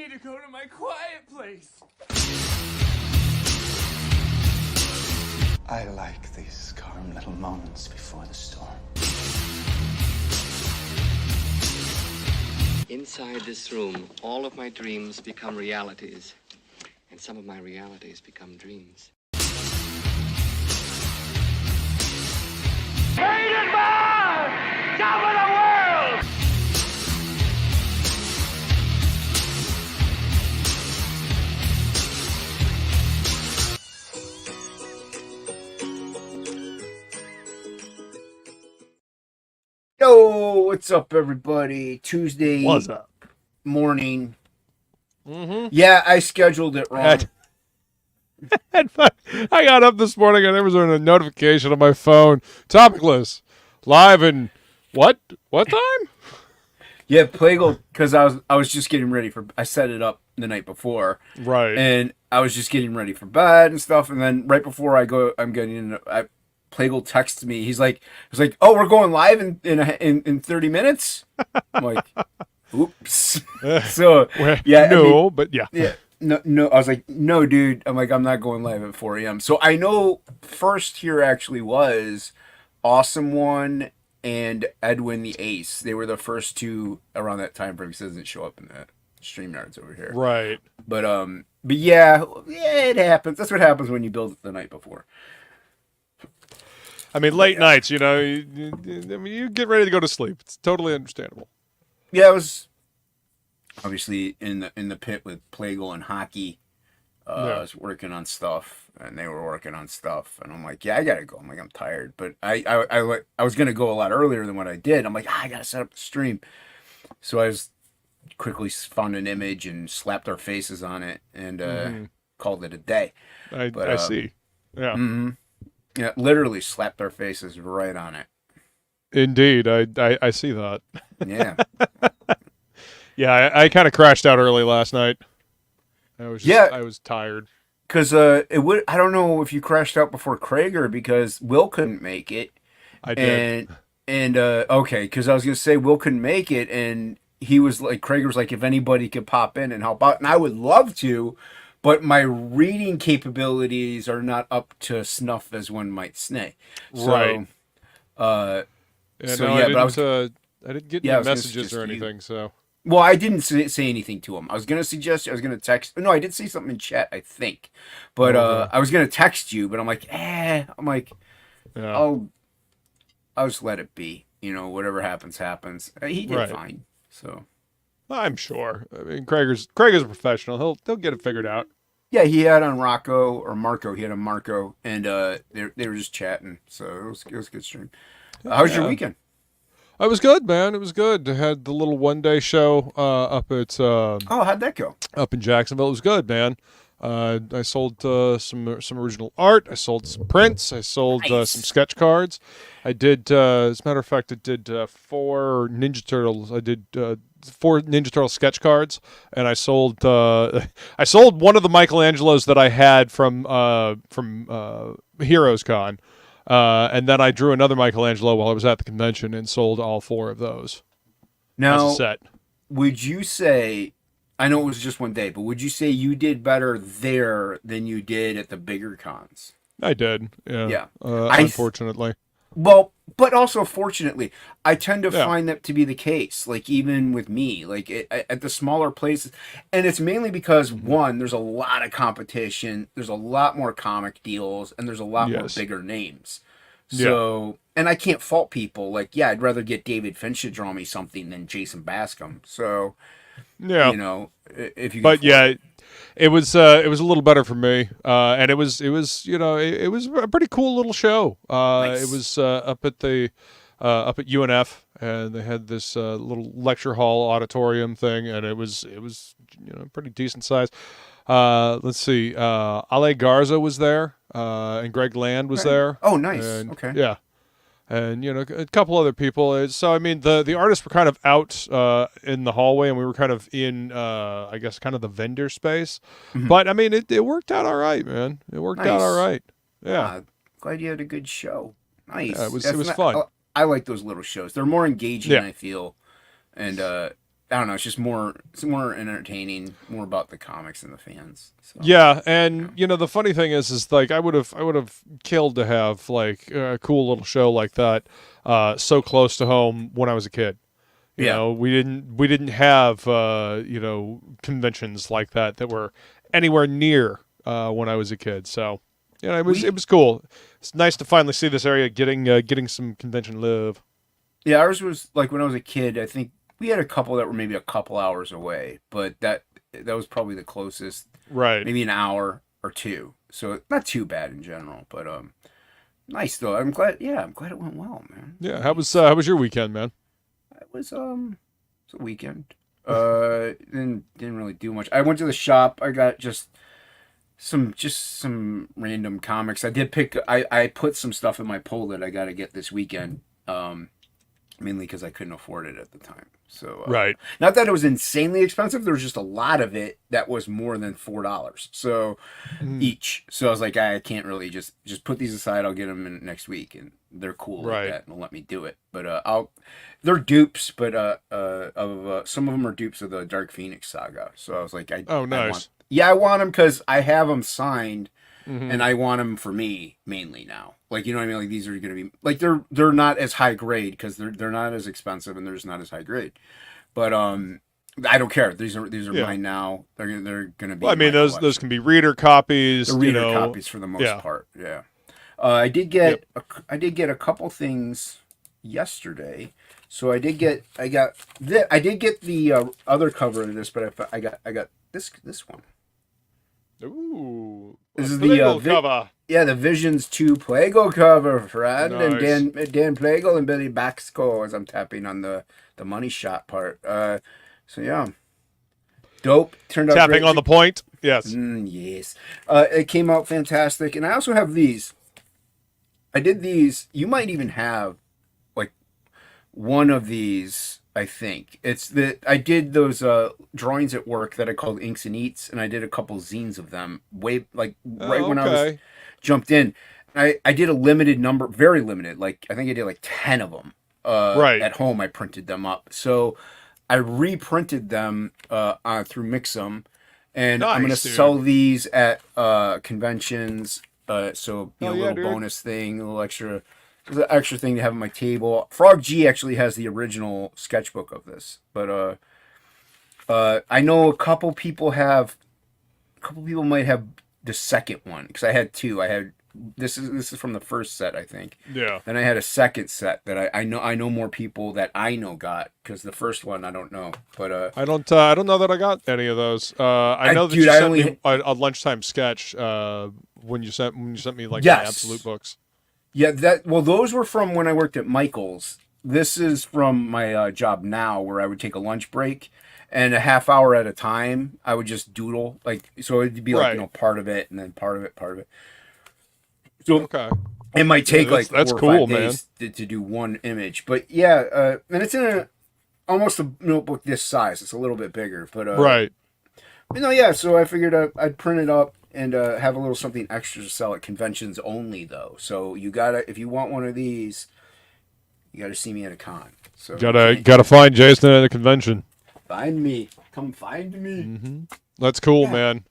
need to go to my quiet place. I like these calm little moments before the storm. Inside this room, all of my dreams become realities, and some of my realities become dreams. Rated by top of the world! Yo, what's up, everybody? Tuesday What's up? morning. Mm-hmm. Yeah, I scheduled it wrong. I got up this morning and there was a notification on my phone. TOPicLESS live in what time? Yeah, Plegel, because I was just getting ready for. I set it up the night before, Right. and I was just getting ready for bed and stuff. And then right before I'm getting in. Plegel texts me. He's like, "Oh, we're going live in 30 minutes." I'm like, "Oops." So yeah, no, but yeah. Yeah. No. I was like, "No, dude." I'm like, "I'm not going live at 4 a.m." So I know first here actually was Awesome One and Edwin the Ace. They were the first two around that time frame. Because it doesn't show up in the StreamYards over here. Right. But yeah, it happens. That's what happens when you build it the night before. I mean, late nights, you know, you get ready to go to sleep. It's totally understandable. Yeah, I was obviously in the pit with Plegel and Hocky. I was working on stuff, and they were working on stuff, and I'm like, yeah, I gotta go. I'm like, I'm tired, but I was gonna go a lot earlier than what I did. I'm like, I gotta set up the stream, so I was quickly found an image and slapped our faces on it and called it a day. I see. Yeah. Mm-hmm. Yeah, literally slapped our faces right on it. Indeed, I see that. Yeah. Yeah, I kind of crashed out early last night. I was tired. Because I don't know if you crashed out before Craig or because Will couldn't make it. I did. And okay, because I was gonna say Will couldn't make it, and he was like, Craig was like, if anybody could pop in and help out, and I would love to, but my reading capabilities are not up to snuff as one might say. So, Right. I didn't get any messages or anything, so. Well, I didn't say anything to him. I was going to text. No, I did see something in chat, I think. But I was going to text you, but I'm like, yeah. I'll just let it be. You know, whatever happens, happens. He did fine. So I'm sure. I mean, Craig is a professional. He'll get it figured out. yeah, he had on Marco. He had on Marco, and they were just chatting. So it was a good stream. How was your weekend? It was good, man. It was good. I had the little one-day show up at How'd that go? up in Jacksonville. It was good, man. I sold some original art. I sold some prints. I sold some sketch cards. I did, as a matter of fact, I did 4 Ninja Turtles. I did 4 Ninja Turtle sketch cards, and I sold one of the Michelangelos that I had from Heroes Con. And then I drew another Michelangelo while I was at the convention and sold all 4 of those Now, as a set. would you say, I know it was just one day, but would you say you did better there than you did at the bigger cons? I did, yeah. Yeah. Unfortunately. Well, but also fortunately, I tend to find that to be the case. Like even with me, like at the smaller places, and it's mainly because one, there's a lot of competition, there's a lot more comic deals, and there's a lot more bigger names. So, and I can't fault people. Like, yeah, I'd rather get David Finch to draw me something than Jason Bascom. So, yeah, you know, if you. But yeah, it was a little better for me, and it was you know it was a pretty cool little show. Nice. It was up at UNF, and they had this little lecture hall auditorium thing, and it was you know pretty decent size. Let's see, Ale Garza was there, and Greg Land was there. Oh, nice. And, okay. Yeah. And, you know, a couple other people. So, I mean, the artists were kind of out in the hallway, and we were kind of in, I guess, kind of the vendor space. Mm-hmm. But, I mean, it worked out all right, man. It worked out all right. Yeah. Glad you had a good show. Nice. Yeah, it was fun. I like those little shows. They're more engaging, I feel. And I don't know. It's just more. It's more entertaining. More about the comics and the fans. So, Yeah, and the funny thing is like I would have killed to have like a cool little show like that, so close to home when I was a kid. You know, we didn't have conventions like that were anywhere near when I was a kid. So it was cool. It's nice to finally see this area getting some convention love. Yeah, ours was like when I was a kid. I think we had a couple that were maybe a couple hours away, but that was probably the closest. Right. Maybe an hour or two. So not too bad in general, but nice though. I'm glad. Yeah, I'm glad it went well, man. Yeah. How was your weekend, man? It was a weekend. Didn't really do much. I went to the shop. I got just some random comics. I did pick. I put some stuff in my pull that I got to get this weekend. Mainly because I couldn't afford it at the time. So right. Not that it was insanely expensive. There was just a lot of it that was more than $4. So each. So I was like, I can't really just put these aside. I'll get them in next week, and they're cool like that, and they'll let me do it. But they're dupes. But some of them are dupes of the Dark Phoenix saga. So I was like, nice. I want them because I have them signed. And I want them for me mainly now. Like, you know what I mean? Like, these are going to be like they're not as high grade because they're not as expensive and they're just not as high grade. But I don't care. These are mine now. They're going to be. Well, I mean, those can be reader copies. They're reader copies for the most part. Yeah. I did get a couple things yesterday. So I did get the other cover of this, but I got this one. Ooh, this is the cover. The Visions 2 Plegel cover, friend, nice. And Dan Plegel and Billy Bacsko as I'm tapping on the money shot part. So yeah, dope. Turned out tapping great. on the point. Yes, yes. It came out fantastic, and I also have these. I did these. You might even have like one of these. I think it's that I did those drawings at work that I called Inks and Eats, and I did a couple zines of them when I was jumped in. I did a limited number, very limited. Like I think I did like 10 of them. At home, I printed them up, so I reprinted them through Mix'em, and I'm gonna sell these at conventions. So a little bonus thing, a little extra. There's an extra thing to have on my table. Frog G actually has the original sketchbook of this, but I know a couple people might have the second one because I had two. I had this is from the first set, I think. Yeah. Then I had a second set that I know more people that I know got because the first one I don't know, but I don't know that I got any of those. I know that you sent me a lunchtime sketch when you sent me like the Absolute books. Yeah, those were from when I worked at Michael's. This is from my job now where I would take a lunch break and a half hour at a time. I would just doodle so it'd be like, part of it and then part of it. So it might take like 4 or 5 days to do one image. But yeah, and it's in almost a notebook this size. It's a little bit bigger, but so I figured I'd print it up and have a little something extra to sell at conventions only, though. So if you want one of these, you gotta see me at a con. So gotta find Jason at a convention. Find me, come find me. Mm-hmm. That's cool, man.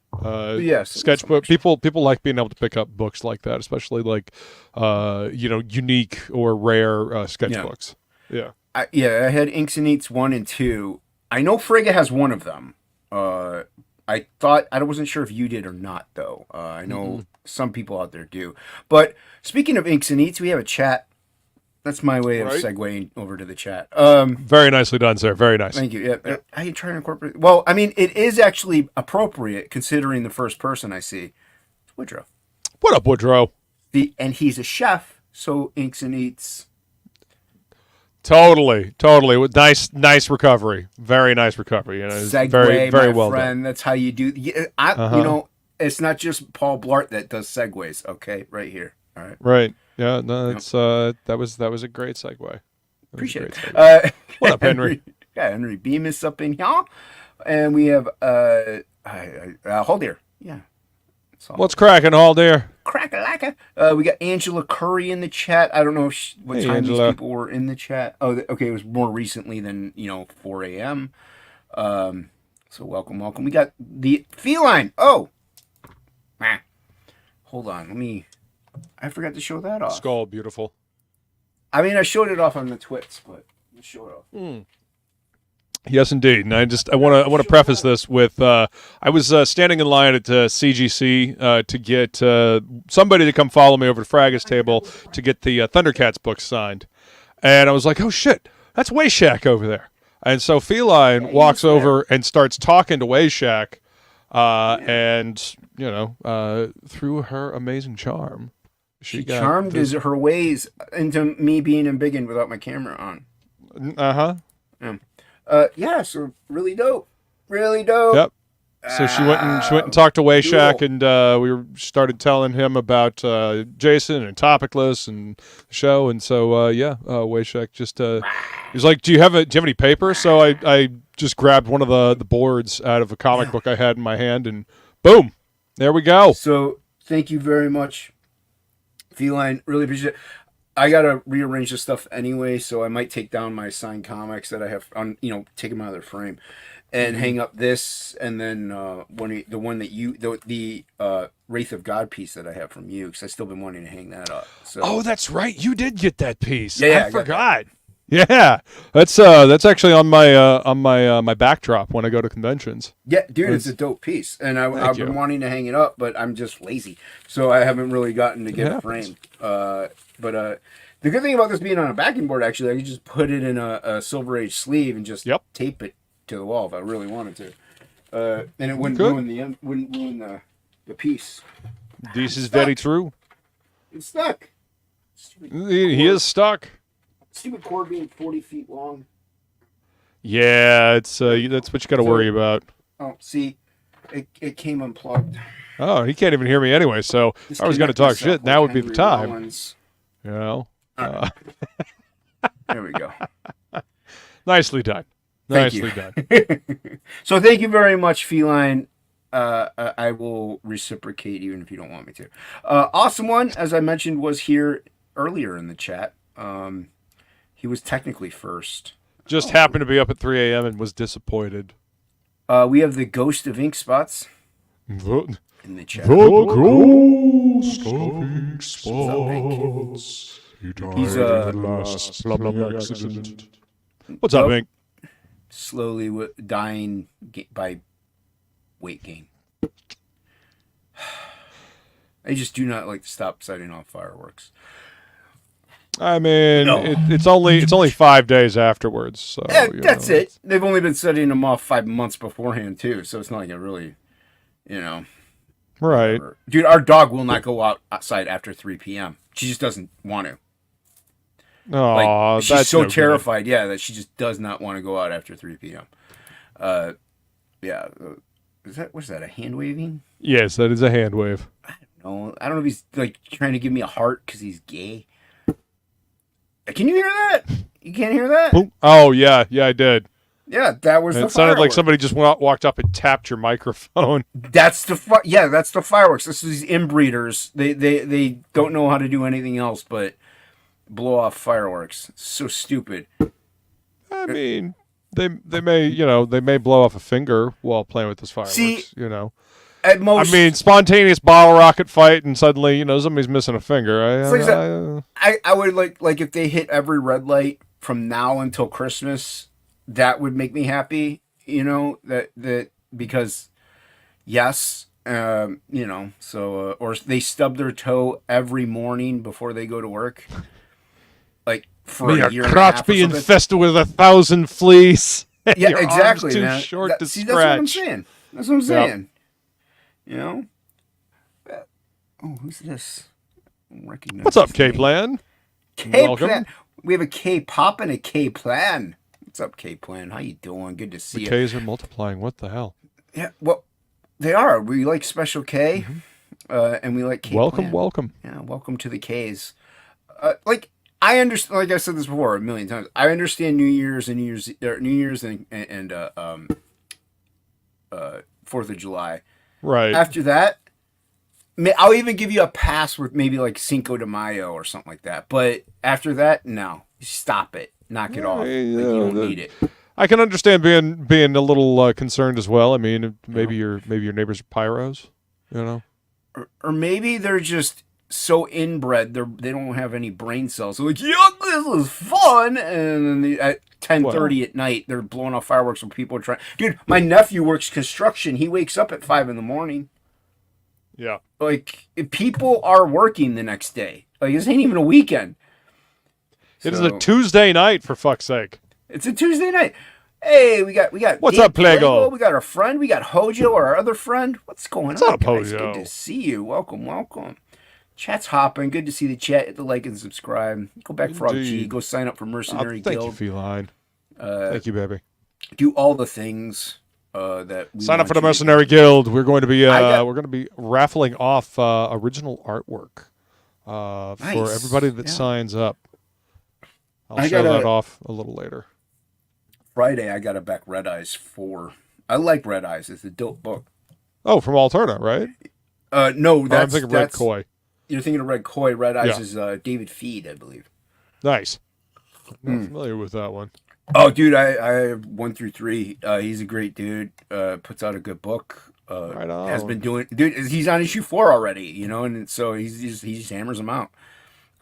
Sketchbook. People like being able to pick up books like that, especially like unique or rare sketchbooks. Yeah. I had Inks and Eats 1 and 2. I know Frigga has one of them. I wasn't sure if you did or not, though. I know some people out there do. But speaking of Inks and Eats, we have a chat. That's my way of segueing over to the chat. Very nicely done, sir. Very nice. Thank you. Yeah. How you trying to incorporate? Well, I mean, it is actually appropriate considering the first person I see. It's Woodrow. What up, Woodrow? And he's a chef, so Inks and Eats. Totally. Nice recovery. Very nice recovery. Segue, very my well friend. done. That's how you do. It's not just Paul Blart that does segues. Okay, right here. All right. Right. Yeah. No. It's that was a great segue. Appreciate it. What up, Henry? Henry Bemis up in here, and we have hold here. Yeah. What's cracking, all there? We got Angela Curry in the chat. I don't know what time these people were in the chat. Oh, okay, it was more recently than 4 a.m. So welcome. We got the feline. Oh, hold on. I forgot to show that off. Skull, beautiful. I mean, I showed it off on the twits, but let's show it off. Yes, indeed. And I want to preface this with I was standing in line at CGC to get somebody to come follow me over to Fraga's table to get the Thundercats book signed, and I was like, "Oh shit, that's Wayshack over there." And so Feline walks over and starts talking to Wayshack, and through her amazing charm, she charmed her ways into me being embiggened without my camera on. So really dope. Yep. So she went and talked to Wayshack, and we started telling him about Jason and TOPicLESS and the show, and so Wayshack just he was like, "Do you have any paper?" So I just grabbed one of the boards out of a comic book I had in my hand, and boom, there we go. So thank you very much, Feline. Really appreciate it. I gotta rearrange this stuff anyway, so I might take down my signed comics that I have on, take them out of their frame, and hang up this, and then the Wraith of God piece that I have from you, because I've still been wanting to hang that up. So. Oh, that's right, you did get that piece. Yeah, I forgot. Yeah, that's actually on my backdrop when I go to conventions. Yeah, dude, it's a dope piece, and I've been wanting to hang it up, but I'm just lazy, so I haven't really gotten to get it framed. But the good thing about this being on a backing board, actually, I could just put it in a Silver Age sleeve and just tape it to the wall if I really wanted to, and it wouldn't ruin the piece. This is very true. It's stuck. He is stuck. Stupid cord being 40 feet long. Yeah, it's that's what you got to worry about. Oh, see, it came unplugged. Oh, he can't even hear me anyway. So if I was going to talk shit, now would be the time. Rollins. Right. There we go. Nicely done. Nicely done. So thank you very much, Feline. I will reciprocate even if you don't want me to. Awesome One, as I mentioned, was here earlier in the chat. He was technically first. Just happened to be up at 3 a.m. and was disappointed. We have the Ghost of Ink Spots in the chat. The Ghost of Ink Spots. He's in the last plumbing accident. What's up, Ink? Slowly dying by weight gain. I just do not like to stop setting off fireworks. I mean, it's only 5 days afterwards. So that's it. They've only been setting them off 5 months beforehand too, so it's not like it really, Right. Whatever. Dude, our dog will not go outside after 3 p.m. She just doesn't want to. Oh, she's that's so no terrified, that she just does not want to go out after 3 p.m. What's that? A hand waving? Yes, that is a hand wave. I don't know if he's like trying to give me a heart because he's gay. Can you hear that? You can't hear that? Oh yeah, I did. Yeah, that was. It sounded like somebody just walked up and tapped your microphone. That's the that's the fireworks. This is these inbreeders. They don't know how to do anything else but blow off fireworks. It's so stupid. I mean, they may blow off a finger while playing with this fireworks. See, at most, I mean, spontaneous bottle rocket fight, and suddenly somebody's missing a finger. I would like if they hit every red light from now until Christmas. That would make me happy. That because yes. So or they stub their toe every morning before they go to work. Like for a year and a half. Crotch be infested with 1,000 fleas. Yeah, exactly. Too man. short to see, scratch. That's what I'm saying. Oh, who's this? What's up, K-Plan? K-Plan. We have a K-Pop and a K-Plan. What's up, K-Plan? How you doing? Good to see you. The Ks are multiplying. What the hell? Yeah, well, they are. We like Special K, and we like K-Plan. Welcome. Yeah, welcome to the Ks. I understand. Like I said this before a million times. I understand New Year's and 4th of July. Right. After that, I'll even give you a pass with maybe like Cinco de Mayo or something like that. But after that, no. Stop it. Knock it off. You don't need it. I can understand being a little concerned as well. I mean, maybe your neighbors are pyros, you know, or maybe they're just so inbred they don't have any brain cells. They're like, yuck, this is fun, and then at 10:30 at night they're blowing off fireworks when people are trying. Dude, my nephew works construction. He wakes up at 5 a.m. Yeah. Like, if people are working the next day. Like, this ain't even a weekend. It is a Tuesday night, for fuck's sake. It's a Tuesday night. Hey, we got. What's Dave up, Plegel? We got our friend. We got Hojo, our other friend. What's going What's on, up, guys? Hojo? Good to see you. Welcome. Chat's hopping. Good to see the chat. Hit the like and subscribe. Go back Frog G. Go sign up for Mercenary Guild. Thank you, Feline. Thank you, baby. Do all the things that we sign up want for the you to Mercenary Guild. We're going to be raffling off original artwork for everybody that signs up. I'll show that off a little later. Friday, I got to back Red Eyes 4. I like Red Eyes. It's a dope book. Oh, from Alterna, right? No, I'm thinking Red Koi. You're thinking of Red Koi. Red Eyes is David Feed, I believe. Nice. I'm not familiar with that one. Oh, dude, I 1 through 3. He's a great dude. Puts out a good book. Right on. Has been doing. Dude, he's on issue 4 already. You know, and so he just hammers them out.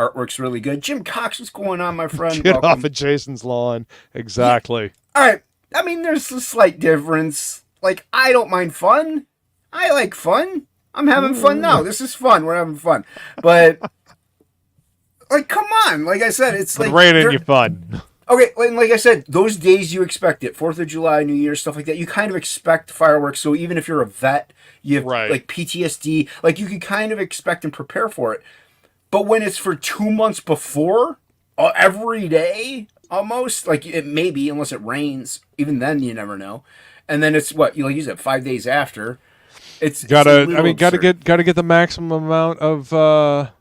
Artwork's really good. Jim Cox, what's going on, my friend? Get off of Jason's lawn. Exactly. Yeah. All right. I mean, there's a slight difference. Like, I don't mind fun. I like fun. I'm having fun now. This is fun. We're having fun. But, like, come on. Like I said, it's like... raining you fun. Okay, like I said, those days you expect it. 4th of July, New Year's, stuff like that. You kind of expect fireworks. So even if you're a vet, you have, like, PTSD. Like, you can kind of expect and prepare for it. But when it's for 2 months before, every day, almost, like it may be, unless it rains. Even then, you never know. And then it's what you said, 5 days after. It's gotta get the maximum amount of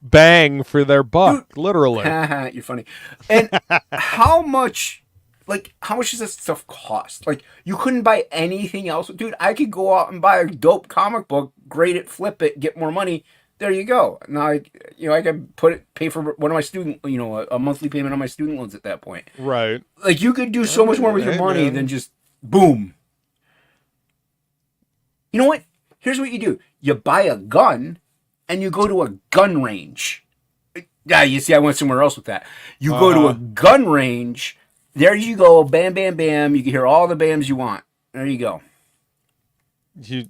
bang for their buck, dude, literally. You're funny. And how much does this stuff cost? Like, you couldn't buy anything else, dude. I could go out and buy a dope comic book, grade it, flip it, get more money. There you go. Now I can pay for one of my student, a monthly payment on my student loans at that point. Right. Like, you could do so much more with your money than just boom. You know what? Here's what you do. You buy a gun and you go to a gun range. Yeah, you see, I went somewhere else with that. You go to a gun range. There you go. Bam, bam, bam. You can hear all the bams you want. There you go.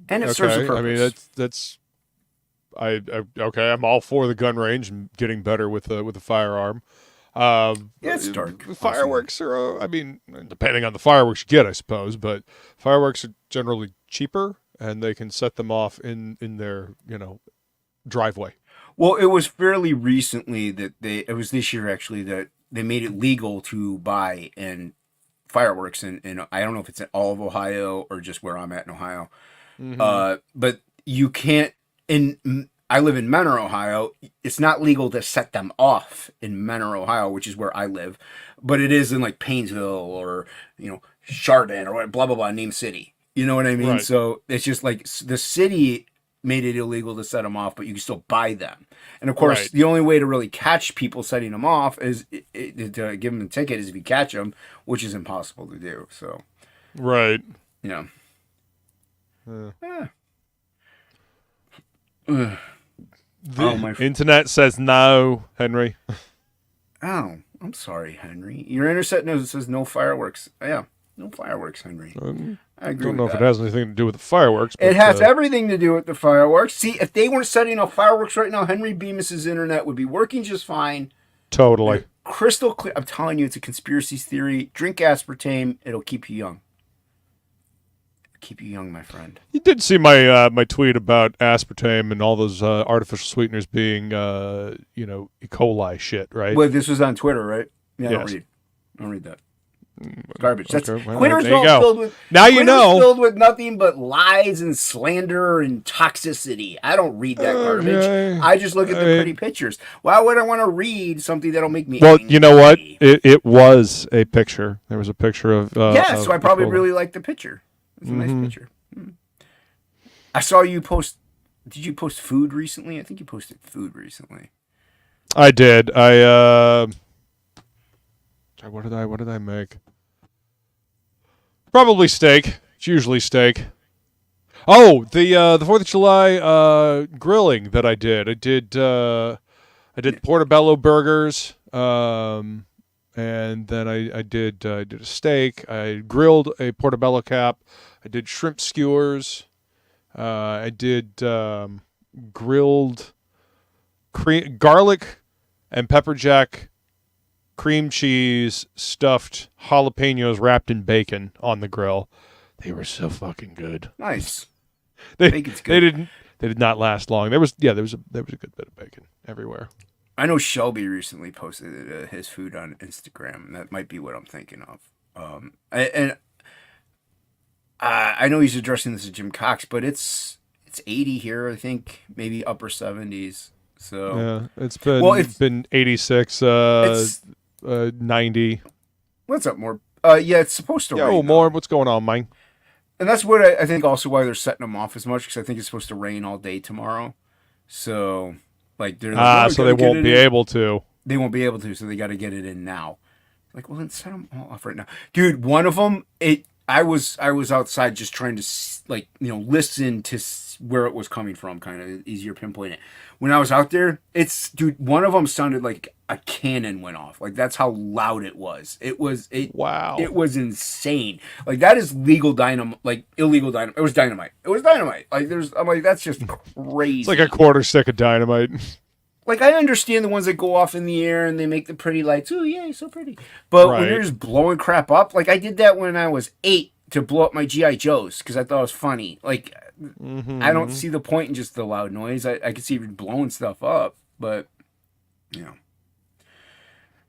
And it serves a purpose. I mean, that's. I'm all for the gun range and getting better with the firearm. It's dark. Fireworks are, depending on the fireworks you get, I suppose, but fireworks are generally cheaper and they can set them off in their, driveway. Well, it was fairly recently it was this year actually, that they made it legal to buy fireworks in I don't know if it's in all of Ohio or just where I'm at in Ohio. Mm-hmm. But you can't. I live in Menor, Ohio. It's not legal to set them off in Menor, Ohio, which is where I live, but it is in like Painesville or Chardon or blah blah blah, name city. You know what I mean? Right. So it's just like the city made it illegal to set them off, but you can still buy them. And of course, the only way to really catch people setting them off is to give them a ticket is if you catch them, which is impossible to do. So, right. Yeah. The internet says no, Henry. Oh, I'm sorry, Henry. Your internet says no fireworks. Yeah, no fireworks, Henry. I agree. Don't know if it has anything to do with the fireworks. But, it has everything to do with the fireworks. See, if they weren't setting off fireworks right now, Henry Bemis's internet would be working just fine. Totally. Crystal clear. I'm telling you, it's a conspiracy theory. Drink aspartame. It'll keep you young. Keep you young, my friend. You did see my my tweet about aspartame and all those artificial sweeteners being, E. coli shit, right? Well, this was on Twitter, right? Yeah, yes. I don't read that. Garbage. Okay, That's well, Twitter's filled with filled with nothing but lies and slander and toxicity. I don't read that garbage. I just look at the pretty pictures. Why would I want to read something that'll make me angry? You know what? It was a picture. There was a picture of so I probably really liked the picture. It's a nice picture. I saw you post. Did you post food recently? I think you posted food recently. I did. What did I make? Probably steak. It's usually steak. Oh, the 4th of July grilling that I did. I did portobello burgers. And then I did a steak. I grilled a portobello cap. I did shrimp skewers. I did grilled garlic and pepper jack cream cheese stuffed jalapenos wrapped in bacon on the grill. They were so fucking good. Nice. Bacon's good. They did not last long. There was a good bit of bacon everywhere. I know Shelby recently posted his food on Instagram, and that might be what I'm thinking of. I know he's addressing this to Jim Cox, but it's 80 here, I think, maybe upper 70s. So yeah, it's been 86, 90. What's up, more? Yeah, it's supposed to rain. Oh, more. What's going on, Mike? And that's what I think also why they're setting them off as much, because I think it's supposed to rain all day tomorrow. So, like, they're like, so they won't be able to. They won't be able to, so they got to get it in now. Like, well, then set them all off right now, dude. One of them, I was outside just trying to listen to where it was coming from, kind of easier pinpoint it. When I was out there, one of them sounded like a cannon went off. Like, that's how loud it was. Wow. It was insane. Like, that is legal dynamite, like illegal dynamite. It was dynamite. Like, I'm like, that's just crazy. It's like a quarter stick of dynamite. Like, I understand the ones that go off in the air and they make the pretty lights. Oh, yeah, so pretty. But when you're just blowing crap up, like, I did that when I was 8 to blow up my G.I. Joes because I thought it was funny. Like, I don't see the point in just the loud noise. I could see even blowing stuff up, but,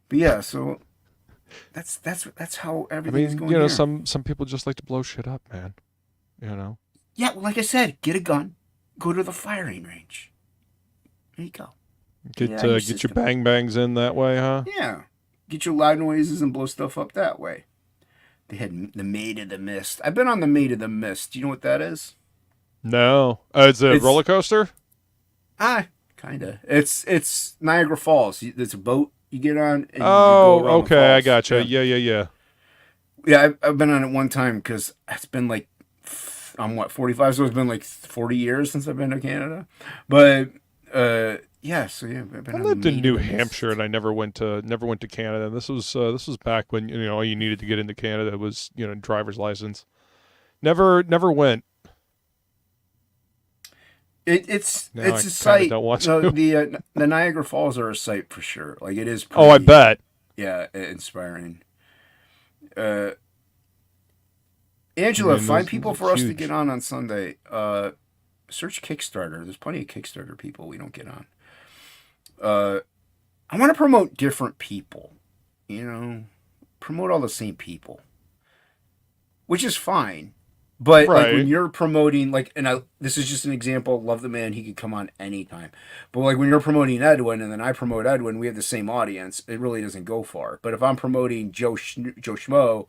But, yeah, so that's how everything's going here. some people just like to blow shit up, man. Yeah, well, like I said, get a gun, go to the firing range. There you go. Get your bang bangs in that way, huh? Yeah. Get your loud noises and blow stuff up that way. They had the Maid of the Mist. I've been on the Maid of the Mist. Do you know what that is? No. It's a roller coaster? Kind of. It's Niagara Falls. It's a boat you get on. And okay. I gotcha. Yeah. Yeah, I've been on it one time because it's been like, I'm 45, so it's been like 40 years since I've been to Canada. But, I've been I lived in New Hampshire, and I never went to Canada. This was back when all you needed to get into Canada was driver's license. Never went. It's a site. Don't want to. The Niagara Falls are a site for sure. Like, it is. I bet. Yeah, inspiring. Angela, find people for us to get on Sunday. Search Kickstarter. There's plenty of Kickstarter people we don't get on. I want to promote different people. Promote all the same people, which is fine. But like, when you're promoting, like, this is just an example. Love the man; he could come on anytime. But like, when you're promoting Edwin, and then I promote Edwin, we have the same audience. It really doesn't go far. But if I'm promoting Joe Schmo,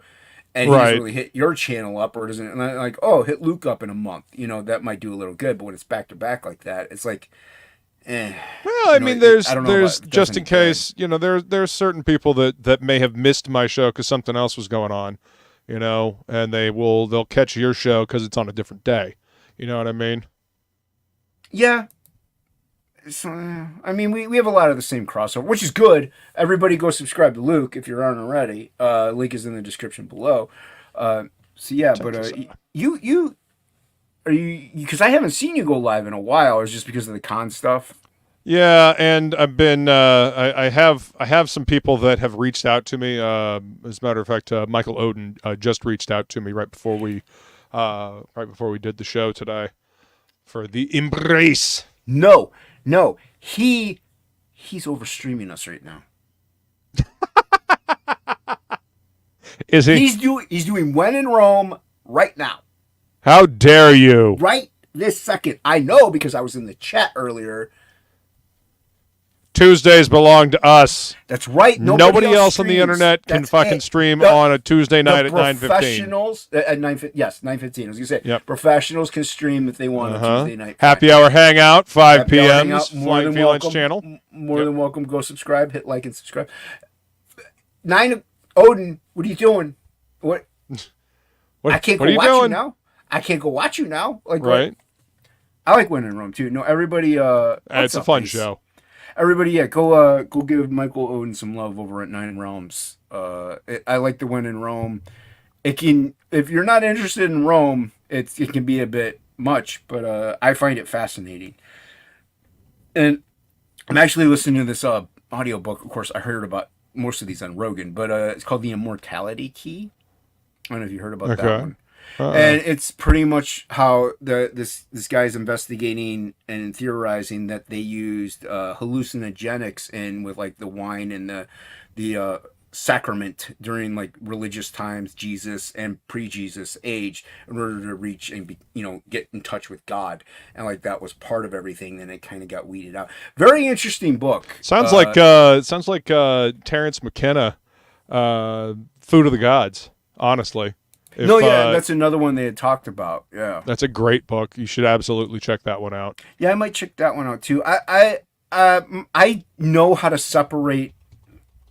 and he doesn't really hit your channel up, or doesn't, and I'm like, hit Luke up in a month, that might do a little good. But when it's back to back like that, it's like, Well, I mean, there's just in case, there's certain people that may have missed my show because something else was going on. And they'll catch your show because it's on a different day. You know what I mean? Yeah. So, I mean, we have a lot of the same crossover, which is good. Everybody go subscribe to Luke if you aren't already. Link is in the description below. You are you, because I haven't seen you go live in a while. Or is it just because of the con stuff? Yeah, and I've been I have some people that have reached out to me. As a matter of fact, Michael Oden just reached out to me right before we did the show today for the Embrace. No, he's over streaming us right now. Is he? He's doing When in Rome right now. How dare you? Right this second. I know because I was in the chat earlier. Tuesdays belong to us. That's right. Nobody else on the internet can fucking stream on a Tuesday night at 9:15. Professionals at 9:15. Yes, 9:15. I was gonna say. Professionals can stream if they want on Tuesday night. Happy hour hangout, 5 p.m. Flying Felix channel. More than welcome. Go subscribe. Hit like and subscribe. 9 Odin, what are you doing? What? What, I can't what go are you watch you doing? now. I can't go watch you now. Like, Right. I like When in Rome too. No, everybody. It's a fun show. Everybody, yeah, go give Michael Odin some love over at Nine Realms. I like the When in Rome. It can, if you're not interested in Rome, it can be a bit much, but I find it fascinating. And I'm actually listening to this audiobook. Of course, I heard about most of these on Rogan, but it's called The Immortality Key. I don't know if you heard about that one. And it's pretty much how this guy's investigating and theorizing that they used hallucinogenics in with like the wine and the sacrament during like religious times, Jesus and pre-Jesus age, in order to reach and get in touch with God, and like that was part of everything. Then it kind of got weeded out. Very interesting book. Sounds like Terrence McKenna, Food of the Gods. Honestly. That's another one they had talked about. Yeah, that's a great book. You should absolutely check that one out. Yeah, I might check that one out too. I know how to separate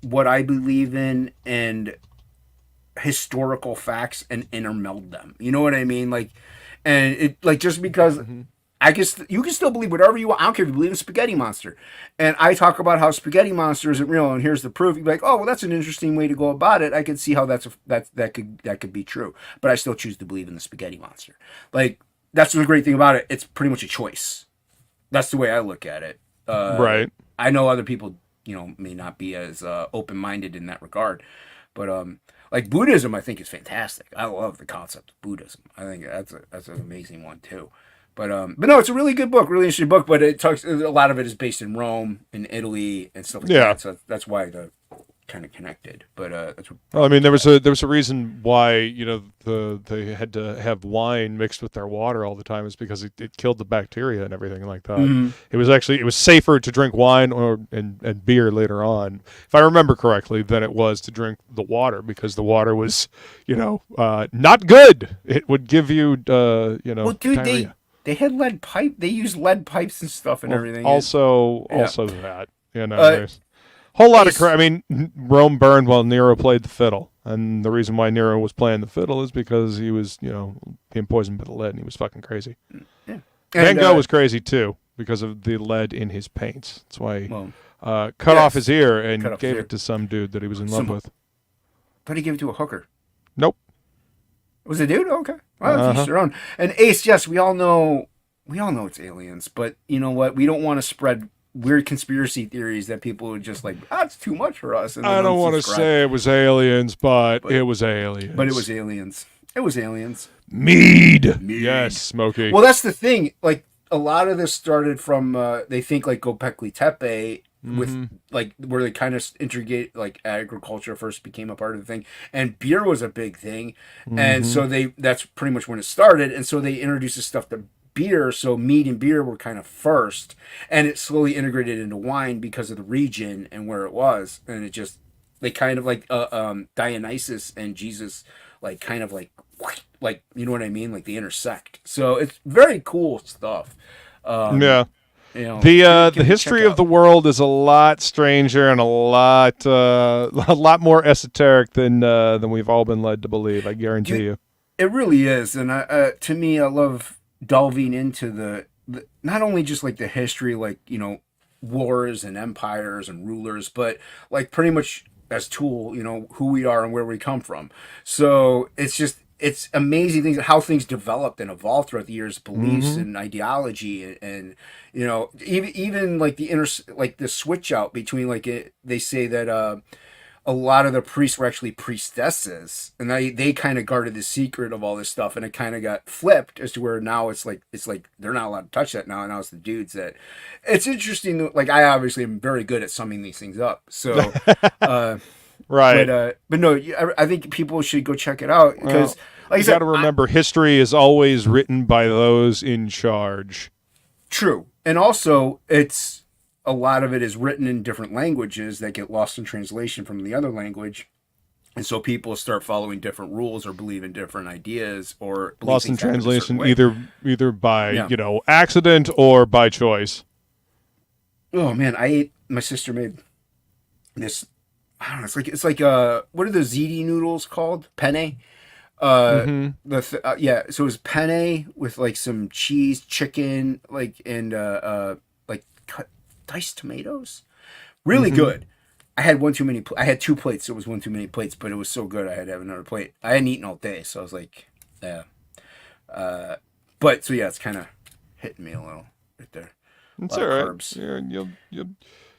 what I believe in and historical facts and intermeld them. You know what I mean? Like, and it like just because. I guess you can still believe whatever you want. I don't care if you believe in Spaghetti Monster. And I talk about how Spaghetti Monster isn't real, and here's the proof. You'd be like, oh, well, that's an interesting way to go about it. I could see how that could be true. But I still choose to believe in the Spaghetti Monster. Like, that's the great thing about it. It's pretty much a choice. That's the way I look at it. Right. I know other people, may not be as open-minded in that regard. But like Buddhism, I think is fantastic. I love the concept of Buddhism. I think that's an amazing one too. But no, it's a really good book, really interesting book. But it talks, a lot of it is based in Rome, in Italy, and stuff like that. So that's why the kind of connected. But that's. Well, I mean, there was a reason why they had to have wine mixed with their water all the time, is because it killed the bacteria and everything like that. Mm-hmm. It was safer to drink wine and beer later on, if I remember correctly, than it was to drink the water, because the water was not good. It would give you well, dude, diarrhea. They had lead pipe. They used lead pipes and stuff and everything. Also that there's a whole lot of crap. I mean, Rome burned while Nero played the fiddle, and the reason why Nero was playing the fiddle is because he was being poisoned by the lead, and he was fucking crazy. Yeah. Van Gogh was crazy too because of the lead in his paints. That's why he cut off his ear and gave it to some dude that he was in love with. Thought he gave it to a hooker. Nope. Was it a dude? Okay. Well, each their own. And Ace, yes, we all know it's aliens, but you know what? We don't want to spread weird conspiracy theories that people would just like, it's too much for us. And I don't want to say it was aliens, but it was aliens. But it was aliens. It was aliens. Mead. Yes, Smokey. Well, that's the thing. Like, a lot of this started from, they think, like, Göbekli Tepe, with like where they kind of integrate like agriculture first became a part of the thing, and beer was a big thing, and so that's pretty much when it started, and so they introduced this stuff to beer. So mead and beer were kind of first, and it slowly integrated into wine because of the region and where it was, and it just they kind of like Dionysus and Jesus like kind of like you know what I mean, like they intersect. So it's very cool stuff. The history of the world is a lot stranger and a lot more esoteric than we've all been led to believe. I guarantee you. It really is, and to me, I love delving into the not only just like the history, like wars and empires and rulers, but like pretty much as tool, who we are and where we come from. So it's amazing things, how things developed and evolved throughout the years, beliefs and ideology, and even like the switch out between they say that a lot of the priests were actually priestesses, and they kind of guarded the secret of all this stuff, and it kind of got flipped as to where now it's like they're not allowed to touch that now, and now it's the dudes that. It's interesting. Like, I obviously am very good at summing these things up, so. Right. But no, I think people should go check it out because, you got to remember, history is always written by those in charge. True, and also a lot of it is written in different languages that get lost in translation from the other language, and so people start following different rules or believe in different ideas or lost in translation either by accident or by choice. Oh man, my sister made this I don't know. It's like what are the ziti noodles called? Penne. Yeah. So it was penne with like some cheese, chicken, like and like diced tomatoes. Really good. I had one too many. I had 2 plates. So it was one too many plates, but it was so good. I had to have another plate. I hadn't eaten all day, so I was like, yeah. But so yeah, it's kind of hitting me a little right there. It's all right. Carbs.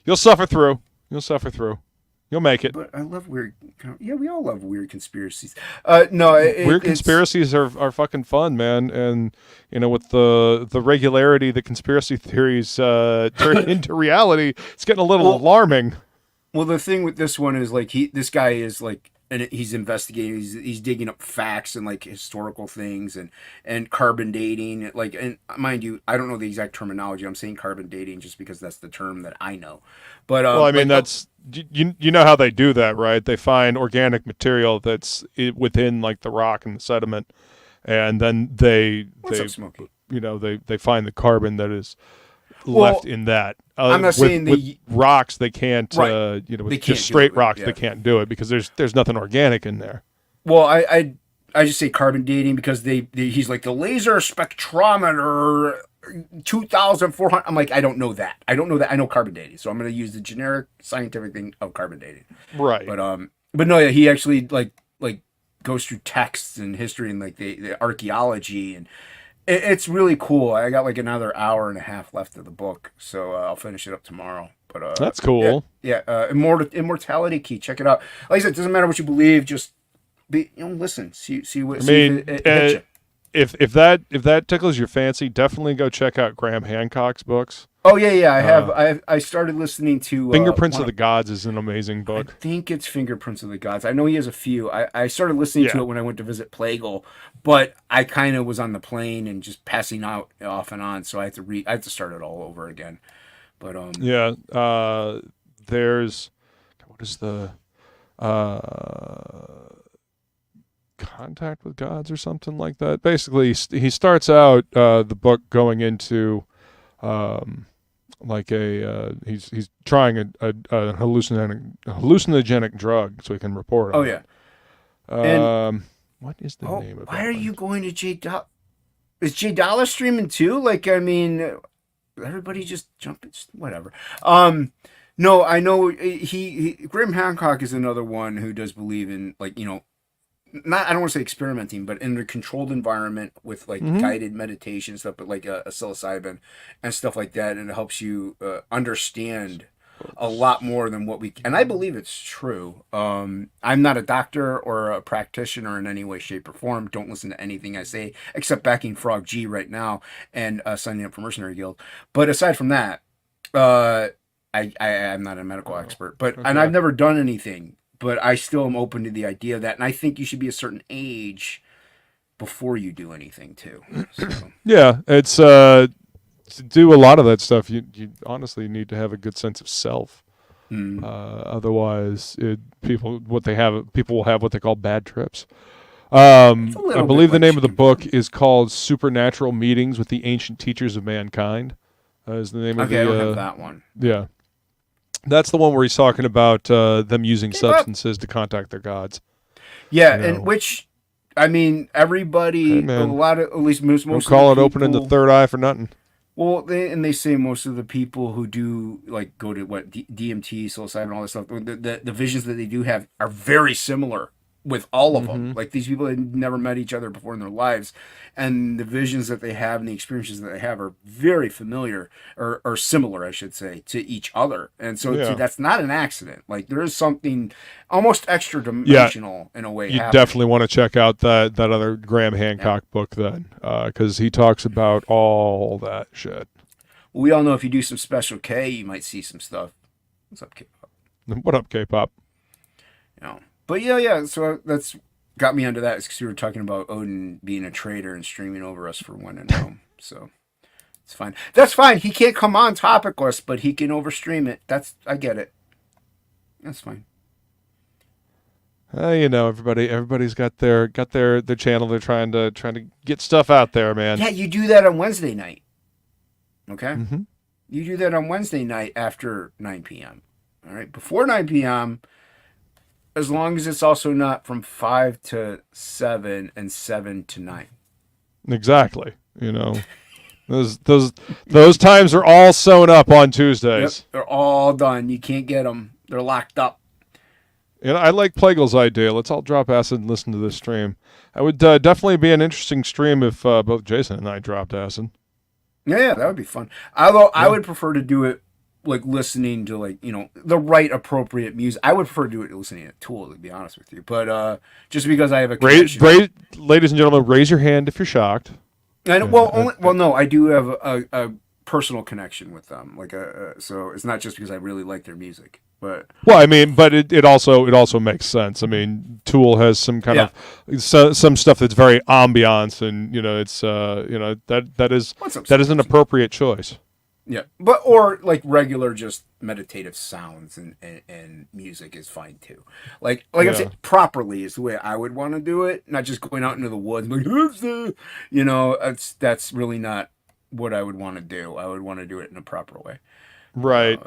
You'll suffer through. You'll suffer through. You'll make it. But I love weird. Yeah, we all love weird conspiracies. Weird conspiracies are fucking fun, man. And with the regularity that conspiracy theories turn into reality, it's getting a little alarming. Well, the thing with this one is like this guy is like, and he's investigating, he's digging up facts and like historical things and carbon dating, like, and mind you, I don't know the exact terminology. I'm saying carbon dating just because that's the term that I know. But well, I mean, that's you know how they do that, right? They find organic material that's within like the rock and the sediment, and then they find the carbon that is left in that. I'm not saying with rocks they can't, right. With just straight rocks they can't do it because there's nothing organic in there. Well, I just say carbon dating because he's like the laser spectrometer 2,400. I'm like, I don't know that. I know carbon dating, so I'm going to use the generic scientific thing of carbon dating. Right. But no, yeah, he actually like goes through texts and history and like the archaeology and. It's really cool. I got like another hour and a half left of the book, so I'll finish it up tomorrow. But that's cool. Yeah. Immortality Key. Check it out. Like I said, it doesn't matter what you believe. Just listen. See what. If that tickles your fancy, definitely go check out Graham Hancock's books. Oh yeah. I started listening to Fingerprints of the Gods is an amazing book. I think it's Fingerprints of the Gods. I know he has a few. I started listening to it when I went to visit Plegel, but I kind of was on the plane and just passing out off and on, so I had to start it all over again. But there's what is the Contact with Gods or something like that. Basically, he starts out the book going into like he's trying a hallucinogenic drug so he can report on it. What is the name of it? Why are you going to J Dollar? Is J Dollar streaming too? Like, I mean, everybody just jump it, whatever. No, I know he Graham Hancock is another one who does believe in like, not, I don't want to say experimenting, but in a controlled environment with like guided meditation stuff, but like a psilocybin and stuff like that. And it helps you understand a lot more than what and I believe it's true. I'm not a doctor or a practitioner in any way, shape or form. Don't listen to anything I say except backing Frog G right now and signing up for Mercenary Guild. But aside from that, I'm not a medical expert, and I've never done anything. But I still am open to the idea of that. And I think you should be a certain age before you do anything, too. So. Yeah, it's to do a lot of that stuff, you honestly need to have a good sense of self. Otherwise, people will have what they call bad trips. I believe the name of the book is called Supernatural Meetings with the Ancient Teachers of Mankind. Is the name of the... I don't have that one. Yeah. That's the one where he's talking about them using substances to contact their gods. Yeah, and which, I mean, everybody, a lot of, at least most don't call it opening the third eye for nothing. Well, they say most of the people who do like go to DMT, psilocybin, all this stuff, the visions that they do have are very similar with all of them. Like these people had never met each other before in their lives, and the visions that they have and the experiences that they have are very familiar or similar, I should say, to each other. And so that's not an accident. Like there is something almost extra dimensional in a way. You definitely want to check out that other Graham Hancock book then, because he talks about all that shit. Well, we all know if you do some Special K, you might see some stuff. What's up, K-pop? What up, K-pop? But yeah, so that's got me onto that because you were talking about Odin being a traitor and streaming over us for one in Rome. So it's fine. That's fine. He can't come on TOPicLESS, but he can overstream it. I get it. That's fine. Everybody's got their channel. They're trying to get stuff out there, man. Yeah, you do that on Wednesday night. Okay? You do that on Wednesday night after 9 p.m. All right? Before 9 p.m., as long as it's also not from 5 to 7 and 7 to 9. Exactly. You know, those times are all sewn up on Tuesdays. Yep, they're all done. You can't get them. They're locked up. And I like Plegel's idea. Let's all drop acid and listen to this stream. I would definitely be an interesting stream if both Jason and I dropped acid. Yeah, that would be fun. Although I would prefer to do it like listening to like, you know, the right appropriate music. I would prefer to do it listening to Tool, to be honest with you. But just because I have a connection. Ladies and gentlemen, raise your hand if you're shocked. And no, I do have a personal connection with them. Like so it's not just because I really like their music. But well, I mean, but it also makes sense. I mean, Tool has some kind of some stuff that's very ambiance, and you know, it's you know, that is an appropriate choice. Yeah, but or like regular just meditative sounds and music is fine too. Like I'm saying, properly is the way I would want to do it, not just going out into the woods like, you know, that's really not what I would want to do. I would want to do it in a proper way. Right.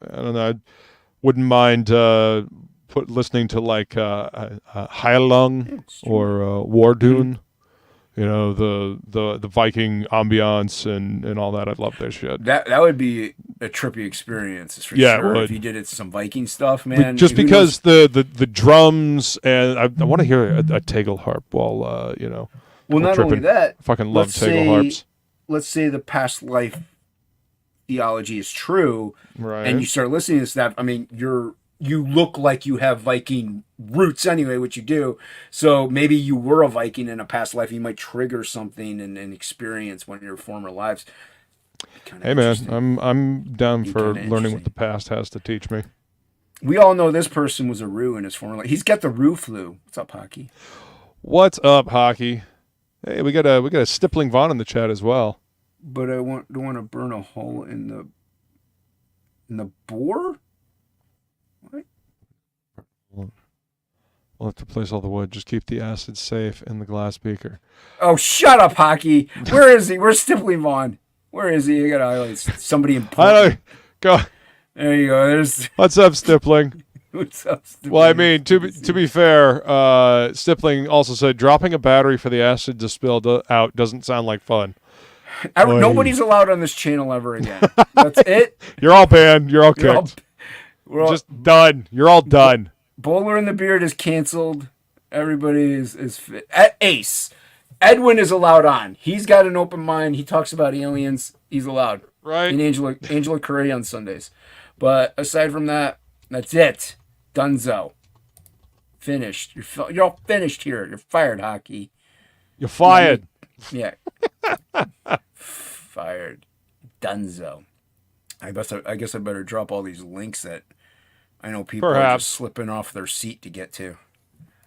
I don't know. I wouldn't mind listening to like Heilung or War Dune. You know, the Viking ambiance and all that. I love their shit. That would be a trippy experience for sure. If you did it some Viking stuff, man. Just because the drums and I want to hear a Tegel harp while you know. Well, not tripping. only that, I fucking love Tegel harps. Let's say the past life theology is true, right? And you start listening to stuff. I mean, you look like you have Viking roots anyway, which you do. So maybe you were a Viking in a past life. You might trigger something and experience one of your former lives. Hey man, I'm down for learning what the past has to teach me. We all know this person was a Roo in his former life. He's got the Roo flu. What's up, Hocky? What's up, Hocky? Hey, we got a Stippling Vaughn in the chat as well. But I don't want to burn a hole in the bore. What? We'll have to place all the wood. Just keep the acid safe in the glass beaker. Oh, shut up, Hocky. Where is he? Where's Stippling Vaughn? Where is he? I got to highlight somebody important. I don't go. There you go. There's. What's up, Stippling? What's up, Stippling? Well, I mean, to be fair, Stippling also said dropping a battery for the acid to spill out doesn't sound like fun. Nobody's allowed on this channel ever again. That's it. You're all banned. You're all kicked. We're all, just done. You're all done. Bowler in the Beard is canceled. Everybody is fit. Ace. Edwin is allowed on. He's got an open mind. He talks about aliens. He's allowed. Right. And Angela Curry on Sundays. But aside from that, that's it. Dunzo. Finished. You're all finished here. You're fired, Hocky. You're fired. Yeah. Fired. Dunzo. I guess I better drop all these links that I know people are just slipping off their seat to get to.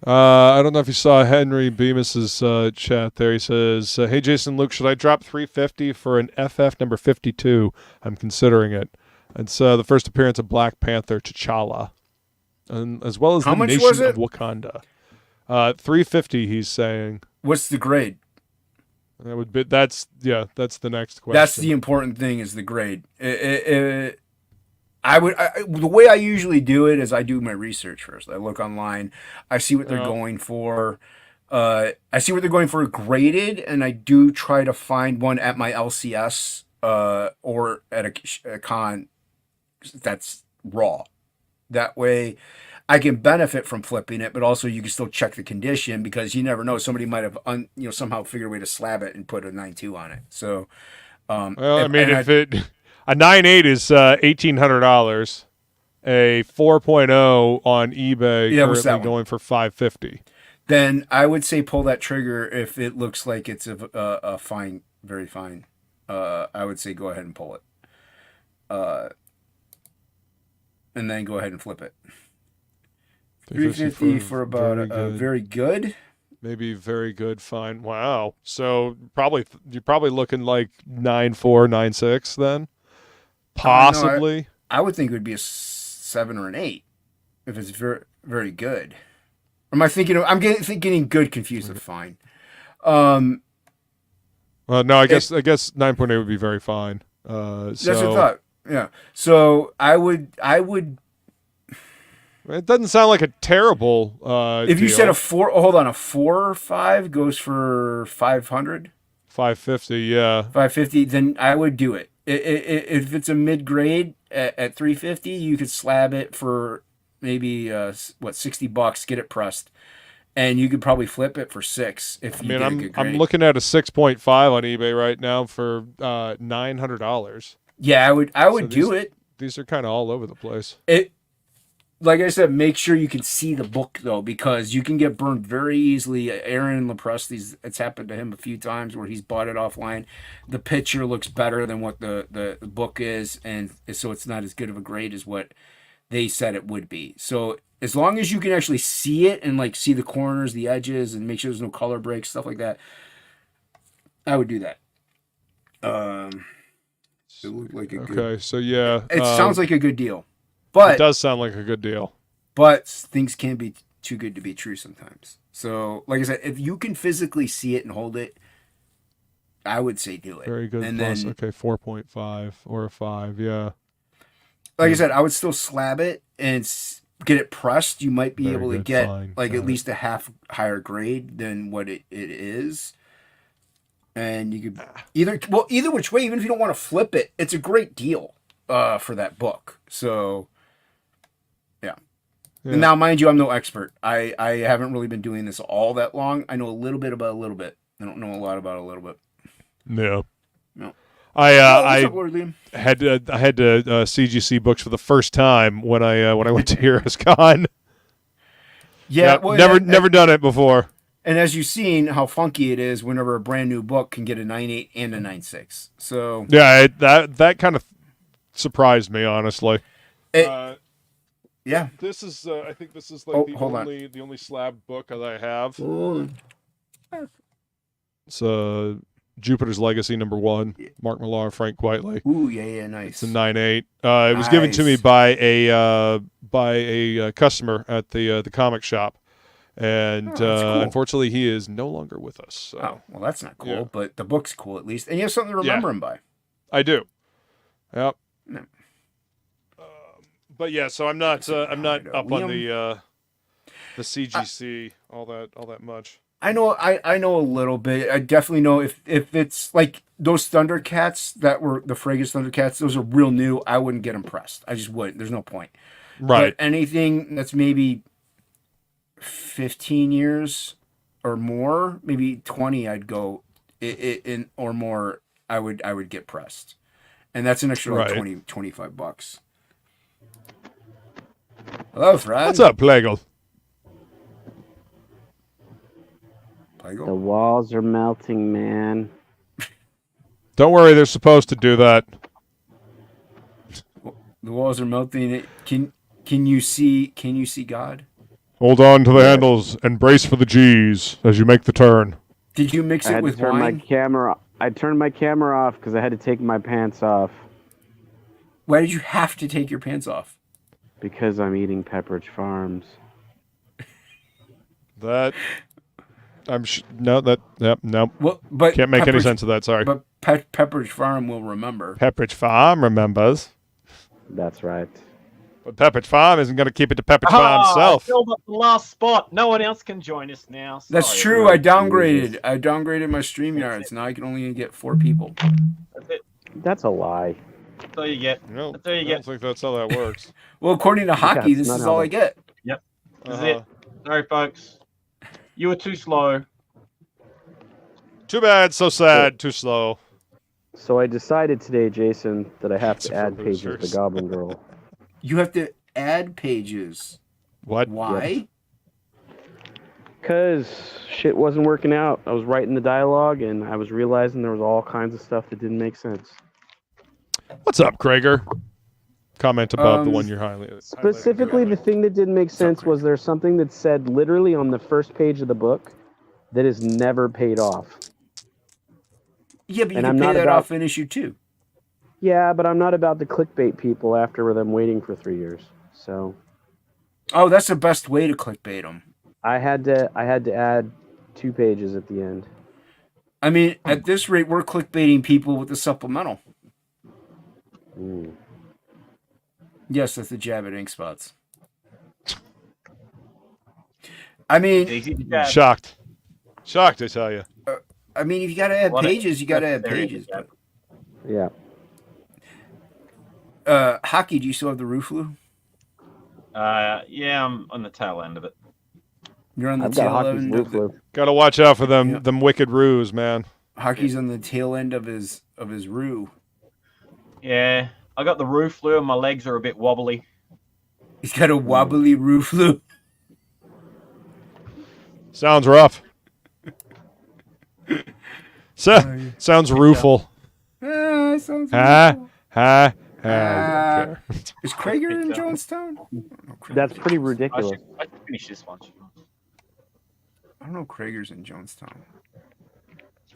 I don't know if you saw Henry Bemis's chat there. He says, hey, Jason, Luke, should I drop $350 for an FF number 52? I'm considering it. It's the first appearance of Black Panther T'Challa, and as well as the nation of Wakanda. $350, he's saying. What's the grade? That would be that's the next question. That's the important thing is the grade. The way I usually do it is I do my research first. I look online, I see what they're going for. I see what they're going for graded, and I do try to find one at my LCS or at a con that's raw. That way I can benefit from flipping it, but also you can still check the condition because you never know. Somebody might have somehow figured a way to slab it and put a 9.2 on it. So, a 9.8 is $1,800. A 4.0 on eBay currently going for $550. Then I would say pull that trigger if it looks like it's a fine, very fine. I would say go ahead and pull it, and then go ahead and flip it. $350 for about very good. Maybe very good, fine. Wow. So you're probably looking like 9.4, 9.6 then? Possibly. I would think it would be a 7 or an 8 if it's very, very good. Or am I thinking? I'm getting good confused with fine. No, I guess 9.8 would be very fine. That's what I thought. Yeah. So I would It doesn't sound like a terrible If you deal. said a 4 or 5 goes for 500, 550, yeah. 550, then I would do it. If it's a mid grade at 350, you could slab it for maybe $60, get it pressed, and you could probably flip it for 6 if you get a good grade. I'm looking at a 6.5 on eBay right now for $900. Yeah, I would do it. These are kind of all over the place. Like I said, make sure you can see the book though, because you can get burned very easily. Aaron LaPresti's, it's happened to him a few times where he's bought it offline. The picture looks better than what the book is, and so it's not as good of a grade as what they said it would be. So as long as you can actually see it and like see the corners, the edges, and make sure there's no color breaks, stuff like that, I would do that. It looked like a good. Okay, so yeah, It sounds like a good deal, but it does sound like a good deal. But things can be too good to be true sometimes. So, like I said, if you can physically see it and hold it, I would say do it. Very good. And Plus, then, okay, 4.5 or a 5, yeah. like I said, I would still slab it and get it pressed. You might be Very able to good, get fine, like got at it. least a half higher grade than what it is. And you could either which way, even if you don't want to flip it, it's a great deal for that book. So, yeah. Yeah. And now, mind you, I'm no expert. I haven't really been doing this all that long. I know a little bit about a little bit. I don't know a lot about a little bit. No. No. I What's up, Lord Liam? had to CGC books for the first time when I went to Heroes Con. Yeah, Yep, well, never done it before. And as you've seen, how funky it is whenever a brand new book can get a 9.8 and a 9.6. So Yeah, that kind of surprised me, honestly. yeah. This is I think this is like hold on. the only slab book that I have. Ooh. It's Jupiter's Legacy #1, Mark Millar, Frank Whiteley. Ooh, yeah, nice. It's a 9.8. It was given to me by a customer at the comic shop, and that's cool. unfortunately, he is no longer with us. So. Oh, well, that's not cool, Yeah. but the book's cool at least, and you have something to remember him by. I do. Yep. No. But yeah, so I'm not up on Liam. the CGC all that much. I know a little bit. I definitely know if it's like those Thundercats that were the Fragus Thundercats, those are real new. I wouldn't get impressed. I just wouldn't. There's no point. Right. But anything that's maybe 15 years or more, maybe 20, I'd go in or more. I would get pressed, and that's an extra like Right. $25. Hello, Fred. What's up, Plegel? Plegel? The walls are melting, man. Don't worry, they're supposed to do that. The walls are melting. Can you see God? Hold on to the handles and brace for the G's as you make the turn. Did you mix I it had with to turn wine? my camera. I turned my camera off because I had to take my pants off Why did you have to take your pants off? because I'm eating Pepperidge Farms. That no. Well, but Can't make any Pepperidge- sense of that. Sorry. But Pepperidge Farm will remember. Pepperidge Farm remembers, That's right. but Pepperidge Farm isn't going to keep it to Pepperidge Farm I himself. filled up the last spot. No one else can join us now. That's Sorry, true. I everyone. downgraded. I downgraded my StreamYards. Now I can only get 4 people. That's it. That's a lie. That's all you get. No, That's all you I get. don't think that's how that works. Well, according to Hocky, it's this not is how all they- I get. This is it. Sorry, folks. You were too slow. Too bad, so sad, too slow. So I decided today, Jason, that I have It's to for add pages to losers. Goblin Girl. You have to add pages. What? Why? Because shit wasn't working out. I was writing the dialogue, and I was realizing there was all kinds of stuff that didn't make sense. What's up, Krager? Comment about the Um, one you're highlighting. Specifically, the thing that didn't make sense was there's something that said literally on the first page of the book that is never paid off. Yeah, but you And can I'm pay not that about- off in issue 2. Yeah, but I'm not about to clickbait people after them waiting for 3 years. So Oh, that's the best way to clickbait them. I had to add 2 pages at the end. I mean, at this rate, we're clickbaiting people with the supplemental. Mm. Yes, that's the jab at ink spots. I mean, Easy to jab. Shocked. Shocked, I tell you. I mean, if you gotta add What a- pages, you gotta add there is a pages. jab. Yeah. Hockey, do you still have the roof flu? Yeah, I'm on the tail end of it. You're on the I've got tail Hockey's end roof of the, flu. Gotta watch out for them Yeah. them wicked roos, man. Hockey's on the tail end of his roo. Yeah, I got the roof flu and my legs are a bit wobbly. He's got a wobbly roof flu. Sounds rough. Sounds rooful. Sounds Ha, awful. ha, ha. Don't care. Is Krager in Jonestown? That's pretty I ridiculous. should finish this one. I don't know if Krager's in Jonestown.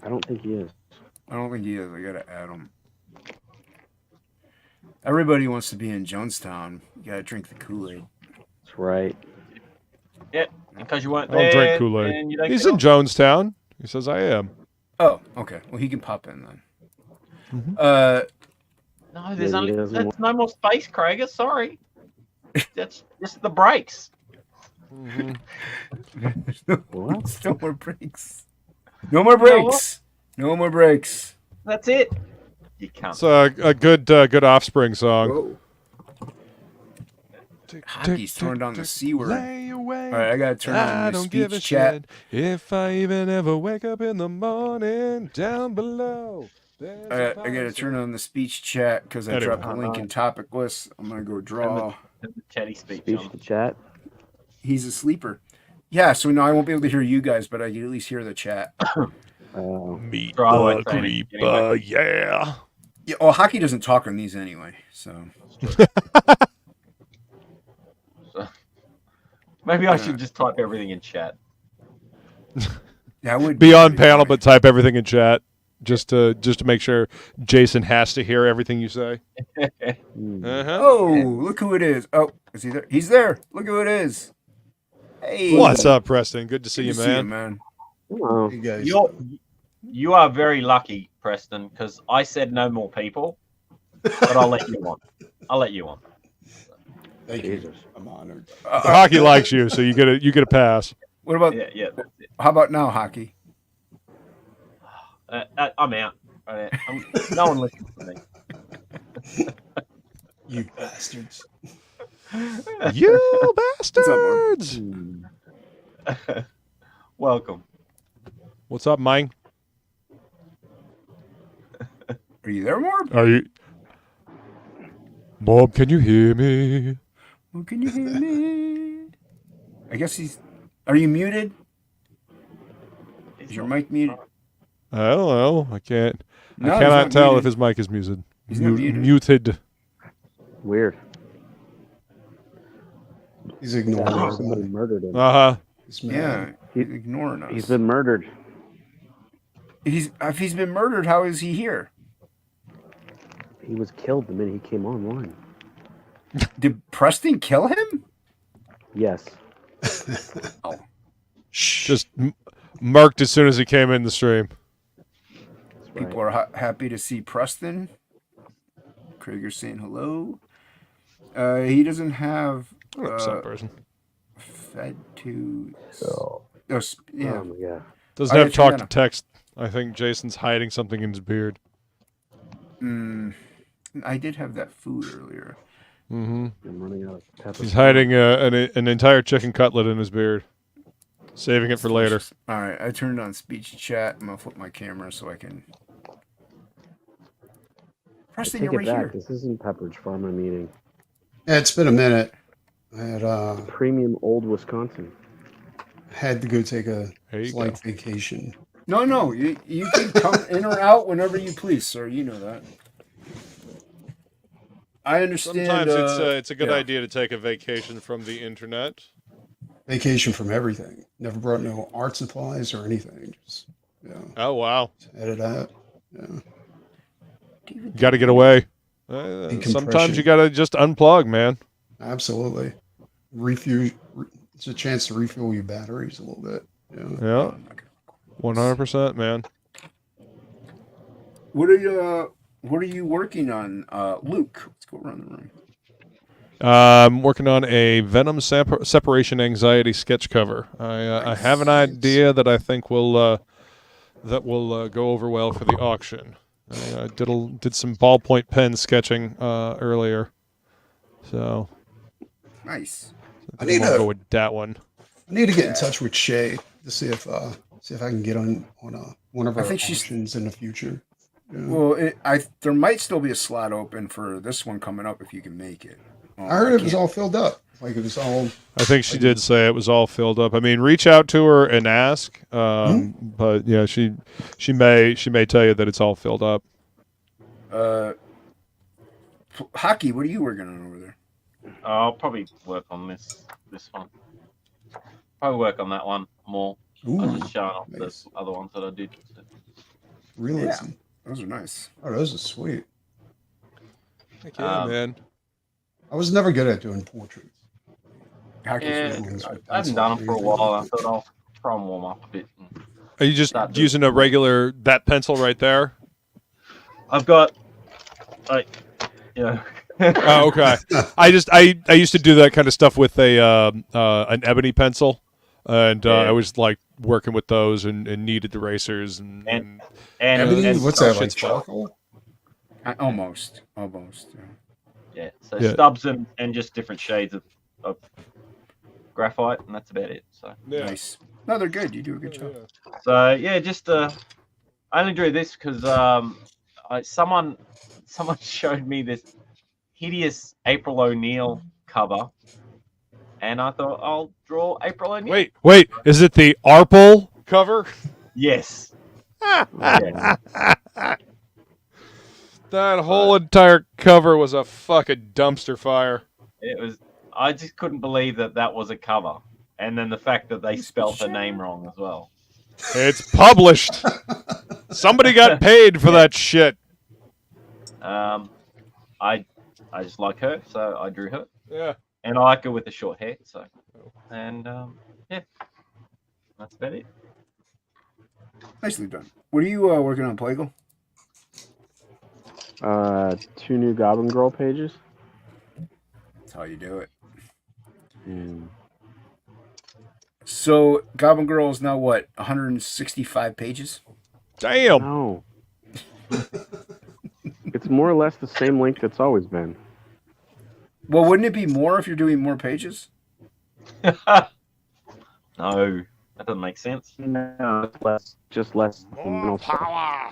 I don't think he is. I don't think he is. I gotta add him. Everybody wants to be in Jonestown. You gotta drink the Kool-Aid. That's right. Yeah, because you weren't I don't there. drink and Kool-Aid. you don't He's get in off. Jonestown. He says I am. Oh, okay. Well, he can pop in then. No, there's Yeah, he doesn't there's no more space, Krager. Sorry. That's just the brakes. What? No more breaks. No more breaks. No more breaks. That's it. You can't. It's a good Offspring song. Whoa. Hockey's turned on the C word. Lay away. All right, I gotta turn I on the don't give a speech chat. shit if I even ever wake up in the morning down below. there's All a right, I gotta turn on the speech chat because I Anyway. dropped a link in TOPicLESS. I'm gonna go draw. The chatty speech. Speech on. to chat. He's a sleeper. Yeah, so now I won't be able to hear you guys, but I can at least hear the chat. Meet Throw away the training. creeper, yeah. Yeah, well, Hockey doesn't talk on these anyway, so. Maybe I should just type everything in chat. That would Be on pretty panel, funny. but type everything in chat just to make sure Jason has to hear everything you say. Uh-huh. Oh, look who it is. Oh, is he there? He's there. Look who it is. Hey. What's up, Preston? Good to see Good you, to see you, man. man. Oh, You guys. You are very lucky, Preston, because I said no more people, but I'll let you on. I'll let you on. Thank you. Jesus. I'm honored. Hockey likes you, so you get a pass. What about, Yeah, that's it. how about now, Hockey? I'm out. No one listens to me. You bastards. You What's up, Mark? bastards! Welcome. What's up, Mike? Are you there, Morb? Are you? Bob, can you hear me? Well, can you hear me? I guess he's. Are you muted? Is your mic muted? I don't know. I can't. No, I he's cannot not tell muted. if his mic is muted. He's not muted. Muted. weird. He's ignoring Sounds like somebody everybody. murdered him. Uh huh. He's mad. Yeah, he's ignoring us. He's been murdered. If he's been murdered, how is he here? He was killed the minute he came online. Did Preston kill him? Yes. Just marked as soon as he came in the stream. That's right. People are happy to see Preston. Krager's saying hello. He doesn't have What's up, person? fed to. Oh, yeah. oh my god. Doesn't I have got you talk now. to text. I think Jason's hiding something in his beard. I did have that food earlier. Mm-hmm. I'm running out of pepper. He's hiding an entire chicken cutlet in his beard, saving it for later. All right, I turned on speech chat. I'm gonna flip my camera so I can. Preston, Take you're it right back. here. This isn't Pepperidge Farm I'm eating. Yeah, it's been a minute. I Premium Old Wisconsin. had to go take a There you slight go. vacation. No, you can come in or out whenever you please, sir. You know that. I understand. Sometimes it's a good yeah. idea to take a vacation from the internet. Vacation from everything. Never brought no art supplies or anything. Just Oh wow, headed out. Yeah. you got to get away. Decompression. Sometimes you got to just unplug, man. Absolutely. Refuel. It's a chance to refuel your batteries a little bit. Yeah. Yeah, 100%, man. What are you working on, Luke? Let's go around the room. I'm working on a Venom separation anxiety sketch cover. I have an idea that I think will go over well for the auction. I did some ballpoint pen sketching earlier, so Nice. I think need I'll to- go with that one. I need to get in touch with Shay to see if I can get on one of I our think she's- auctions in the future. Yeah. Well, there might still be a slot open for this one coming up if you can make it. I heard it was can't- all filled up. Like it was all. I think she did say it was all filled up. I mean, reach out to her and ask. But yeah, she may tell you that it's all filled up. Hockey, what are you working on over there? I'll probably work on this one. Probably work on that one more. I was Ooh, just showing off nice. the other ones that I did. realism. Those are nice. Oh, those are sweet. Heck yeah, man. I was never good at doing portraits. Hockey's Yeah, really good. I haven't done them for a while. I thought I'll try and warm up a bit. Are you just Start doing- using a regular that pencil right there? I've got, like, you know. Oh, okay. I used to do that kind of stuff with an ebony pencil, and I was like working with those and kneaded erasers and Ebony, what's that, like shit's fun. charcoal? Almost. Yeah, so Yeah. stubs and just different shades of graphite, and that's about it. So, Nice. No, they're good. You do a good job. so yeah, just I only drew this because someone showed me this hideous April O'Neil cover, and I thought I'll draw April O'Neil. Wait, is it the Arple cover? Yes. Yeah. That whole entire cover was a fucking dumpster fire. It was. I just couldn't believe that was a cover, and then the fact that they spelled her name wrong as well. It's published. Somebody got paid for that shit. I just like her, so I drew her, Yeah. and I like her with the short hair. So, and yeah, that's about it. Nicely done. What are you working on, Plegel? 2 new Goblin Girl pages. That's how you do it. And So, Goblin Girl is now what? 165 pages? Damn. no, it's more or less the same length it's always been. Well, wouldn't it be more if you're doing more pages? No, that doesn't make sense. No, it's less, just less. supplemental stuff. Power.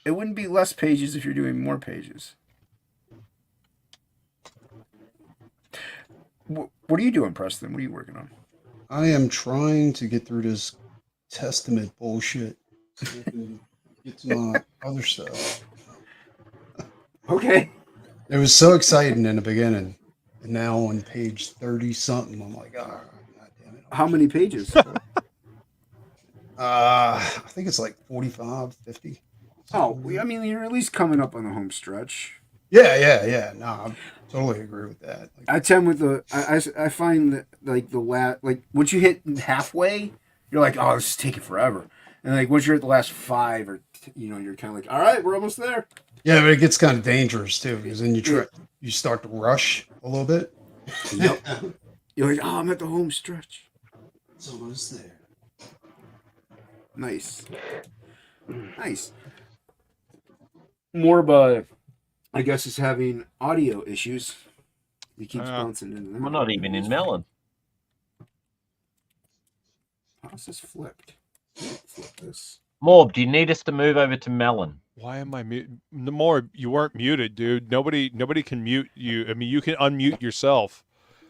It wouldn't be less pages if you're doing more pages. What are you doing, Preston? What are you working on? I am trying to get through this Testament bullshit so I can get to my other stuff. Okay. It was so exciting in the beginning, and now on page 30 something, I'm like, oh, god damn it. How many pages? I think it's like 45, 50. Oh, I mean, you're at least coming up on the home stretch. Yeah. No, I totally agree with that. Like, I tend with I find that like like once you hit halfway, you're like, oh, this is taking forever. And like once you're at the last 5 or you're kind of like, all right, we're almost there. yeah, but it gets kind of dangerous too, because then you start to rush a little bit. Yep. You're like, oh, I'm at the home stretch. It's almost there. Nice. Morba, I guess, is having audio issues. He keeps bouncing into them. We're not even in Melon. How's this flipped? Flip this. Morb, do you need us to move over to Melon? Why am I mute? The more you weren't muted, dude. Nobody can mute you. I mean, you can unmute yourself.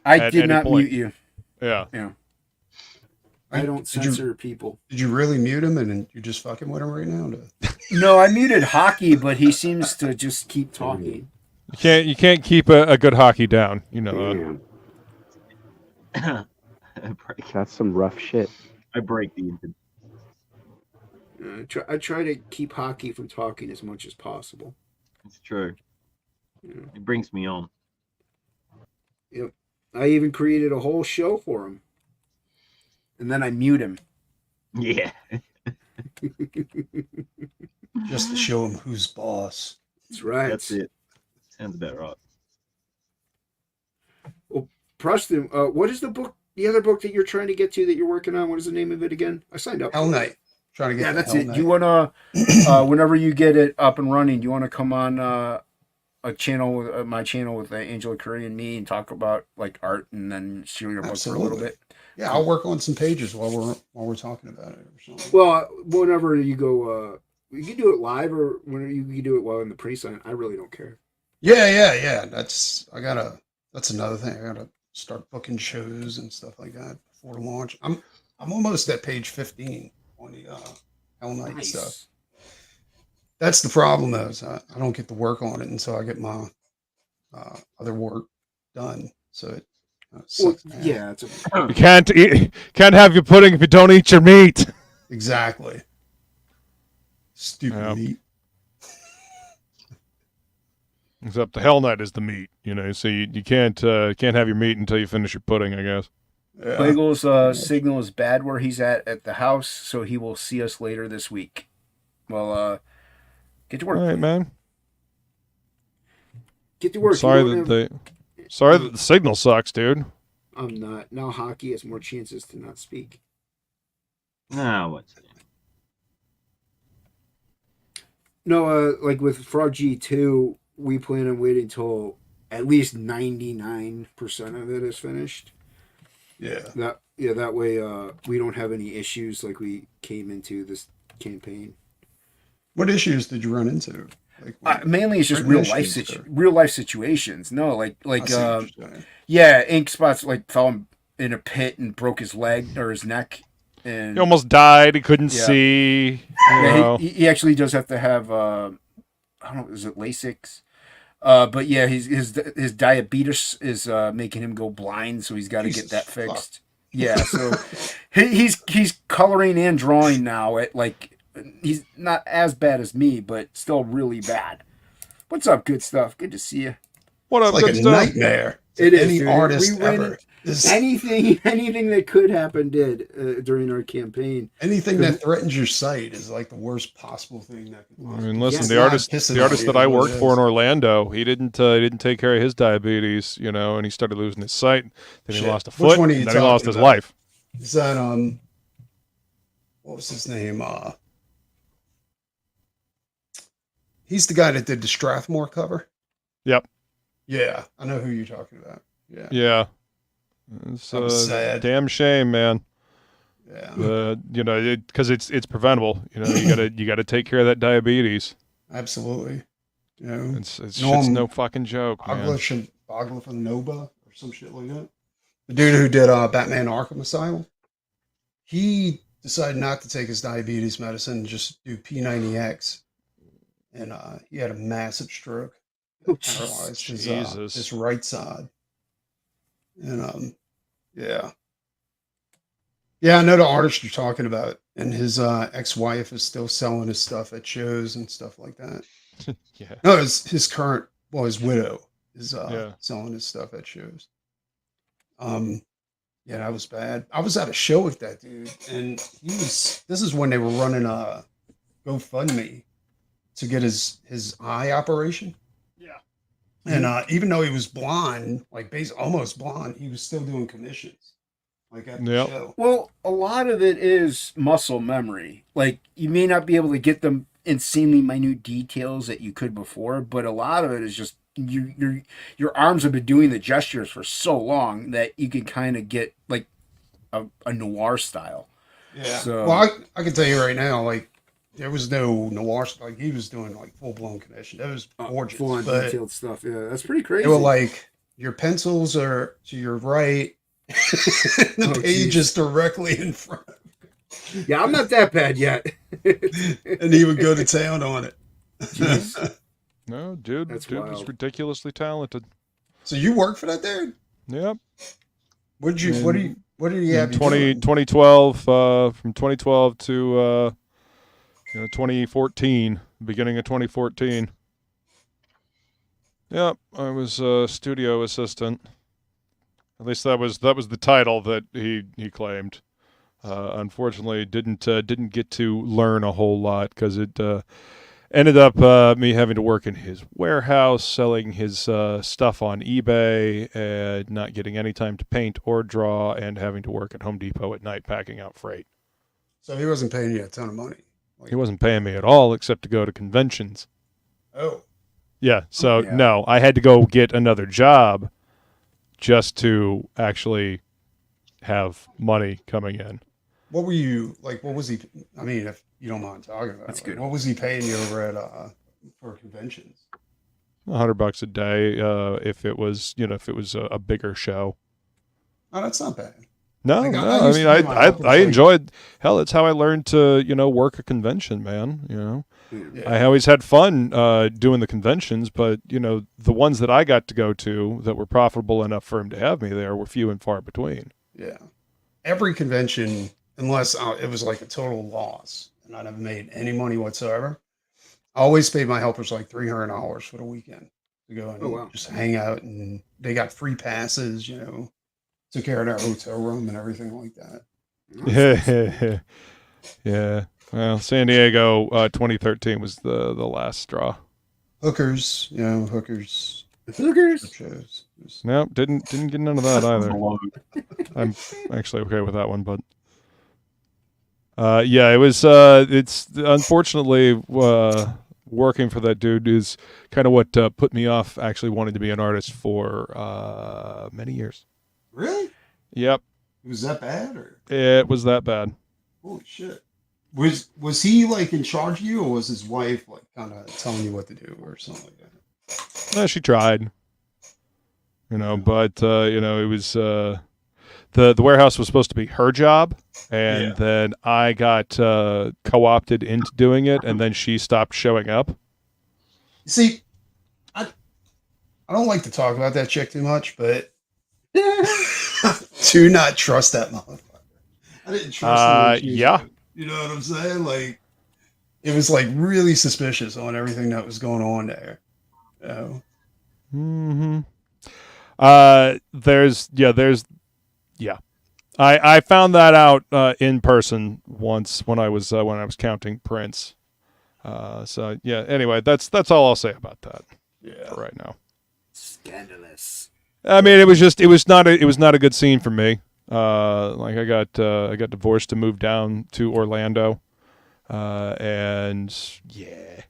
I At did any not point. mute you. Yeah. I don't Did you- censor people. Did you really mute him, and you're just fucking with him right now? No, I muted Hocky, but he seems to just keep talking. You can't keep a good hockey down. You know. Damn, that's some rough shit. I break the internet. I try to keep Hocky from talking as much as possible. It's true. Yeah. It brings me on. I even created a whole show for him. And then I mute him. Yeah. Just to show him who's boss. That's right. That's it. Sounds about right. Preston, what is the book? The other book that you're trying to get to that you're working on? What is the name of it again? I signed up. Hell Knight. Trying to get. Yeah, that's Hell it. Knight. Do you wanna, whenever you get it up and running, do you wanna come on a channel, my channel with Angela Curry and me, and talk about like art, and then share your book for a little bit? Yeah, I'll work on some pages while we're talking about it or something. Well, whenever you go, you can do it live, or when you can do it while in the pre-sign. I really don't care. Yeah. That's another thing. I gotta start booking shows and stuff like that before launch. I'm almost at page 15 on the Hell Knight stuff. That's the problem, though. Is I don't get to work on it until I get my other work done. So it sucks. Yeah, You can't have your pudding if you don't eat your meat. Exactly. Stupid meat. Except the Hell Knight is the meat, so you can't have your meat until you finish your pudding, I guess. Yeah. Plegel's signal is bad where he's at the house, so he will see us later this week. Well, get to work. All right, man. Get to work. Sorry that the signal sucks, dude. I'm not. Now Hocky has more chances to not speak. No, what's it? No, like with Frog G2, we plan on waiting till at least 99% of it is finished. Yeah. That way we don't have any issues like we came into this campaign. What issues did you run into? Like mainly it's just real life situations. No, like Ink Spots like fell in a pit and broke his leg or his neck, and he almost died. He couldn't see. He actually does have to have I don't know, is it Lasix? But yeah, his diabetes is making him go blind, so he's got to get that fixed. Yeah, so he's coloring and drawing now. He's not as bad as me, but still really bad. What's up, good stuff? Good to see you. What up, it's good like a stuff? nightmare. It is, any dude. artist ever. Anything that could happen did during our campaign. Anything that threatens your sight is like the worst possible thing that could possibly. I mean, listen, the artist that I worked for in Orlando, he didn't take care of his diabetes, and he started losing his sight. Then he lost a foot, and then he lost his life. Is that what was his name? He's the guy that did the Strathmore cover. Yep. Yeah, I know who you're talking about. Yeah. Yeah. It's a damn shame, man. Yeah. Because it's preventable. You gotta take care of that diabetes. Absolutely. It's no fucking joke, man. Boglafanova or some shit like that. The dude who did Batman Arkham Asylum, he decided not to take his diabetes medicine and just do P90X. And he had a massive stroke. Paralyzed his right side. And yeah, I know the artist you're talking about, and his ex-wife is still selling his stuff at shows and stuff like that. Yeah. No, his widow is selling his stuff at shows. Yeah, that was bad. I was at a show with that dude, and this is when they were running a GoFundMe to get his eye operation. Yeah. And even though he was blind, almost blind, he was still doing commissions. Like at the show. Well, a lot of it is muscle memory. Like, you may not be able to get them insanely minute details that you could before, but a lot of it is just your arms have been doing the gestures for so long that you can kind of get like a noir style. Yeah. So, well, I can tell you right now, like, there was no noir, like he was doing like full blown commission. That was gorgeous, full on detailed stuff. Yeah, that's pretty crazy. They were like, your pencils are to your right, the page is directly in front. Yeah, I'm not that bad yet. And he would go to town on it. No, dude, dude was ridiculously talented. So you work for that dude? Yep. What did you have? 2012, from 2012 to 2014, beginning of 2014. Yep, I was a studio assistant. At least that was the title that he claimed. Unfortunately, didn't get to learn a whole lot because it ended up me having to work in his warehouse, selling his stuff on eBay, and not getting any time to paint or draw, and having to work at Home Depot at night packing out freight. So he wasn't paying you a ton of money. He wasn't paying me at all except to go to conventions. Oh. Yeah, so Yeah. no, I had to go get another job just to actually have money coming in. What were you like? What was he? I mean, if you don't mind talking about, That's it, good. What was he paying you over at for conventions? $100 a day if it was, if it was a bigger show. Oh, that's not bad. No, Like, no. I I used mean, to do my helpers, I like- enjoyed. Hell, it's how I learned to work a convention, man. Yeah. I always had fun doing the conventions, but the ones that I got to go to that were profitable enough for him to have me there were few and far between. Yeah. Every convention, unless it was like a total loss and I never made any money whatsoever, I always paid my helpers like $300 for the weekend to go and just hang out. And they got free passes, took care of their hotel room and everything like that. Yeah. Well, San Diego 2013 was the last straw. Hookers, hookers. Hookers. Shows. No, didn't get none of that either. I'm actually okay with that one, but yeah, it was. It's unfortunately working for that dude is kind of what put me off actually wanting to be an artist for many years. Really? Yep, Was that bad or? it was that bad. Holy shit. Was he like in charge of you, or was his wife like kind of telling you what to do or something like that? She tried, but it was the warehouse was supposed to be her job, and then I got co-opted into doing it, and then she stopped showing up. See, I don't like to talk about that chick too much, but do not trust that motherfucker. I didn't trust her. Yeah. You know what I'm saying? Like, it was like really suspicious on everything that was going on there. Mm-hmm. I found that out in person once when I was counting prints. So yeah. Anyway, that's all I'll say about that. Yeah. For right now. Scandalous. I mean, it was not a good scene for me. Like I got divorced to move down to Orlando, and yeah,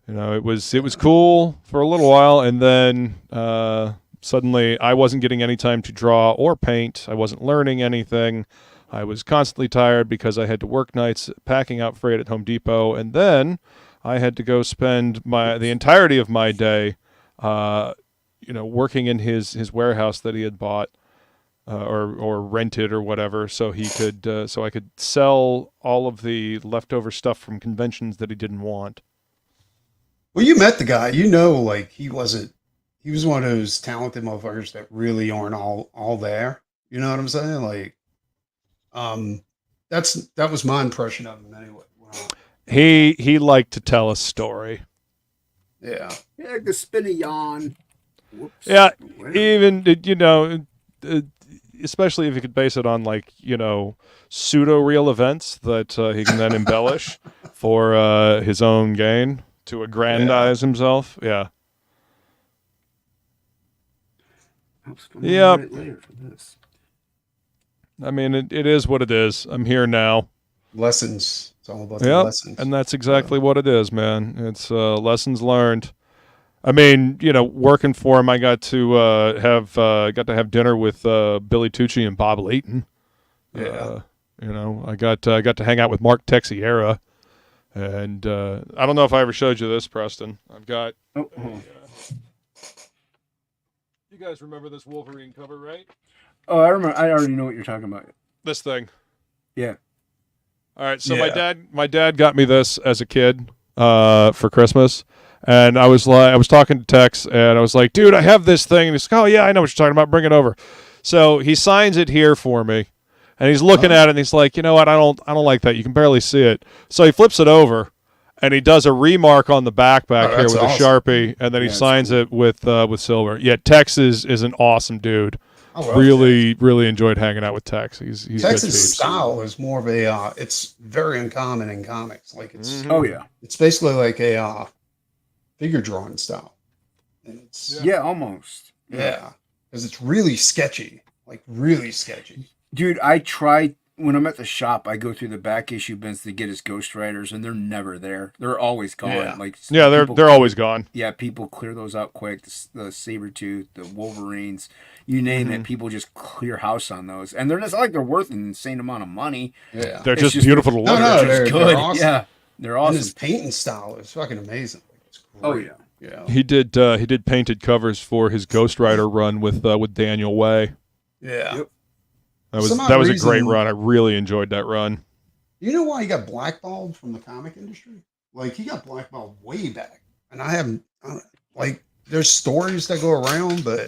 it was cool for a little while, and then suddenly I wasn't getting any time to draw or paint. I wasn't learning anything. I was constantly tired because I had to work nights packing out freight at Home Depot, and then I had to go spend the entirety of my day working in his warehouse that he had bought or rented or whatever, so I could sell all of the leftover stuff from conventions that he didn't want. Well, you met the guy, like he was one of those talented motherfuckers that really aren't all there. You know what I'm saying? Like, that was my impression of him anyway. He liked to tell a story. Yeah. Yeah, I could spin a yarn. Whoops. Yeah, even especially if you could base it on pseudo real events that he can then embellish for his own gain to aggrandize himself. Yeah. Yeah. I mean, it is what it is. I'm here now. Lessons. It's all about the Yeah, lessons. and that's exactly what it is, man. It's lessons learned. I mean, working for him, I got to have dinner with Billy Tucci and Bob Layton. Yeah. I got to hang out with Mark Texiera, and I don't know if I ever showed you this, Preston. I've got. You guys remember this Wolverine cover, right? Oh, I remember. I already know what you're talking about. This thing. Yeah. All right. So my dad got me this as a kid for Christmas. And I was talking to Tex, and I was like, dude, I have this thing. And he's like, oh, yeah, I know what you're talking about. Bring it over. So he signs it here for me, and he's looking at it, and he's like, you know what? I don't like that. You can barely see it. So he flips it over, and he does a remark on the back here with awesome. a Sharpie, and then he signs it with silver. Yeah, Tex is an awesome dude. I love Really enjoyed hanging out with Tex. He's good Tex's dude. style is more of a it's very uncommon in comics. Like it's Mhm. Oh yeah. it's basically like a figure drawing style. And it's Yeah, almost. yeah, because it's really sketchy, like really sketchy. Dude, I try when I'm at the shop. I go through the back issue bins to get his ghostwriters, and they're never there. They're always gone. Yeah. Like Yeah, people they're always gone. Yeah, people clear those out quick. The Sabretooth, the Wolverines, you name it. People just clear house on those, and they're just like they're worth an insane amount of money. Yeah, They're It's just just- beautiful to look No, at. no, they're Good. awesome. Yeah, they're And awesome. his painting style is fucking amazing. It's great. Oh yeah. Yeah, He did painted covers for his Ghost Rider run with Daniel Way. yeah. Yep. That was Some odd that was a great reason- run. I really enjoyed that run. You know why he got blackballed from the comic industry? Like he got blackballed way back, and I haven't like. There's stories that go around, but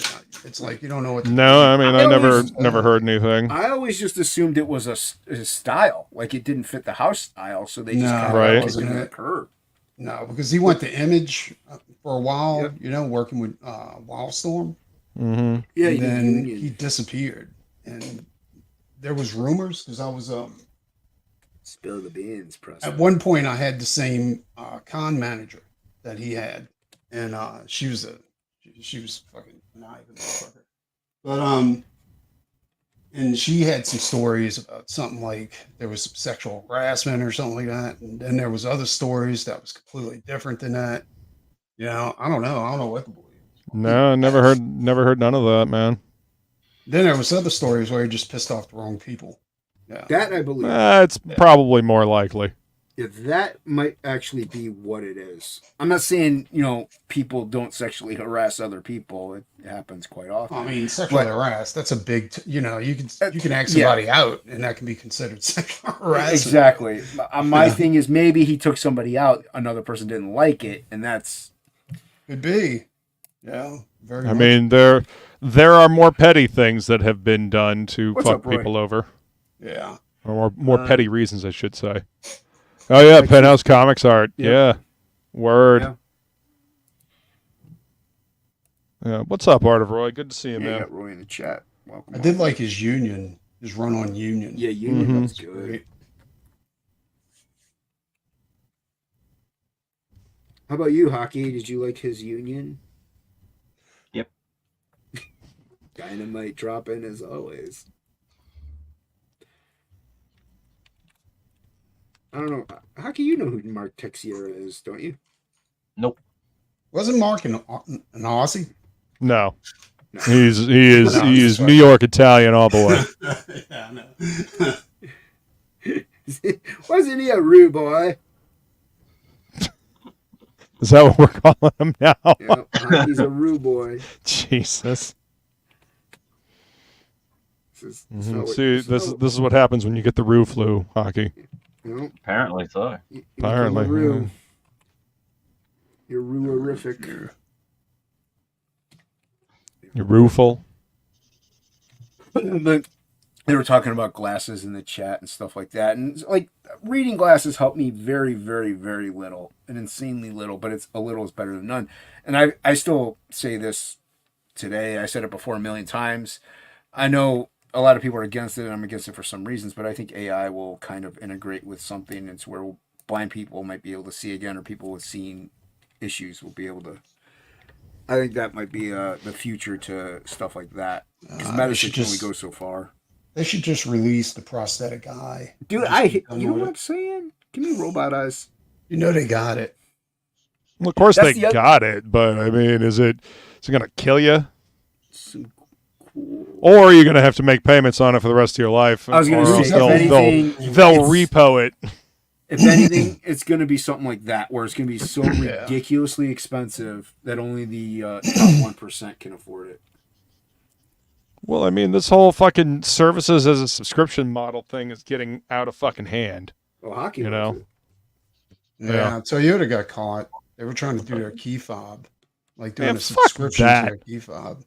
it's like you don't know what. To No, I mean I always- never heard anything. I always just assumed it was a style, like it didn't fit the house style, so they just No, kind Right. of wasn't wasn't it. a curve. No, because he went to Image for a while, Yep. you know, working with Wildstorm, Hmm. Yeah, and you did then Union. he disappeared. And there was rumors because I was Spill the beans, press. at one point I had the same con manager that he had, and she was fucking an Ivan motherfucker. But and she had some stories about something like there was some sexual harassment or something like that, and then there was other stories that was completely different than that. You know, I don't know what to believe. No, never heard none of that, man. Then there was other stories where he just pissed off the wrong people. Yeah. That I believe. It's probably more likely. If that might actually be what it is. I'm not saying, people don't sexually harass other people. It happens quite often. I mean, sexual But- harass, that's a big, you can ask somebody out and that can be considered sexual harassment. Exactly. My thing is maybe he took somebody out, another person didn't like it, and that's Could be. Yeah. Very I much. mean there are more petty things that have been done to What's fuck up, Roy? people over, Yeah. or more petty reasons, I should say. Oh yeah, Penthouse Comics art. Yeah. Yeah, word. Yeah. Yeah. What's up, Art of Roy? Good to see you, you man. got Roy in the chat. Welcome. I did like his run on Union. Yeah, Union was It's good. great. How about you, Hockey? Did you like his Union? Yep. Dynamite dropping as always. I don't know. Hockey, you know who Mark Texiera is, don't you? Nope. Wasn't Mark an Aussie? No, No. he is No, he I'm is sorry. New York Italian all the way. Yeah, I know. Wasn't he a rude boy? Is that what we're calling him now? Yeah, Hockey's a rude boy. Jesus. This Mhm. is not what- See, this is what happens when you get the Roo flu, Hockey. Apparently so. You Apparently, become a Roo. yeah. You're Roo-erific. You're Rooful. But they were talking about glasses in the chat and stuff like that, and like reading glasses helped me very, very, very little, and insanely little. But it's a little is better than none. And I still say this today. I said it before a million times. I know a lot of people are against it, and I'm against it for some reasons. But I think AI will kind of integrate with something. It's where blind people might be able to see again, or people with seeing issues will be able to. I think that might be the future to stuff like that. Because They medicine should can only just- go so far. They should just release the prosthetic eye. Dude, Just be you know done with what it. I'm saying? Give me robot eyes. You know they got it. Well, of course That's they the oth- got it, but I mean, is it gonna kill you, Some cool. or are you gonna have to make payments on it for the rest of your life? I was gonna or say, else if they'll anything, they'll it's- repo it. If anything, it's going to be something like that, where it's going to be so ridiculously expensive that only the top 1% can afford it. Well, I mean, this whole fucking services as a subscription model thing is getting out of fucking hand. Well, hockey, You loves know. it. Yeah, Toyota got caught. They were trying to do their key fob, like doing Man, a fuck subscription that. to their key fob.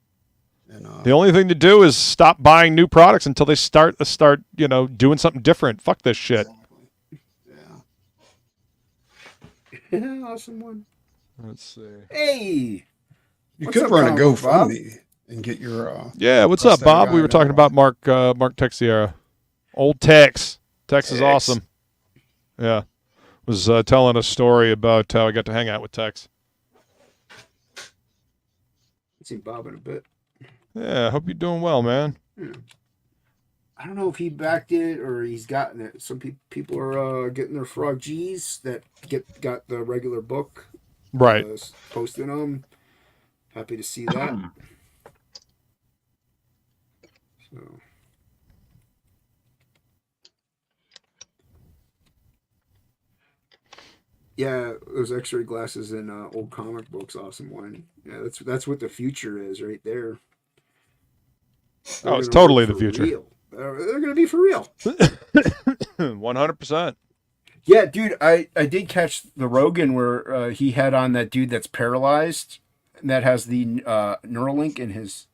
And The only thing to do is stop buying new products until they start doing something different. Fuck this shit. yeah, Awesome one. Let's see. Hey, you What's could up, run a Comic Bob? GoFundMe and get your. Yeah, what's up, That Bob? guy We were talking now. about Mark Texiera. Old Tex. Tex is Tex. awesome. Yeah. Was telling a story about how I got to hang out with Tex. I've seen Bob in a bit. Yeah, hope you're doing well, man. I don't know if he backed it or he's gotten it. Some people are getting their Frog G's that got the regular book. Right. Posting them. Happy to see that. So. Yeah, those X-ray glasses in old comic books, awesome one. Yeah, that's what the future is right there. Oh, it's totally the future. Real. They're gonna be for real. 100%. Yeah, dude, I did catch the Rogan where he had on that dude that's paralyzed and that has the Neuralink in his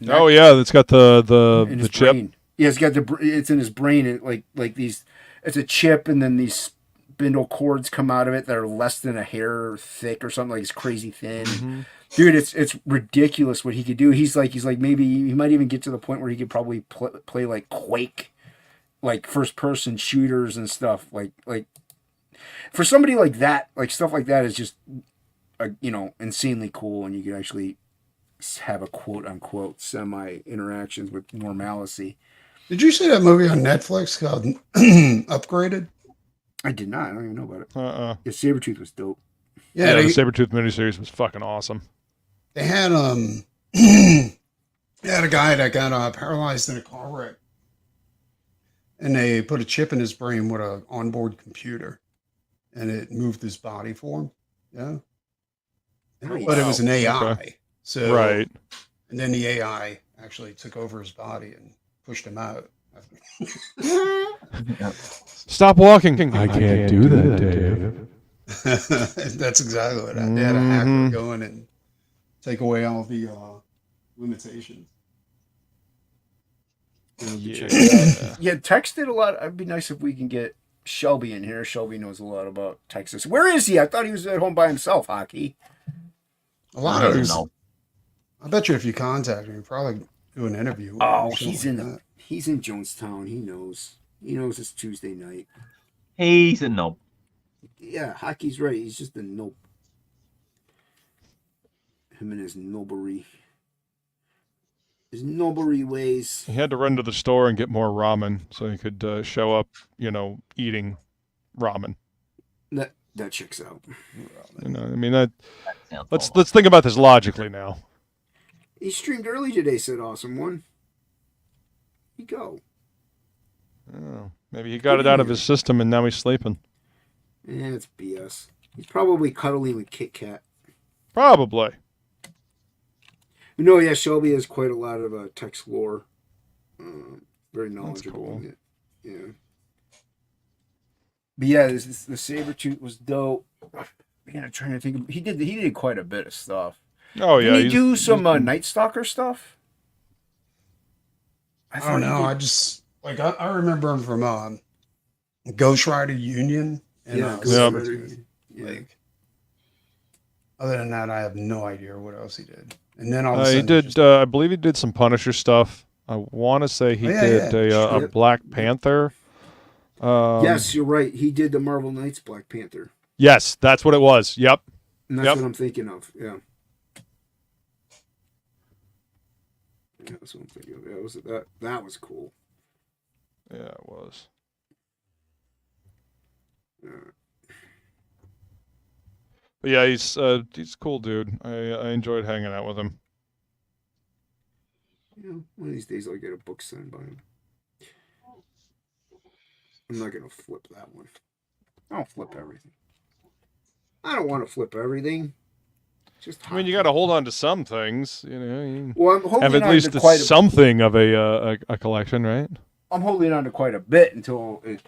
neck, Oh yeah, that's got in the his chip. brain. Yeah, it's in his brain. And like these, it's a chip, and then these spindle cords come out of it that are less than a hair thick or something, like it's crazy thin. Mm-hmm. Dude, it's ridiculous what he could do. He's like maybe he might even get to the point where he could probably play like Quake, like first person shooters and stuff. Like for somebody like that, like stuff like that is just insanely cool, and you can actually have a quote unquote semi interactions with normalcy. Did you see that movie on Netflix called Upgraded? I did not. I don't even know about it. Yeah, Sabretooth was dope. Yeah, the Sabretooth miniseries was fucking awesome. They had they had a guy that got paralyzed in a car wreck, and they put a chip in his brain with an onboard computer, and it moved his body for him. Yeah, Nice. but it was an AI. Okay. So Right. and then the AI actually took over his body and pushed him out. Stop walking. I can't do that, Dave. That's exactly what I did. They had a hacker go in and take away all the limitations. Yeah, Tex did a lot. It'd be nice if we can get Shelby in here. Shelby knows a lot about Texas. Where is he? I thought he was at home by himself, Hockey. A lot of these. I bet you if you contact him, he'll probably do an interview. Oh, he's in Jonestown. He knows. He knows it's Tuesday night. He's a knob. Yeah, Hockey's right. He's just a nope. Him and his noblery. His noblery ways. He had to run to the store and get more ramen so he could show up, eating ramen. That checks out. I mean that. Let's think about this logically now. He streamed early today, said Awesome One. He go. Oh, maybe he got it out of his system and now he's sleeping. Yeah, it's BS. He's probably cuddling with Kit Kat. Probably. No, yeah, Shelby has quite a lot of text lore. Very knowledgeable. Cool. In it. Yeah. But yeah, the Sabretooth was dope. Man, I'm trying to think. He did quite a bit of stuff. Oh yeah. Did he do some Night Stalker stuff? I don't know. I remember him from Ghost Rider Union. And, Like, other than that, I have no idea what else he did. And then all of a sudden, he did. I believe he did some Punisher stuff. I want to say he did a Black Panther. Yes, you're right. He did the Marvel Knights Black Panther. Yes, that's what it was. Yep. And that's what I'm thinking of. Yeah. Yeah, that's what I'm thinking of. That was cool. Yeah, it was. But yeah, he's a cool dude. I enjoyed hanging out with him. Yeah, one of these days I'll get a book signed by him. I'm not gonna flip that one. I don't flip everything. I don't want to flip everything. Just I mean, you got to hold on to some things, You well, I'm holding have at on least to quite something of a collection, right? I'm holding on to quite a bit until it.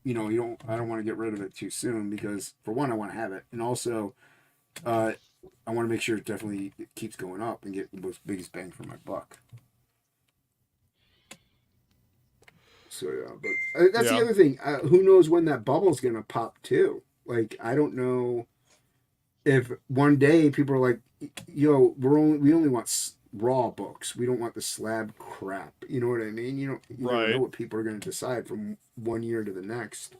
I don't want to get rid of it too soon because, for one, I want to have it, and also, I want to make sure it keeps going up and get the most biggest bang for my buck. So yeah, but that's the other thing. Who knows when that bubble's gonna pop too? Like, I don't know if one day people are like, "Yo, we only want raw books. We don't want the slab crap. You know what I mean? You never Right. know what people are going to decide from one year to the next.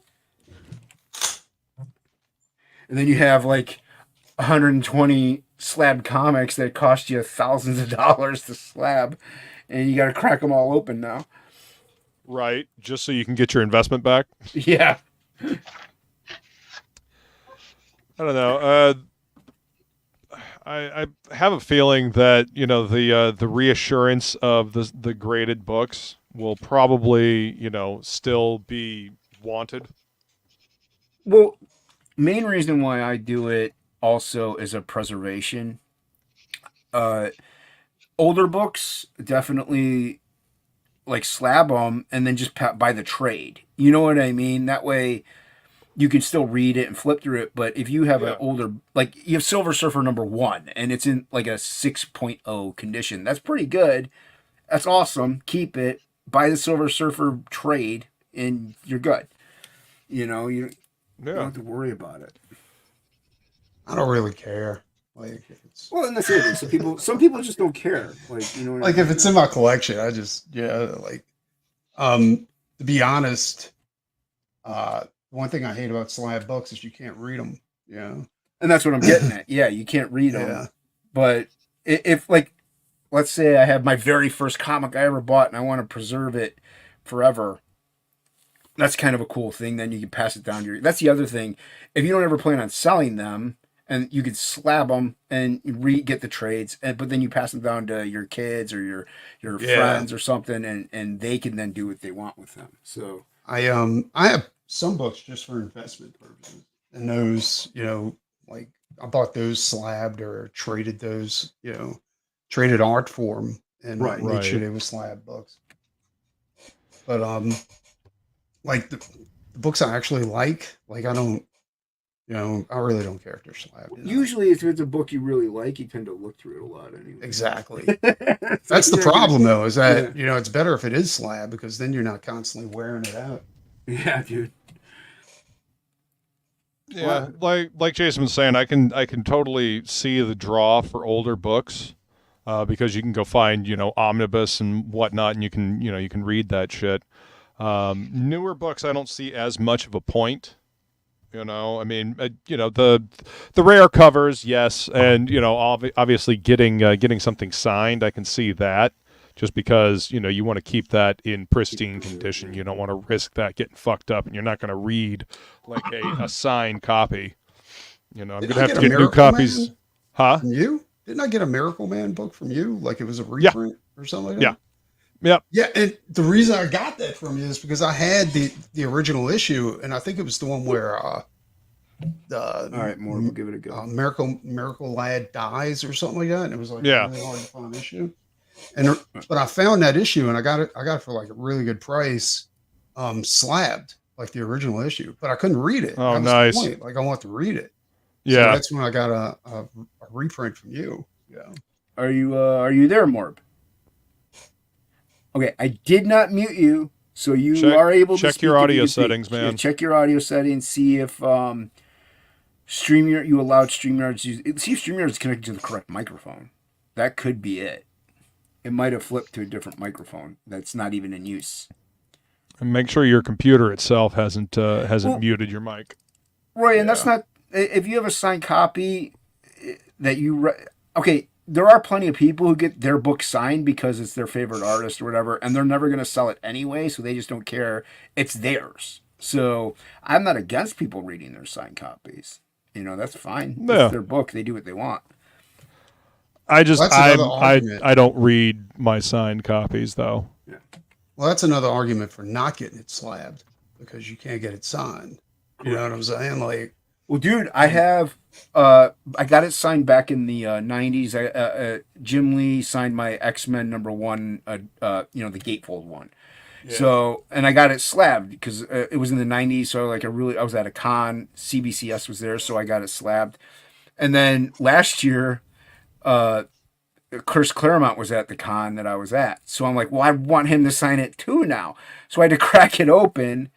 And then you have like 120 slab comics that cost you thousands of dollars to slab, and you got to crack them all open now. Right, just so you can get your investment back. Yeah. I don't know. I have a feeling that the reassurance of the graded books will probably still be wanted. Well, main reason why I do it also is a preservation. Older books definitely like slab them and then just buy the trade. You know what I mean? That way you can still read it and flip through it. But if you have an older, like you have Silver Surfer #1 and it's in like a 6.0 condition, that's pretty good. That's awesome. Keep it. Buy the Silver Surfer trade and you're good. You don't have to worry about it. I don't really care. Like if it's Well, and that's it. Some people just don't care. Like like if it's in my collection, I just like to be honest, one thing I hate about slab books is you can't read them. And that's what I'm getting at. Yeah, you can't read them. Yeah. But if like, let's say I have my very first comic I ever bought and I want to preserve it forever, that's kind of a cool thing. Then you can pass it down to your. That's the other thing. If you don't ever plan on selling them, and you could slab them and get the trades, but then you pass them down to your kids or your friends or something, and they can then do what they want with them. So I have some books just for investment purposes, and those like I bought those slabbed or traded those traded art for them and made sure they were slab books. But like the books I actually like I don't. I really don't care if they're slabbed. Usually, if it's a book you really like, you tend to look through it a lot anyway. Exactly. That's the problem, though, is that it's better if it is slab because then you're not constantly wearing it out. Yeah, dude. Yeah, like Jason was saying, I can totally see the draw for older books, because you can go find omnibus and whatnot, and you can read that shit. Newer books, I don't see as much of a point. I mean, the rare covers, yes, and obviously getting something signed, I can see that, just because you want to keep that in pristine condition. You don't want to risk that getting fucked up, and you're not going to read like a signed copy. I'm going to have to get new copies. Huh? From you? Didn't I get a Miracle Man book from you? Like it was a reprint or something like that? Yeah. Yeah, and the reason I got that from you is because I had the original issue, and I think it was the one where all right, more. We'll give it a go. Miracle Lad dies or something like that, and it was like a really hard to find issue. But I found that issue, and I got it for like a really good price, slabbed like the original issue, but I couldn't read it. Oh, nice! Like I want to read it. Yeah, so that's when I got a reprint from you. Yeah. Are you there, Morb? Okay, I did not mute you, so you are able to check your audio settings, man. Yeah, check your audio settings, see if StreamYard, you allowed StreamYard to use, see if StreamYard is connected to the correct microphone. That could be it. It might have flipped to a different microphone that's not even in use. And make sure your computer itself hasn't muted your mic. Right, and that's not, if you have a signed copy that okay, there are plenty of people who get their book signed because it's their favorite artist or whatever, and they're never going to sell it anyway, so they just don't care. It's theirs. So I'm not against people reading their signed copies. That's fine. Yeah. It's their book. They do what they want. I don't read my signed copies, though. Yeah. Well, that's another argument for not getting it slabbed because you can't get it signed. You know what I'm saying? Like, well, dude, I have. I got it signed back in the 90s. Jim Lee signed my X-Men #1, the gatefold one. Yeah. So, and I got it slabbed because it was in the 90s. So, I was at a con. CBCS was there, so I got it slabbed. And then last year, Chris Claremont was at the con that I was at. So I'm like, well, I want him to sign it too now. So I had to crack it open.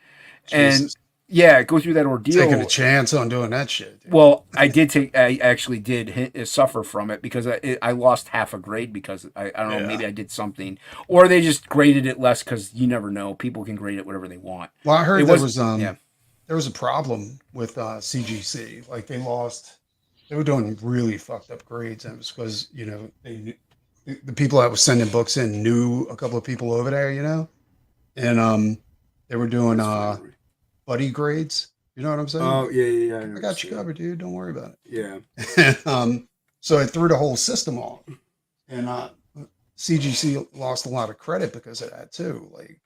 Jesus. And go through that ordeal. Taking a chance on doing that shit. Dude. Well, I actually did suffer from it because I lost half a grade because I don't know, maybe I did something, or they just graded it less because you never know. People can grade it whatever they want. Well, I heard there was a problem with CGC. Like they were doing really fucked up grades, and it was because the people that was sending books in knew a couple of people over there, and they were doing buddy grades. You know what I'm saying? Oh yeah. I got you covered, dude. Don't worry about it. Yeah. So it threw the whole system off, and CGC lost a lot of credit because of that too. Like,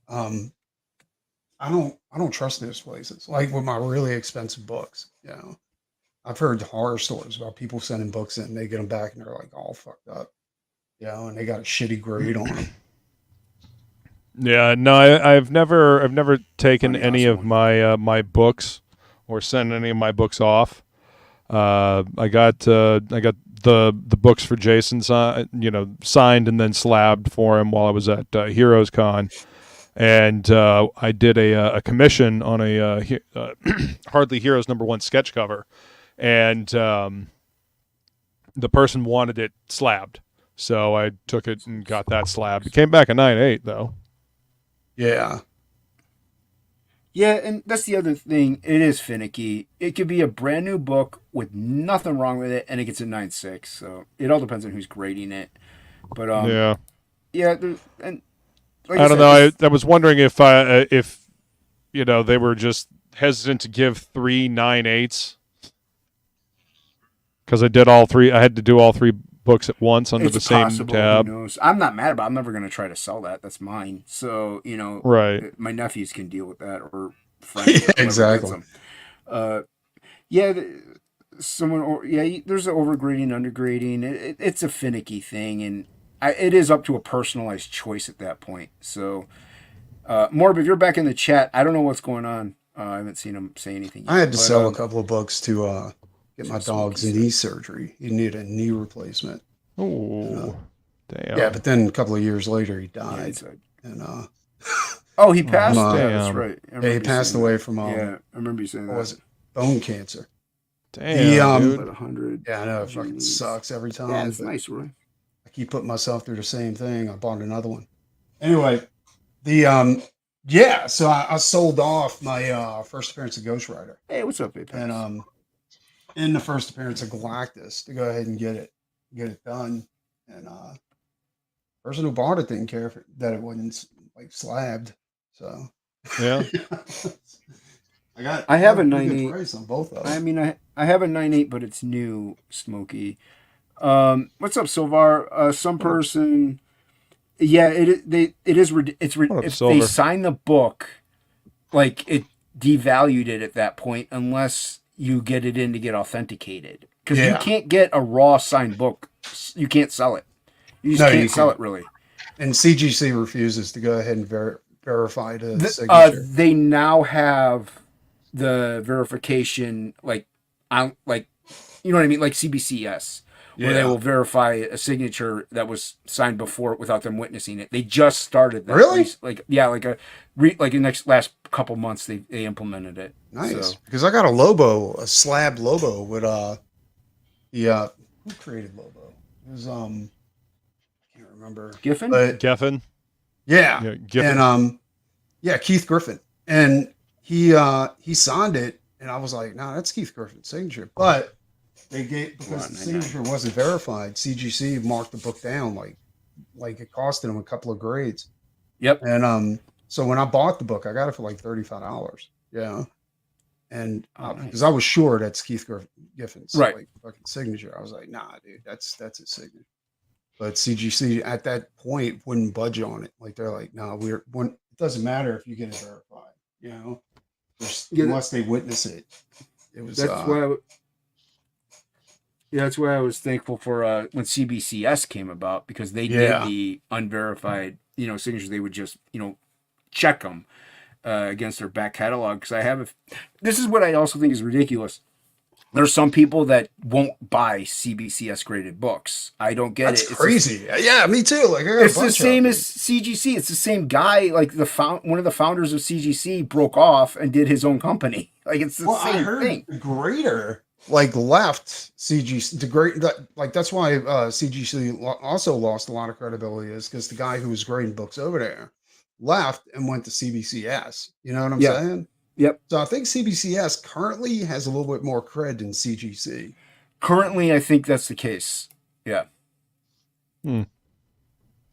I don't trust those places. Like with my really expensive books, I've heard horror stories about people sending books in, they get them back, and they're like all fucked up, and they got a shitty grade on them. Yeah, no, I've never taken any of my my books or sent any of my books off. I got the books for Jason signed and then slabbed for him while I was at Heroes Con, and I did a commission on a Hardly Heroes #1 sketch cover, and the person wanted it slabbed, so I took it and got that slabbed. It came back a 9.8 though. Yeah. Yeah, and that's the other thing. It is finicky. It could be a brand new book with nothing wrong with it, and it gets a 9.6. So it all depends on who's grading it. But and like I don't know. I was wondering if they were just hesitant to give 3 9.8s because I did all three. I had to do all three books at once under the same tab. Who knows? I'm not mad about it. I'm never going to try to sell that. That's mine. So, right. My nephews can deal with that, or friends. Yeah, exactly. There's an overgrading, undergrading. It's a finicky thing, and it is up to a personalized choice at that point. So, Morb, if you're back in the chat, I don't know what's going on. I haven't seen him say anything yet. I had to sell a couple of books to get my dog's knee surgery. He needed a knee replacement. Oh, damn. Yeah, but then a couple of years later, he died. And he passed. That's right. He passed away from I remember you saying that. Was it bone cancer? Damn, dude. 100. Yeah, I know it fucking sucks every time. Yeah, it's nice, Roy. I keep putting myself through the same thing. I bought another one. Anyway, so I sold off my first appearance of Ghost Rider. Hey, what's up, babe? And in the first appearance of Galactus to go ahead and get it done. And the person who bought it didn't care that it wasn't like slabbed. So yeah. I have a good price on both of them. I mean, I have a 9.8, but it's new, Smokey. What's up, Silvar? Some person, if they sign the book, like it devalued it at that point, unless you get it in to get authenticated, because you can't get a raw signed book. You can't sell it. You just can't sell it, really. And CGC refuses to go ahead and verify the signature. They now have the verification, like you know what I mean, like CBCS, where they will verify a signature that was signed before without them witnessing it. They just started that. Really? In the last couple months they implemented it. Nice. So. Because I got a slabbed Lobo with who created Lobo? It was I can't remember. Giffen? Geffen? Yeah. Giffen. And Keith Griffin. And he signed it, and I was like, nah, that's Keith Griffin's signature. But because the signature wasn't verified, CGC marked the book down like it costed him a couple of grades. Yep. And so when I bought the book, I got it for like $35. Yeah. And because I was sure that's Keith Giffen's fucking signature. I was like, nah, dude, that's his signature. But CGC at that point wouldn't budge on it. Like they're like, no, it doesn't matter if you get it verified, unless they witness it. It was that's why I was thankful for when CBCS came about, because they did the unverified, signatures. They would just, check them against their back catalog. Because this is what I also think is ridiculous. There's some people that won't buy CBCS graded books. I don't get That's it. It's crazy. Yeah, me too. Like, I got It's a the bunch same of as CGC. It's the same guy. Like one of the founders of CGC broke off and did his own company. Like it's the Well, I same heard thing. the grader like left CGC. The great that like that's why CGC also lost a lot of credibility is because the guy who was grading books over there left and went to CBCS. You know what I'm Yeah. saying? Yep. So I think CBCS currently has a little bit more cred than CGC. Currently, I think that's the case. Yeah.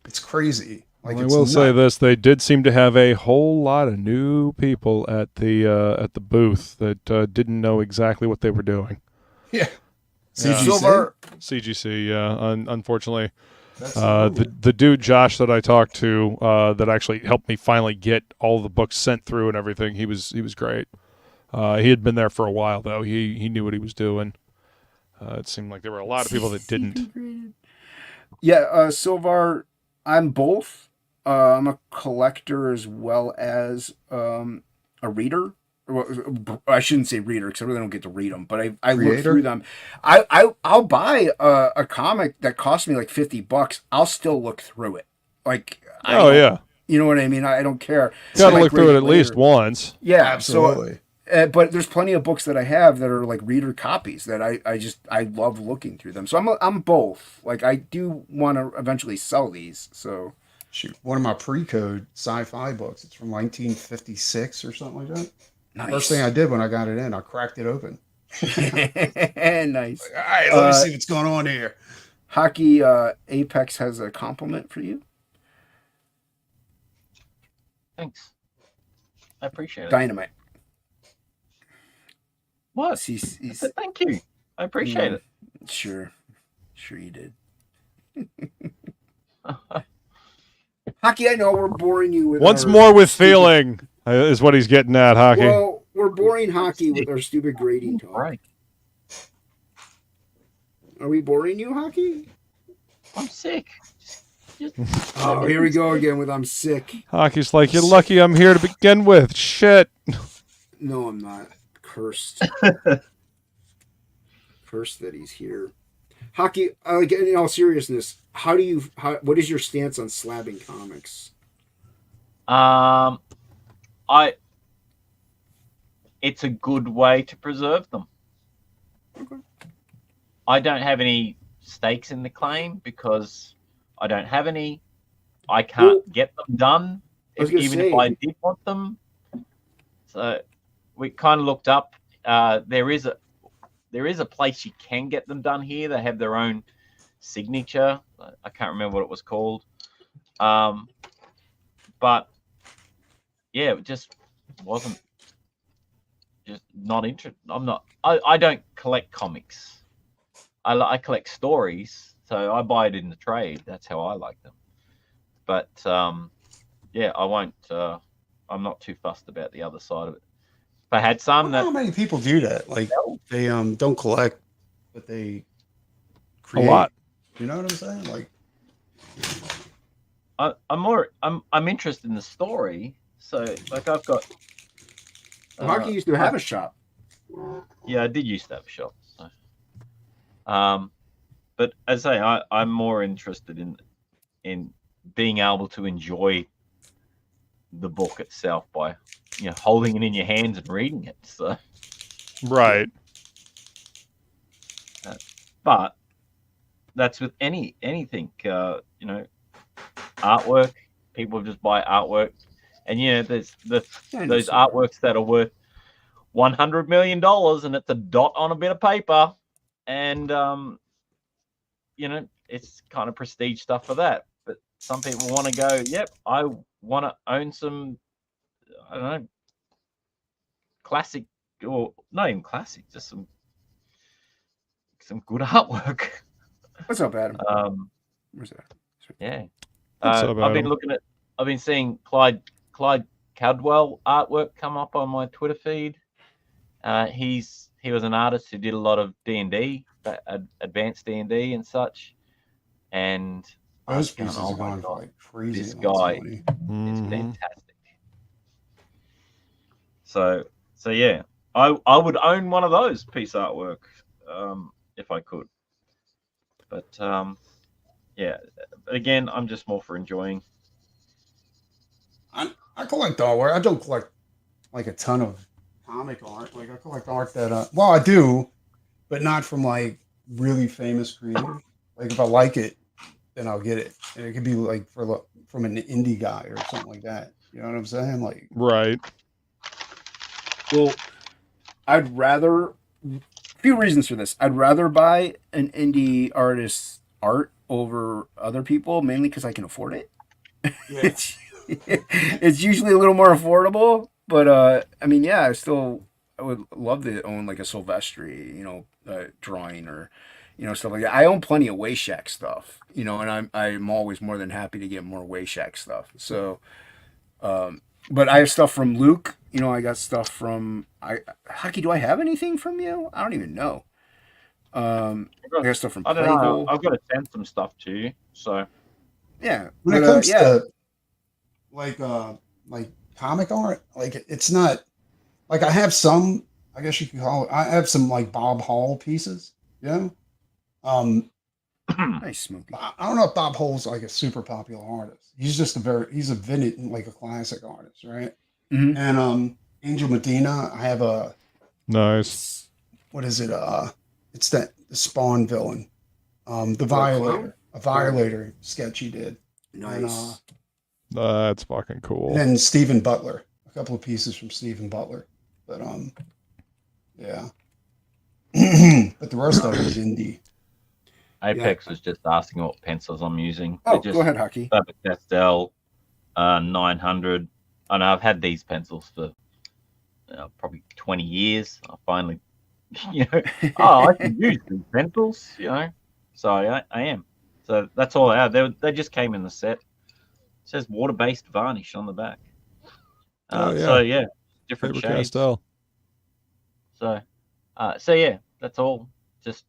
It's crazy. Like, I it's will say nuts. this: they did seem to have a whole lot of new people at the booth that didn't know exactly what they were doing. Yeah. Yeah. CGC. Silver. CGC, unfortunately, That's the dude Josh that I talked to that actually helped me finally get all the books sent through and everything. He was great. He had been there for a while though. He knew what he was doing. It seemed like there were a lot of people that didn't. Yeah, Silvar, I'm both. I'm a collector as well as a reader. Well, I shouldn't say reader because I really don't get to read them, but I look Creator? through them. I'll buy a comic that costs me like $50. I'll still look through it. Like Oh yeah, you know what I mean. I don't care. got to I look through grade it at least later. once. Yeah, Absolutely. So, but there's plenty of books that I have that are like reader copies that I love looking through them. So I'm both. Like I do want to eventually sell these. So Shoot, one of my pre-code sci-fi books. It's from 1956 or something like that. nice. First thing I did when I got it in, I cracked it open. Nice. All right, let me see what's going on here. Hockey Apex has a compliment for you. Thanks. I appreciate it. Dynamite. What? He's Thank you. I appreciate it. Sure you did. Hockey, I know we're boring you with Once our more with stupid- feeling is what he's getting at, Hockey. Well, we're boring Hockey with our stupid grading talk. Right. Are we boring you, Hockey? I'm sick. Just Oh, here we go again with I'm sick. Hockey's like, you're lucky I'm here to begin with. Shit. No, I'm not. Cursed. Cursed that he's here. Hockey, in all seriousness, what is your stance on slabbing comics? It's a good way to preserve them. Okay. I don't have any stakes in the claim because I don't have any. I can't get them done, even if I did want them. So we kind of looked up. There is a place you can get them done here. They have their own signature. I can't remember what it was called. But yeah, it just wasn't. Just not interested. I don't collect comics. I collect stories, so I buy it in the trade. That's how I like them. But yeah, I won't. I'm not too fussed about the other side of it. If I had some, How many people do that? Like they don't collect, but they create. A lot. You know what I'm saying? Like I'm interested in the story. So like I've got. Hockey used to have a shop. Yeah, I did used to have a shop. So. But as I say, I'm more interested in being able to enjoy the book itself by holding it in your hands and reading it. So Right. but that's with anything. Artwork. People just buy artwork, and there's those artworks that are worth $100 million, and it's a dot on a bit of paper, and it's kind of prestige stuff for that. But some people want to go, yep, I want to own some, I don't know, classic, or not even classic, just some good artwork. What's up, Adam? Where's that? Yeah. What's up, I've Adam? been seeing Clyde Cadwell artwork come up on my Twitter feed. He was an artist who did a lot of D&D, advanced D&D and such. And those I was pieces going, are going for like crazy. this amounts of guy money. is fantastic. So yeah, I would own one of those piece artwork if I could. But yeah, again, I'm just more for enjoying. I collect artwork. I don't collect like a ton of comic art. Like I collect art that well, I do, but not from like really famous creators. Like if I like it, then I'll get it, and it could be like from an indie guy or something like that. You know what I'm saying? Like Right. Well, I'd rather, a few reasons for this. I'd rather buy an indie artist's art over other people, mainly because I can afford it. yeah. It's usually a little more affordable, but I mean, yeah, I would love to own like a Silvestri, drawing or, stuff like that. I own plenty of Wayshak stuff, and I'm always more than happy to get more Wayshak stuff. So, but I have stuff from Luke. I got stuff from Hocky. Do I have anything from you? I don't even know. I got stuff from I don't know. Plegel. I've got to send some stuff to you. So Yeah, When but, it comes yeah. to like comic art, like it's not like I have some. I guess you could call it. I have some like Bob Hall pieces. Nice, Smokey. I don't know if Bob Hall's like a super popular artist. He's just he's a vintage, like a classic artist, right? Mhm. And Angel Medina, I have a Nice. what is it? It's the Spawn villain, the Violator, a Violator sketch he did. Nice. That's fucking cool. And then Stephen Butler, a couple of pieces from Stephen Butler, but yeah. But the rest of it is indie. Apex was just asking what pencils I'm using. Oh, They're go ahead, Hocky. Faber-Castell 900. I know I've had these pencils for probably 20 years. I finally, I can use these pencils, So I am. So that's all I have. They just came in the set. It says water-based varnish on the back. So yeah, different shades. Faber-Castell. So yeah, that's all. Just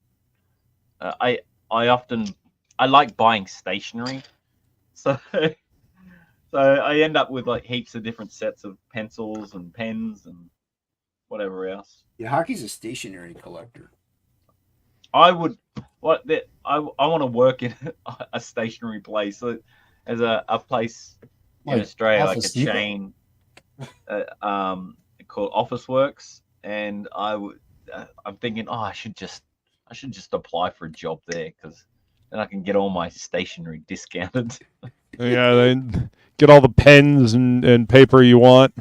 I like buying stationery, so I end up with like heaps of different sets of pencils and pens and whatever else. Yeah, Hockey's a stationary collector. I want to work in a stationery place, as a place in Australia, like a Office Depot. chain called Office Works, and I'm thinking, I should just apply for a job there, because then I can get all my stationery discounted. Yeah, then get all the pens and paper you want.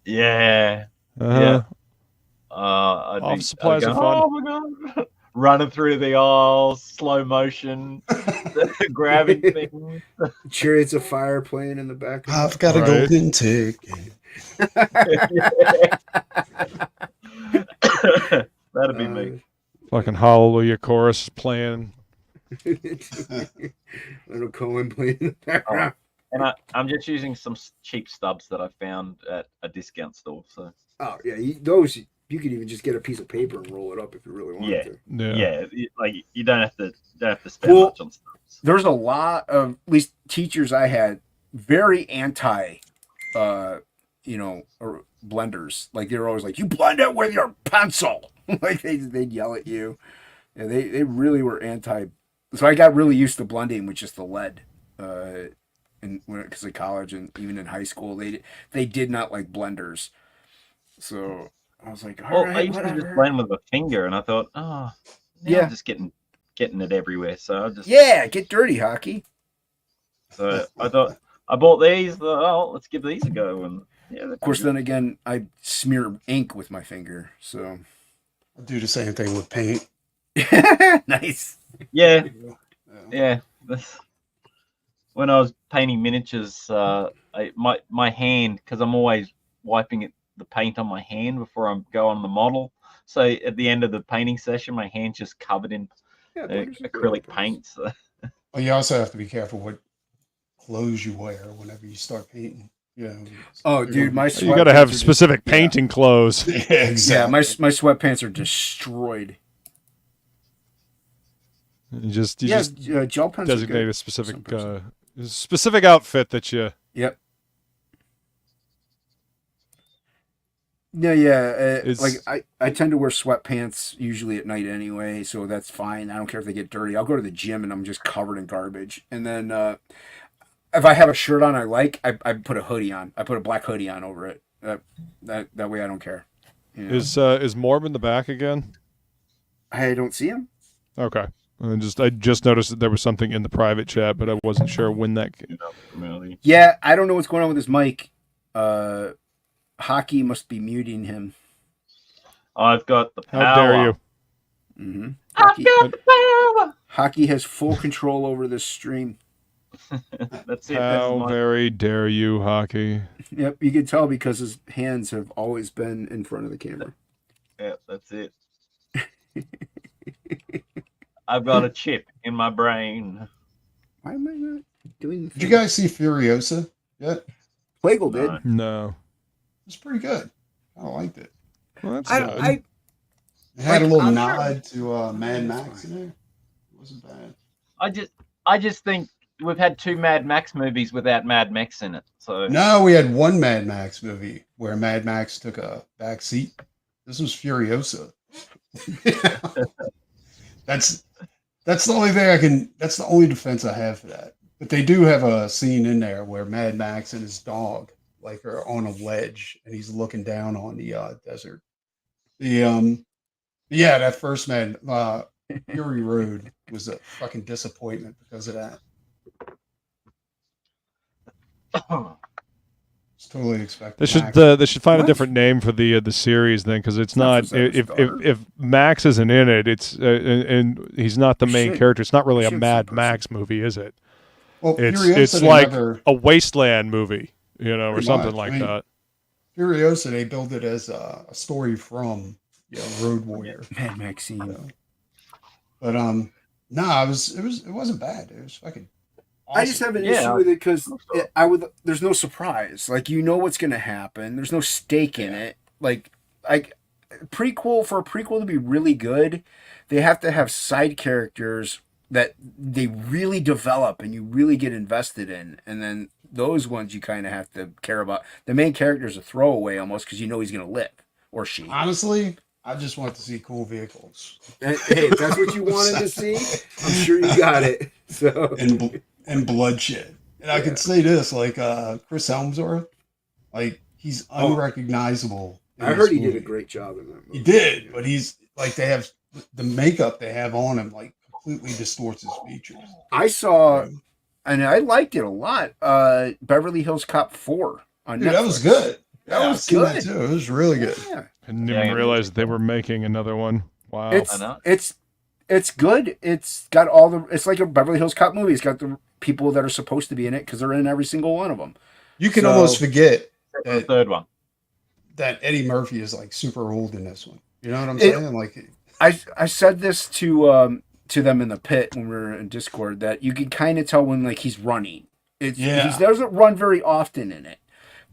Yeah. Uh-huh. Office supplies are fun. Oh my god! Running through the aisles, slow motion, grabbing things. Chariots of Fire playing in the back. I've got a golden ticket. That'd be me. Fucking Hallelujah chorus playing. Little Cohen playing in the background. And I'm just using some cheap stubs that I found at a discount store. So. Oh yeah, those you could even just get a piece of paper and roll it up if you really wanted to. Yeah. Like you don't have to spend much on stubs. There's a lot of, at least teachers I had, very anti, or blenders. Like they were always like, "You blend it with your pencil." Like they'd yell at you. Yeah, they really were anti. So I got really used to blending with just the lead, because of college and even in high school they did not like blenders. So I was like, all right, I used to just blend with a finger, and I thought, I'm just getting it everywhere. So I just get dirty, Hockey. So I thought I bought these. Let's give these a go, and of course, then again, I smear ink with my finger, so I do the same thing with paint. Nice. Yeah. When I was painting miniatures, my hand, because I'm always wiping the paint on my hand before I go on the model. So at the end of the painting session, my hand's just covered in acrylic paint. So. Well, you also have to be careful what clothes you wear whenever you start painting. Oh, dude, you got to have specific painting clothes. Yeah, exactly. My sweatpants are destroyed. You just gel pens designate a specific outfit that you. Yep. Yeah. It's- Like I tend to wear sweatpants usually at night anyway, so that's fine. I don't care if they get dirty. I'll go to the gym and I'm just covered in garbage. And then if I have a shirt on I like, I put a hoodie on. I put a black hoodie on over it. That way I don't care. You know? Is Morb in the back again? I don't see him. Okay. I just noticed that there was something in the private chat, but I wasn't sure when that came. Yeah, I don't know what's going on with his mic. Hocky must be muting him. I've got the power. How dare you? Mm-hmm. I've got the power. Hocky has full control over this stream. That's it. How very dare you, Hockey? Yep, you can tell because his hands have always been in front of the camera. Yeah, that's it. I've got a chip in my brain. Why am I not doing the Did you guys see Furiosa yet? Plegel did. No. It was pretty good. I liked it. Well, that's good. It had a little I'm nod to Mad Max in there. It wasn't bad. I just think we've had 2 Mad Max movies without Mad Max in it. So No, we had one Mad Max movie where Mad Max took a back seat. This was Furiosa. That's the only thing that's the only defense I have for that. But they do have a scene in there where Mad Max and his dog are on a ledge and he's looking down on the desert. That first Fury Road was a fucking disappointment because of that. It's totally expected. They should find What? a different name for the series then, because it's not not. for Zach's daughter. If Max isn't in it, it's and he's not the main Should. character. It's not really a Should Mad some Max movie, is it? Well, It's Furiosa, they like never- a Wasteland movie, or Pretty something much. like I mean, that. Furiosa, they built it as a story from Road Warrior. Mad Maxine. But no, it wasn't bad. It was fucking awesome. I just have an Yeah. issue with it because there's no surprise. Like, you know what's going to happen. There's no stake in it. Like prequel, for a prequel to be really good, they have to have side characters that they really develop and you really get invested in. And then those ones you kind of have to care about. The main character is a throwaway almost because you know he's going to live, or she. Honestly, I just want to see cool vehicles. Hey, if that's what you wanted to see, I'm sure you got it. So and bloodshed. And I can say this, Chris Helmsworth, he's unrecognizable. in I this heard he did a movie. great job in that movie. He did, but he's they have the makeup they have on him completely distorts his features. I saw, and I liked it a lot. Beverly Hills Cop 4 on Dude, Netflix. that was good. That Yeah, was I've seen good. that too. It was really good. Yeah. I didn't Yeah, even I realize they were making another one. Wow. It's I know. it's good. It's got all the. It's like a Beverly Hills Cop movie. It's got the people that are supposed to be in it because they're in every single one of them. You can So- almost forget The that, third one. that Eddie Murphy is super old in this one. You know what I'm It- saying? I said this to them in the pit when we were in Discord that you can kind of tell when he's running. He doesn't run very often in it,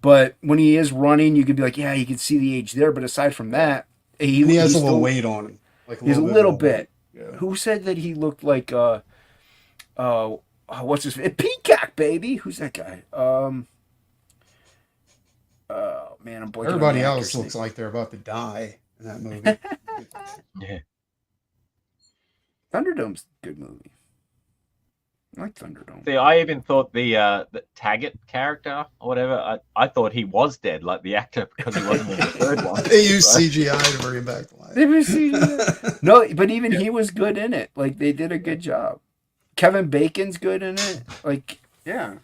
but when he is running, you could be like, yeah, you can see the age there. But aside from that, he has he's a little still- weight on him. He's a little bit. Yeah. Who said that he looked like what's his Peacock baby? Who's that guy? Man, I'm blanking. Everybody on the else actor's looks name. like they're about to die in that movie. Yeah. Thunderdome's a good movie. I like Thunderdome. See, I even thought the Taggart character or whatever, I thought he was dead, like the actor, because he wasn't in the third one. They use CGI to bring him back to life. Did we see that? No, but even he was good in it. They did a good job. Kevin Bacon's good in it. Yeah.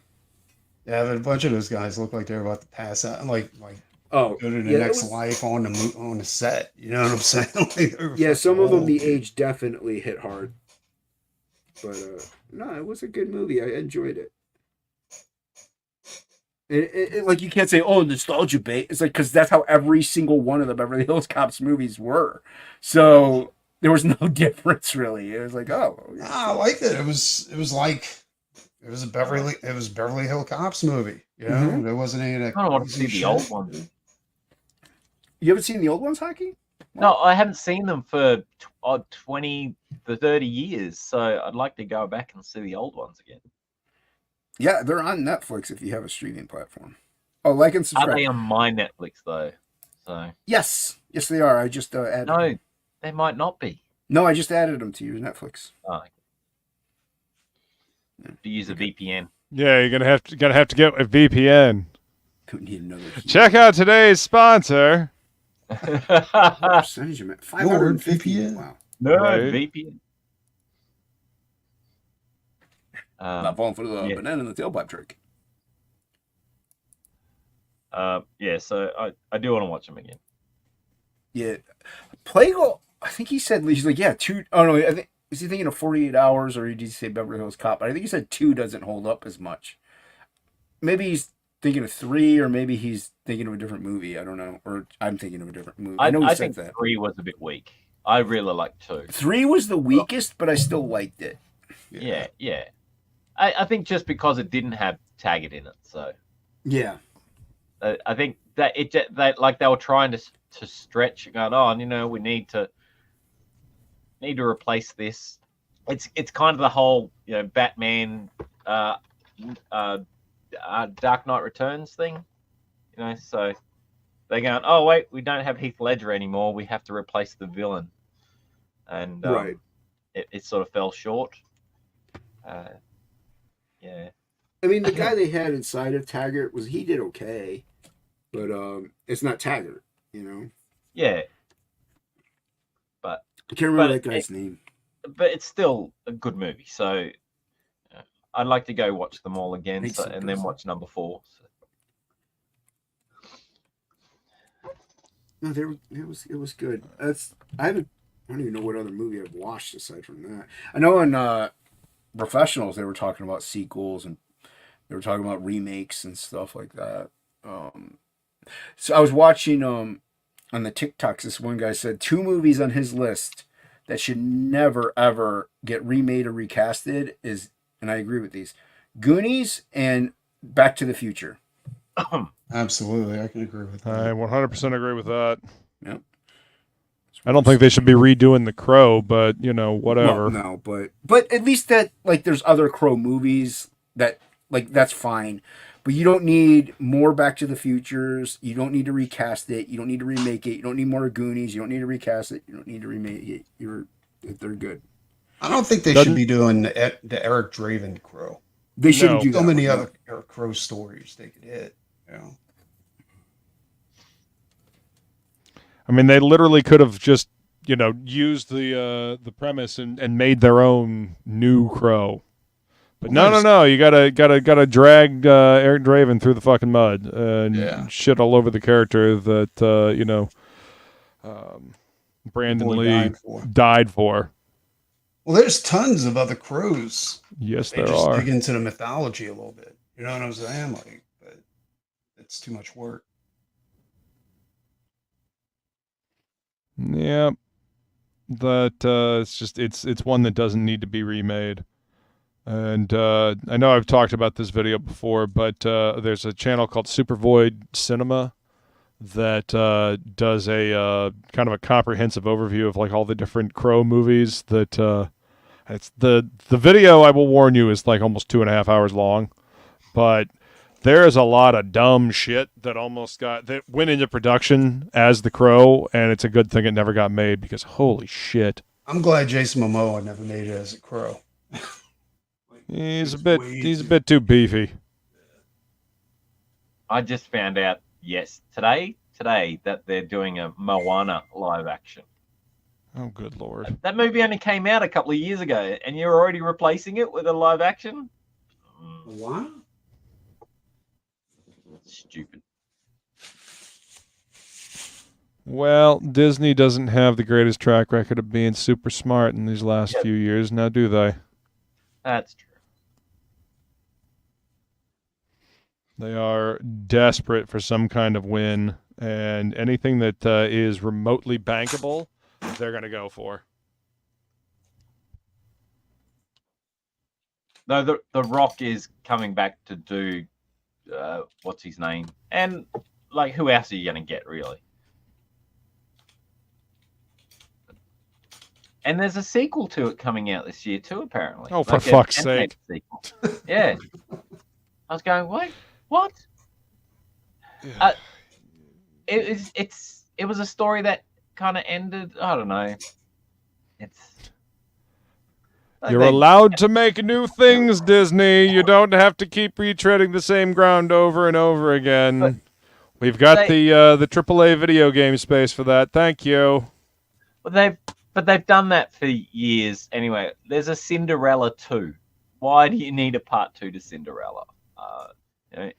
Yeah, but a bunch of those guys look like they're about to pass out and Oh, go to the yeah, next it was- life on the set. You know what I'm saying? They were Yeah, some of them the old. age definitely hit hard. But no, it was a good movie. I enjoyed it. It you can't say, oh, nostalgia bait. It's because that's how every single one of the Beverly Hills Cops movies were. So there was no difference really. It was Nah, I liked it. It was a Beverly Hill Cops movie. You know, Mhm. there wasn't any of that. I don't want to see crazy the old shit. ones. You haven't seen the old ones, Hockey? No, I haven't seen them for 20 to 30 years, so I'd like to go back and see the old ones again. Yeah, they're on Netflix if you have a streaming platform. Oh, like and Are subscribe. they on my Netflix though? So Yes, they are. I just added. no, them. they might not be. No, I just added them to your Netflix. Oh, to use a VPN. Yeah, you're gonna have to get a VPN. Don't need another. Check out today's sponsor. What percentage of it? 550. VPN? Wow. No, Right. VPN. Not falling for the yeah. banana in the tailpipe trick. Yeah, so I do want to watch them again. Yeah, Plegel. I think he said he's like, yeah, 2. Oh no, I think is he thinking of 48 Hours or did he say Beverly Hills Cop? I think he said 2 doesn't hold up as much. Maybe he's thinking of 3, or maybe he's thinking of a different movie. I don't know, or I'm thinking of a different movie. I know he I said think that 3 was a bit weak. I really liked 2. 3 was the weakest, but I still liked it. Yeah. I think just because it didn't have Taggart in it, so Yeah. I think that they were trying to stretch and going, oh, we need to replace this. It's kind of the whole Batman Dark Knight Returns thing, so they're going, oh wait, we don't have Heath Ledger anymore, we have to replace the villain, and Right. It sort of fell short. Yeah. I mean, the guy they had inside of Taggart he did okay, but it's not Taggart, Yeah. But I can't remember But that guy's name. but it's still a good movie, so I'd like to go watch them all again, Makes some and then sense. watch number 4. No, it was good. I don't even know what other movie I've watched aside from that. I know in Professionals they were talking about sequels and they were talking about remakes and stuff like that. So I was watching on the TikToks. This one guy said 2 movies on his list that should never ever get remade or recasted is, and I agree with these, Goonies and Back to the Future. Absolutely, I can agree with I that. 100% agree with that. Yep. I don't think they should be redoing The Crow, but whatever. Well, no, but at least that there's other Crow movies that that's fine. But you don't need more Back to the Futures. You don't need to recast it. You don't need to remake it. You don't need more Goonies. You don't need to recast it. You don't need to remake it. They're good. I don't think they should be doing the Eric Draven Crow. They shouldn't do that. So many one, other Eric Crow stories they could hit. I mean, they literally could have just used the premise and made their own new Crow. But no, you gotta drag Eric Draven through the fucking mud and shit all over the character that Brandon Lee died for. Well, there's tons of other Crows. Yes, They there just are. dig into the mythology a little bit. You know what I'm saying? But it's too much work. Yeah, that it's one that doesn't need to be remade. And I know I've talked about this video before, but there's a channel called Supervoid Cinema that does a kind of a comprehensive overview of all the different Crow movies. That it's the video, I will warn you, is almost 2.5 hours long, but there is a lot of dumb shit that went into production as the Crow, and it's a good thing it never got made because holy shit. I'm glad Jason Momoa never made it as a Crow. He's a bit too beefy. I just found out today that they're doing a Moana live action. Oh, good lord! That movie only came out a couple of years ago, and you're already replacing it with a live action. What? Stupid. Well, Disney doesn't have the greatest track record of being super smart in these last few years, now do they? That's true. They are desperate for some kind of win, and anything that is remotely bankable, they're going to go for. No, the Rock is coming back to do what's his name, and who else are you going to get really? And there's a sequel to it coming out this year too, apparently. Oh, for fuck's sake! Sequel. Yeah, I was going, wait, what? It's it was a story that kind of ended. I don't know. It's like You're they- allowed to make new things, Disney. You don't have to keep retreading the same ground over and over again. We've got the AAA video game space for that. Thank you. But they've done that for years anyway. There's a Cinderella 2. Why do you need a part 2 to Cinderella? You know,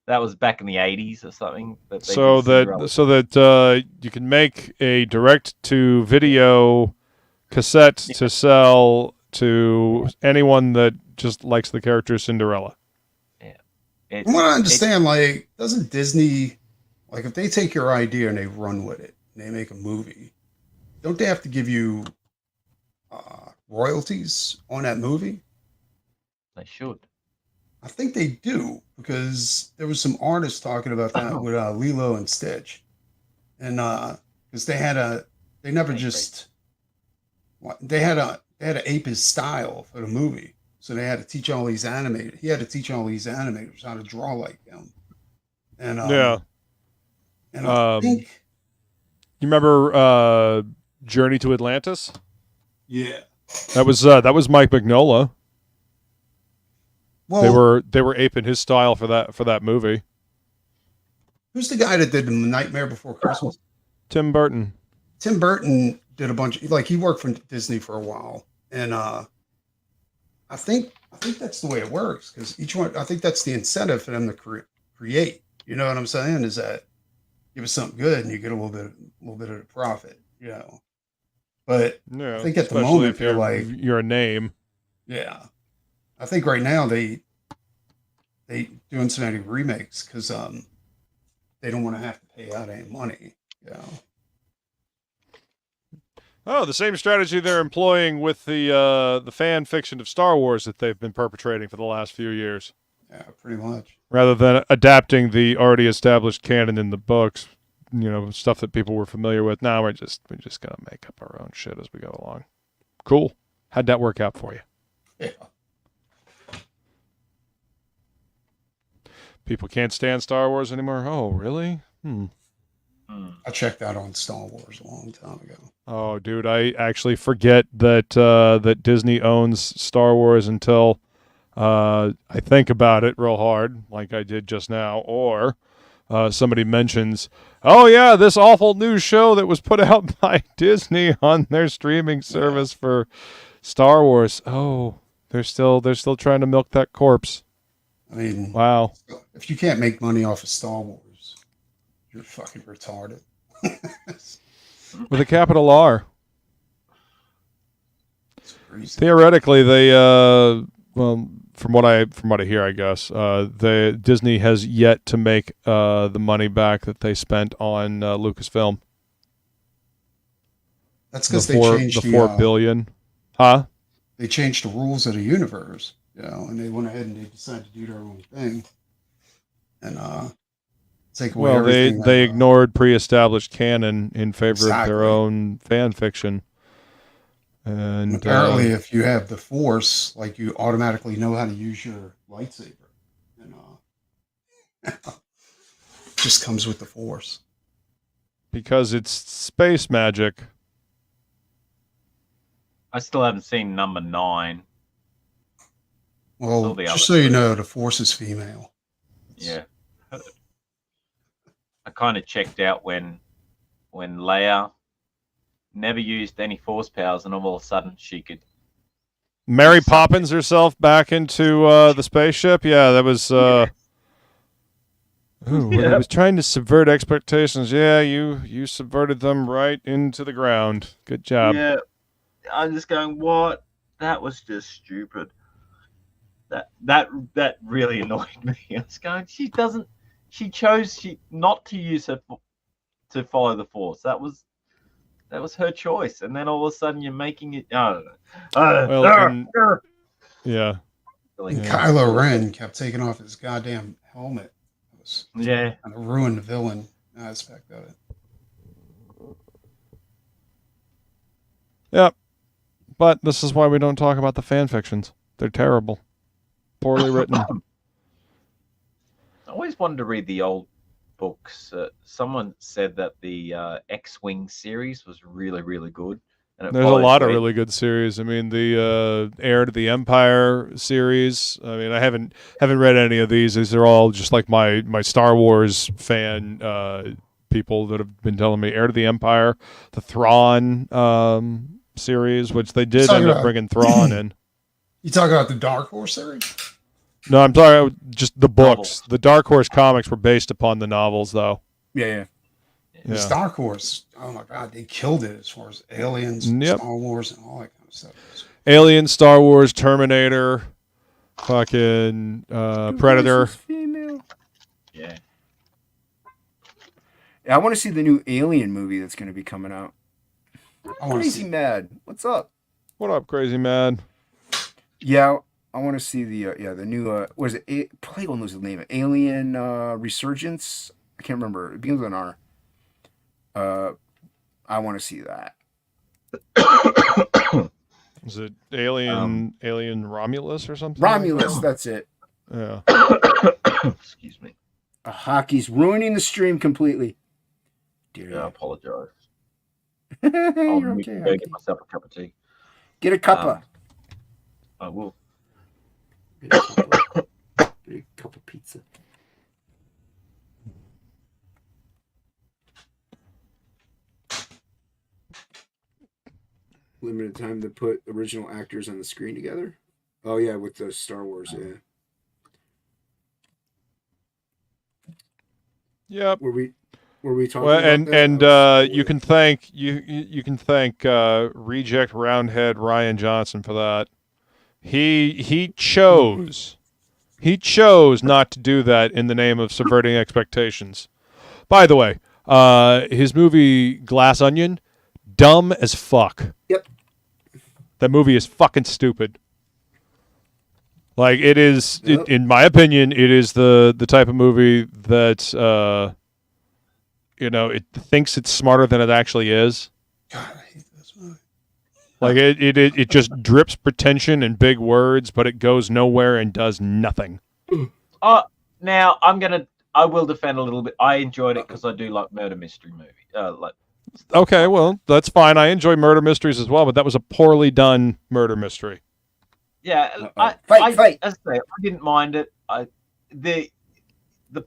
that was back in the 80s or something. So that you can make a direct-to-video cassette to sell to anyone that just likes the character Cinderella. I want to understand, like, doesn't Disney, like, if they take your idea and they run with it, and they make a movie, don't they have to give you royalties on that movie? They should. I think they do, because there was some artists talking about that with Lilo and Stitch, and because they had to ape his style for the movie, so they had to teach all these animators. He had to teach all these animators how to draw like him, and and I think you remember Journey to Atlantis? Yeah, that was Mike Mignola. Well, they were aping his style for that movie. Who's the guy that did The Nightmare Before Christmas? Tim Burton. Tim Burton did a bunch of, like, he worked for Disney for a while, and I think that's the way it works, because each one, I think that's the incentive for them to create. You know what I'm saying? Is that give us something good and you get a little bit of the profit, you know. But yeah, I think at the moment you're a name. Yeah, I think right now they doing so many remakes because they don't want to have to pay out any money, you know. Oh, the same strategy they're employing with the fan fiction of Star Wars that they've been perpetrating for the last few years. Yeah, pretty much. Rather than adapting the already established canon in the books, you know, stuff that people were familiar with. Now we're just gonna make up our own shit as we go along. Cool. How'd that work out for you? Yeah. People can't stand Star Wars anymore. Oh, really? I checked out on Star Wars a long time ago. Oh, dude, I actually forget that that Disney owns Star Wars until I think about it real hard, like I did just now, or somebody mentions, oh yeah, this awful new show that was put out by Disney on their streaming service for Star Wars. Oh, they're still trying to milk that corpse. I mean, wow. If you can't make money off of Star Wars, you're fucking retarded. With a capital R. Theoretically, they well, from what I hear, I guess the Disney has yet to make the money back that they spent on Lucasfilm. That's because they changed the $4 billion. Huh? They changed the rules of the universe, you know, and they went ahead and they decided to do their own thing, and take away everything. They ignored pre-established canon in favor of their own fan fiction. And apparently, if you have the Force, like, you automatically know how to use your lightsaber, and just comes with the Force because it's space magic. I still haven't seen number 9. Well, just so you know, the Force is female. Yeah. I kind of checked out when Leia never used any Force powers, and all of a sudden she could. Mary Poppins herself back into the spaceship. Yeah, that was. When I was trying to subvert expectations. Yeah, you subverted them right into the ground. Good job. Yeah, I'm just going, what? That was just stupid. That really annoyed me. I was going, she chose not to use her to follow the Force. That was her choice, and then all of a sudden you're making it. I don't know. Yeah. And Kylo Ren kept taking off his goddamn helmet. It was kind of ruined the villain aspect of it. Yep. But this is why we don't talk about the fan fictions. They're terrible, poorly written. I always wanted to read the old books. Someone said that the X-Wing series was really, really good. And it There's a follows lot of Red. really good series. I mean, the Heir to the Empire series. I mean, I haven't read any of these. These are all just like my Star Wars fan people that have been telling me. Heir to the Empire, the Thrawn series, which they did end up bringing Thrawn in. You talk about the Dark Horse series? No, I'm sorry, just the books. Novels. The Dark Horse comics were based upon the novels, though. Yeah. This Yeah. Dark Horse, oh my God, they killed it as far as aliens, Yep. Star Wars, and all that kind of stuff. Alien, Star Wars, Terminator, fucking Predator. Female. Yeah. Yeah, I want to see the new Alien movie that's going to be coming out. I want to Crazy see. Mad. What's up? What up, crazy man? Yeah, I want to see the new what is it? Plegel knows the name. Alien Resurgence. I can't remember. It begins with an R. I want to see that. Is it Alien Romulus or something? Romulus, that's it. Yeah. Excuse me. Hockey's ruining the stream completely. Dear Yeah, I apologize. You're I'll okay, go Hockey. get myself a cup of tea. Get a cuppa. I will. Get a cuppa. Get a cup of pizza. Limited time to put original actors on the screen together. Oh yeah, with the Star Wars, yeah. Yep. Were we talking Well, about and that? you can thank you can thank reject roundhead Ryan Johnson for that. He chose not to do that in the name of subverting expectations. By the way, his movie Glass Onion, dumb as fuck. Yep. That movie is fucking stupid. Like it is, Yep. in my opinion, it is the type of movie that it thinks it's smarter than it actually is. God, I hate this movie. Like it just drips pretension and big words, but it goes nowhere and does nothing. Now I will defend a little bit. I enjoyed it because I do like murder mystery movies. Okay, well that's fine. I enjoy murder mysteries as well, but that was a poorly done murder mystery. Yeah, Fight. As I say, I didn't mind it. The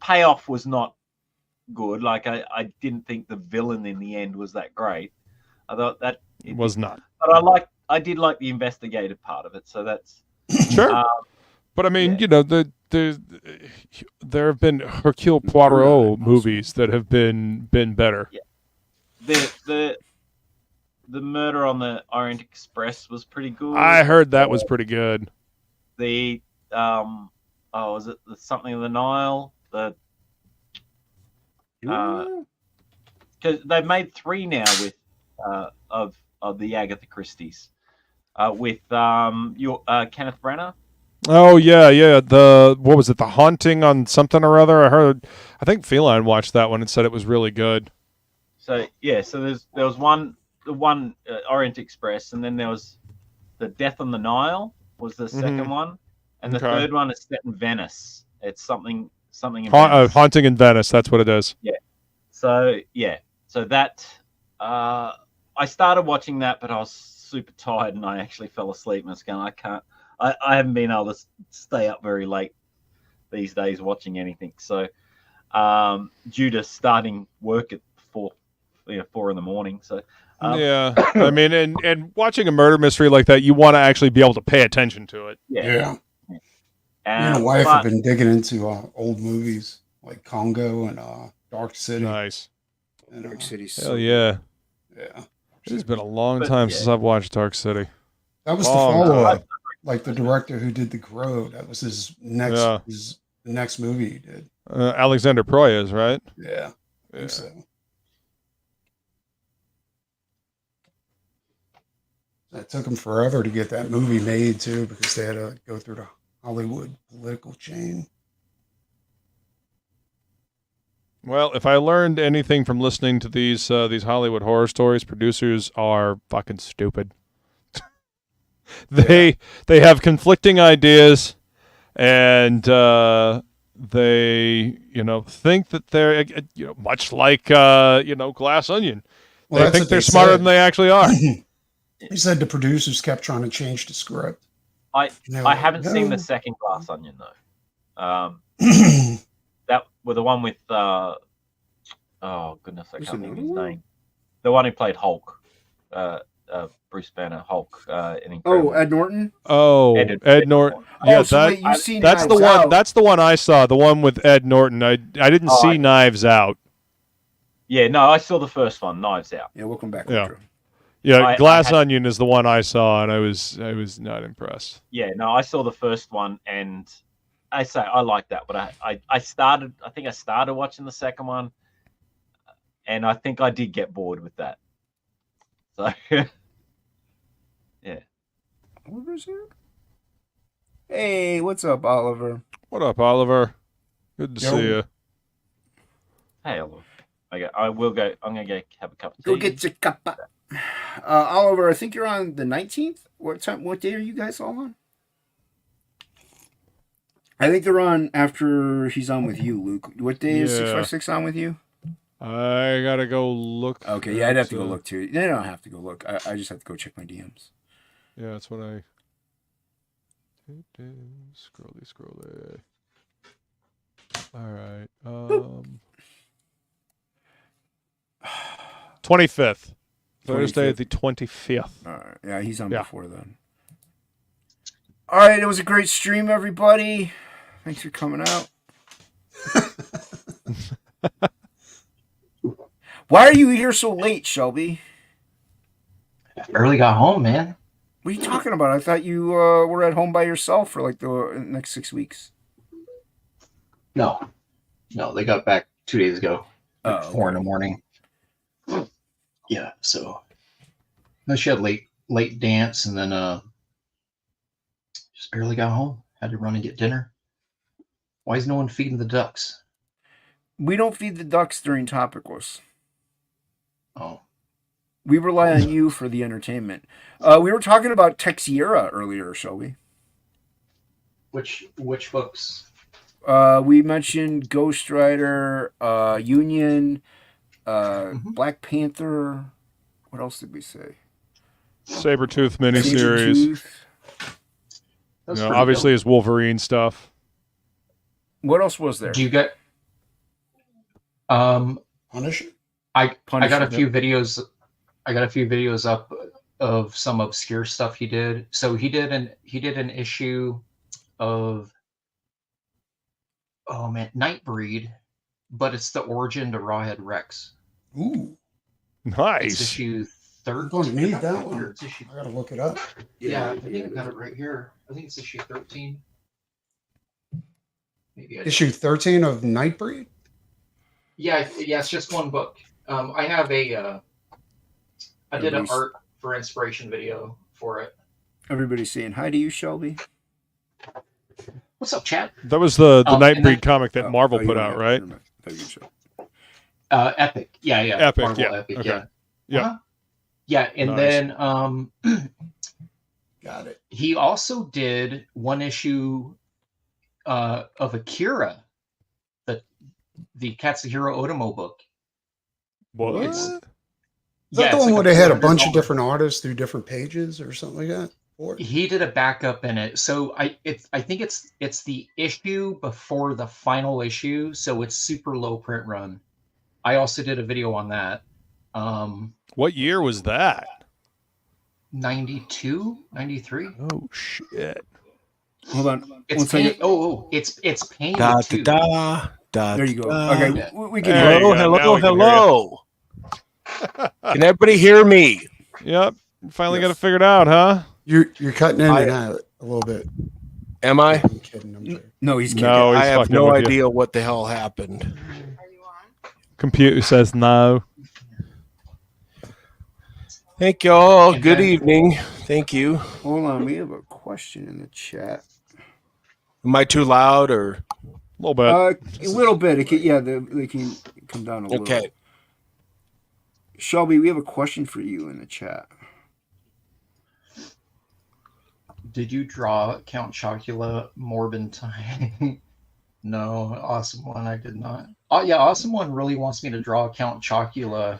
payoff was not good. Like I didn't think the villain in the end was that great. I thought that It was not. but I did like the investigative part of it. So that's Sure. But I mean, yeah. there have been Hercule Poirot movies that have been better. Yeah. The murder on the Orient Express was pretty good. I heard that was pretty good. The was it something of the Nile? Because they've made 3 now with of the Agatha Christie's with Kenneth Branagh. Oh yeah. What was it? The Haunting on something or other. I think Feline watched that one and said it was really good. So yeah, so there was one Orient Express, and then there was the Death on the Nile was the second one, and the third one is set in Venice. It's something in Venice. Haunting in Venice. That's what it is. So that I started watching that, but I was super tired and I actually fell asleep. And I was going, I haven't been able to stay up very late these days watching anything. So due to starting work at 4 in the morning. So yeah, I mean, and watching a murder mystery like that, you want to actually be able to pay attention to it. Yeah. Me and my wife have been digging into old movies like Congo and Dark City. Nice. And, Dark City. Hell yeah. Yeah. It's been a long time since I've watched Dark City. That was the follow-up. Like the director who did The Crow. That was his next the next movie he did. Alexander Proyas, right? Yeah. I think so. It took him forever to get that movie made too, because they had to go through the Hollywood political chain. Well, if I learned anything from listening to these Hollywood horror stories, producers are fucking stupid. They have conflicting ideas, and they, think that they're, much like, Glass Onion. Well, They that's think what they're they smarter said. than they actually are. He said the producers kept trying to change the script. I they were like, haven't seen the "No." second Glass Onion though. That were the one with oh goodness, I Was can't it think of another his one? name. The one who played Hulk, Bruce Banner, Hulk. In Incredible. Ed Norton. Oh, Ed Norton. Yeah, so wait, you've seen that's the Knives one. Out. That's the one I saw. The one with Ed Norton. I didn't see Knives Out. Yeah, no, I saw the first one, Knives Out. Yeah, welcome back. Yeah. Ultra. Yeah, Glass Onion is the one I saw, and I was not impressed. Yeah, no, I saw the first one, and I like that, but I started watching the second one, and I think I did get bored with that. So, yeah. Oliver's here. Hey, what's up, Oliver? What up, Oliver? Good to see you. Hey, Oliver. Okay, I will go. I'm gonna go have a cup of tea. Go get your cup. Oliver, I think you're on the 19th. What time? What day are you guys all on? I think they're on after he's on with you, Luke. What day is 656 on with you? I gotta go look. Okay, yeah, I'd have to go look too. They don't have to go look. I just have to go check my DMs. Yeah, that's what I. Scrolly. All right. 25th. Thursday, the 25th. All right. Yeah, he's on before then. All right, it was a great stream, everybody. Thanks for coming out. Why are you here so late, Shelby? Barely got home, man. What are you talking about? I thought you were at home by yourself for like the next 6 weeks. No, they got back 2 days ago, like 4 in the morning. Yeah, so then she had late dance, and then just barely got home. Had to run and get dinner. Why is no one feeding the ducks? We don't feed the ducks during TOPicLESS. Oh. We rely on you for the entertainment. We were talking about Texiera earlier, Shelby. Which books? We mentioned Ghost Rider, Union, Black Panther. What else did we say? Sabretooth miniseries. Obviously his Wolverine stuff. What else was there? Do you get Punisher? I got a few videos. I got a few videos up of some obscure stuff he did. So he did an issue of Nightbreed, but it's the origin to Rawhead Rex. Ooh, nice. It's issue 13. I'm going to need that one. I gotta look it up. Yeah, I think I've got it right here. I think it's issue 13. Maybe Issue 13 of Nightbreed? Yeah, it's just one book. I have I did an art for inspiration video for it. Everybody's saying hi to you, Shelby. What's up, chat? That was the Nightbreed comic that Marvel put out, right? Epic. Yeah. Epic, Marvel yeah. Epic, Okay. yeah. Yeah. Uh-huh. Yeah, and Nice. then Got it. he also did one issue of Akira, the Katsuhiro Otomo book. What? It's- Is that Yeah, the it's one like where a they had a 400 bunch of dollar- different artists through different pages or something like that? Or He did a backup in it, so I think it's the issue before the final issue, so it's super low print run. I also did a video on that. What year was that? 92, 93. Oh shit! Hold on. It's One second. painted. It's painted Da, too. da, da, There you go. da. Okay, Yeah. we can There hear you you. go. Now we can hear Hello. Can everybody hear me? Yep. Finally got it figured out, huh? you're cutting in and out a little bit. Am I? I'm kidding. I'm joking. No, he's kidding. No, he's I have fucking no with you. idea what the hell happened. Computer says no. Thank you all. Good evening. Thank you. Hold on, we have a question in the chat. Am I too loud or A little bit. A little bit. It can, they can come down a little. okay? Shelby, we have a question for you in the chat. Did you draw Count Chocula Morbin time? No, Awesome One, I did not. Oh yeah, Awesome One really wants me to draw Count Chocula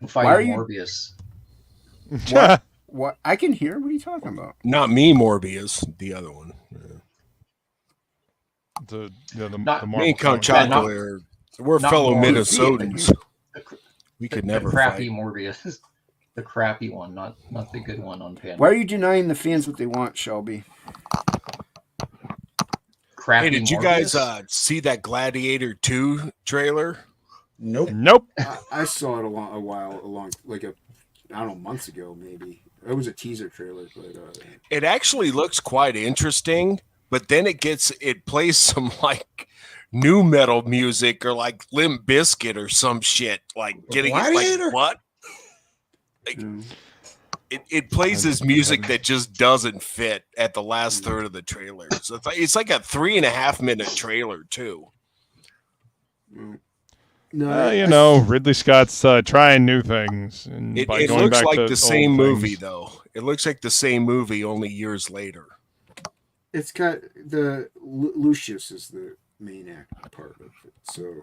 fighting Morbius. What? I can hear. What are you talking about? Not me, Morbius. The other one. The Me and Count Chocula we're fellow Minnesotans. We could never crappy fight. Morbius. The crappy one, not the good one on Panda. Why are you denying the fans what they want, Shelby? Crappy Hey, did you Morbius? guys see that Gladiator 2 trailer? Nope. I saw it months ago, maybe. It was a teaser trailer, but It actually looks quite interesting, but then it plays some like new metal music or like Limp Bizkit or some shit. Like getting it like what? Like, it plays this music that just doesn't fit at the last third of the trailer. So it's like a 3.5 minute trailer too. No, Ridley Scott's trying new things. And It going looks back like to the same old movie things. though. It looks like the same movie only years later. it's got the Lucius is the main act part of it. So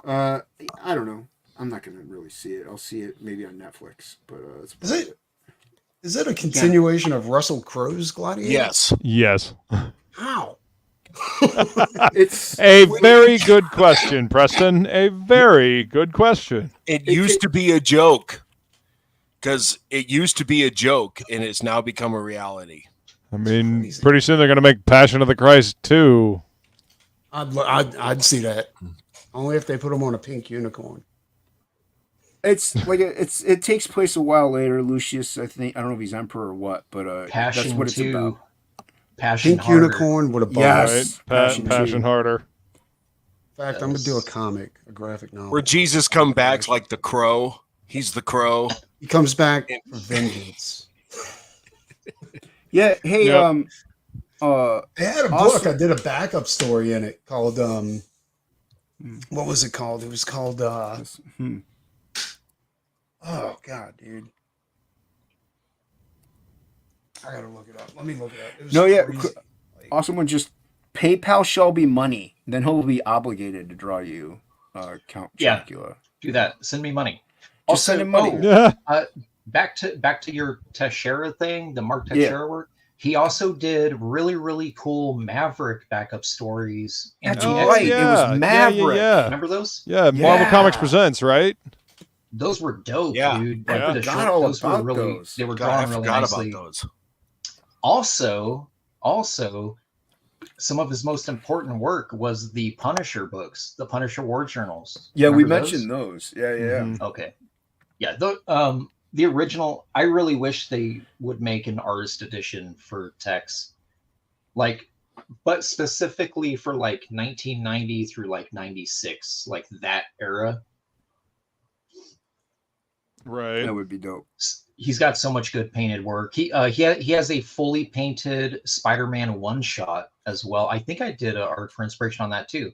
I don't know. I'm not gonna really see it. I'll see it maybe on Netflix. But Is it a continuation of Russell Crowe's Gladiator? Yes. How? It's a very good question, Preston. A very good question. It used to be a joke. Because it used to be a joke and it's now become a reality. I mean, pretty soon they're going to make Passion of the Christ 2. I'd see that. Only if they put him on a pink unicorn. It's like it takes place a while later. Lucius, I don't know if he's emperor or what, but Passion that's what it's 2. about. Passion Pink harder. unicorn with a bow. Yes, right? Passion harder. In fact, I'm gonna do a comic, a graphic novel. Where Jesus comes back like the crow. He's the crow. He comes back for vengeance. Yeah. Hey. Yep. They had a book. I did a backup story in it called what was it called? It was called oh god, dude. I gotta look it up. Let me look it up. It was crazy. Awesome one. Just PayPal Shelby money, then he'll be obligated to draw you Count Chocula. Do that. Send me money. Just send him money. Back to your Teixeira thing, the Mark Teixeira work. He also did really, really cool Maverick backup stories. That's right. Yeah. It was Maverick. Yeah. Remember those? Yeah, Marvel Comics Presents, right? Those were dope, Yeah. dude. Yeah. Like, those were really, those. they were God, drawn I really forgot nicely. about those. Also, some of his most important work was the Punisher books, the Punisher War Journals. Yeah, we Remember those? mentioned those. Yeah. Mhm. Okay. Yeah, the original, I really wish they would make an artist edition for Tex. But specifically for 1990 through 96, that era. Right. That would be dope. He's got so much good painted work. He has a fully painted Spider-Man one-shot as well. I think I did an art for inspiration on that too.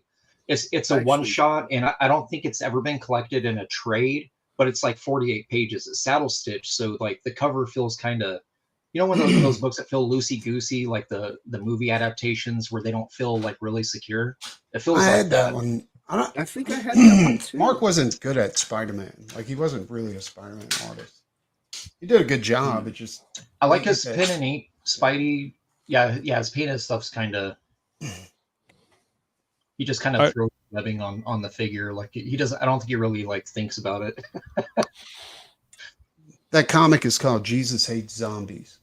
It's a one-shot, and I don't think it's ever been collected in a trade, but it's 48 pages. It's saddle stitch, so the cover feels kind of, when those books that feel loosey-goosey, like the movie adaptations where they don't feel really secure. It feels I like had that one. I think I had that one too. Mark wasn't good at Spider-Man. He wasn't really a Spider-Man artist. He did a good job. It just I like his pen and ink. Spidey, yeah, his painted stuff's kind of. He just kind of throws webbing on the figure. He doesn't. I don't think he really thinks about it. That comic is called Jesus Hates Zombies,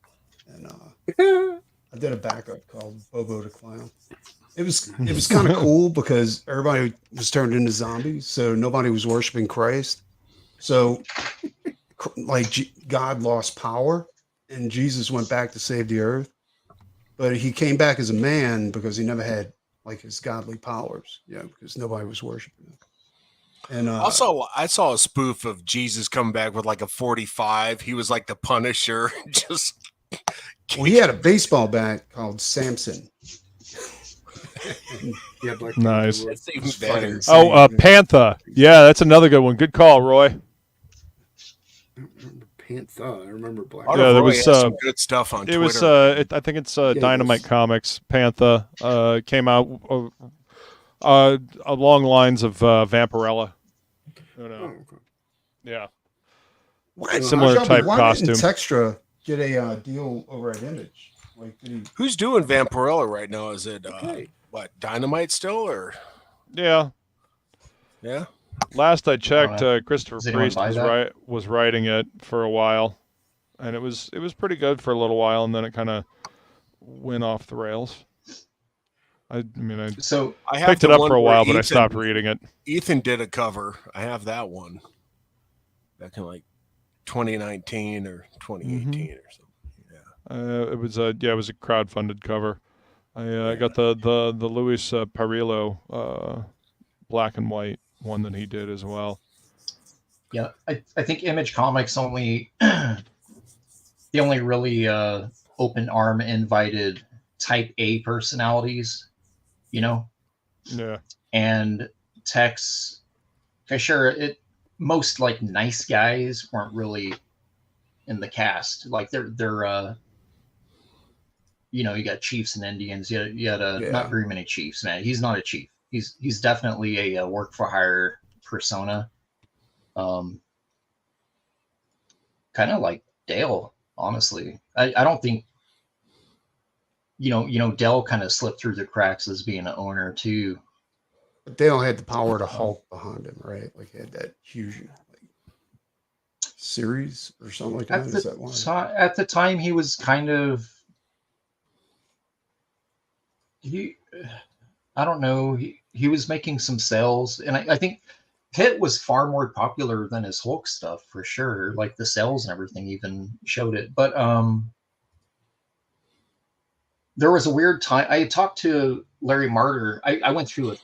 and I did a backup called Bobo the Clown. It was kind of cool because everybody was turned into zombies, so nobody was worshiping Christ. So, God lost power, and Jesus went back to save the earth, but he came back as a man because he never had his godly powers, because nobody was worshiping him. And also, I saw a spoof of Jesus coming back with a 45. He was like the Punisher, just. He had a baseball bat called Samson. Nice. That's even better. Panther. Yeah, that's another good one. Good call, Roy. Panther. I remember Black. Art Yeah, of there Roy was, has some good stuff on It Twitter. was I think it's it Dynamite was. Comics. Panther came out along lines of Vampirella. You know. Oh, okay. Yeah. Similar Shelby, type why costume. costume. Didn't Textra get a deal over at Image? Like, did he? Who's doing Vampirella right now? Is it Okay. what, Dynamite still, or Yeah. yeah? Last I checked, know. Christopher Does anyone Priest buy that? was writing it for a while, and it was pretty good for a little while, and then it kind of went off the rails. I mean, I So I have picked it the up one for a where while, but I Ethan- stopped reading it. Ethan did a cover. I have that one back in like 2019 or 2018 or something. It was a crowdfunded cover. I got the Luis Parillo black and white one that he did as well. yeah, I think Image Comics only they only really open arm invited type A personalities, you know, Yeah. and Tex. Okay, sure, most like nice guys weren't really in the cast. Like they're you know, you got chiefs and Indians. You had not very many chiefs, man. He's not a chief. He's definitely a work for hire persona. Kind of like Dale, honestly. I don't think you know Dale kind of slipped through the cracks as being an owner too. But Dale had the power to Hulk behind him, right? Like he had that huge series or something like that. Is that one? At the time, he was kind of I don't know. He was making some sales, and I think Pitt was far more popular than his Hulk stuff for sure. Like the sales and everything even showed it. But there was a weird time. I talked to Larry Martyr. I went through a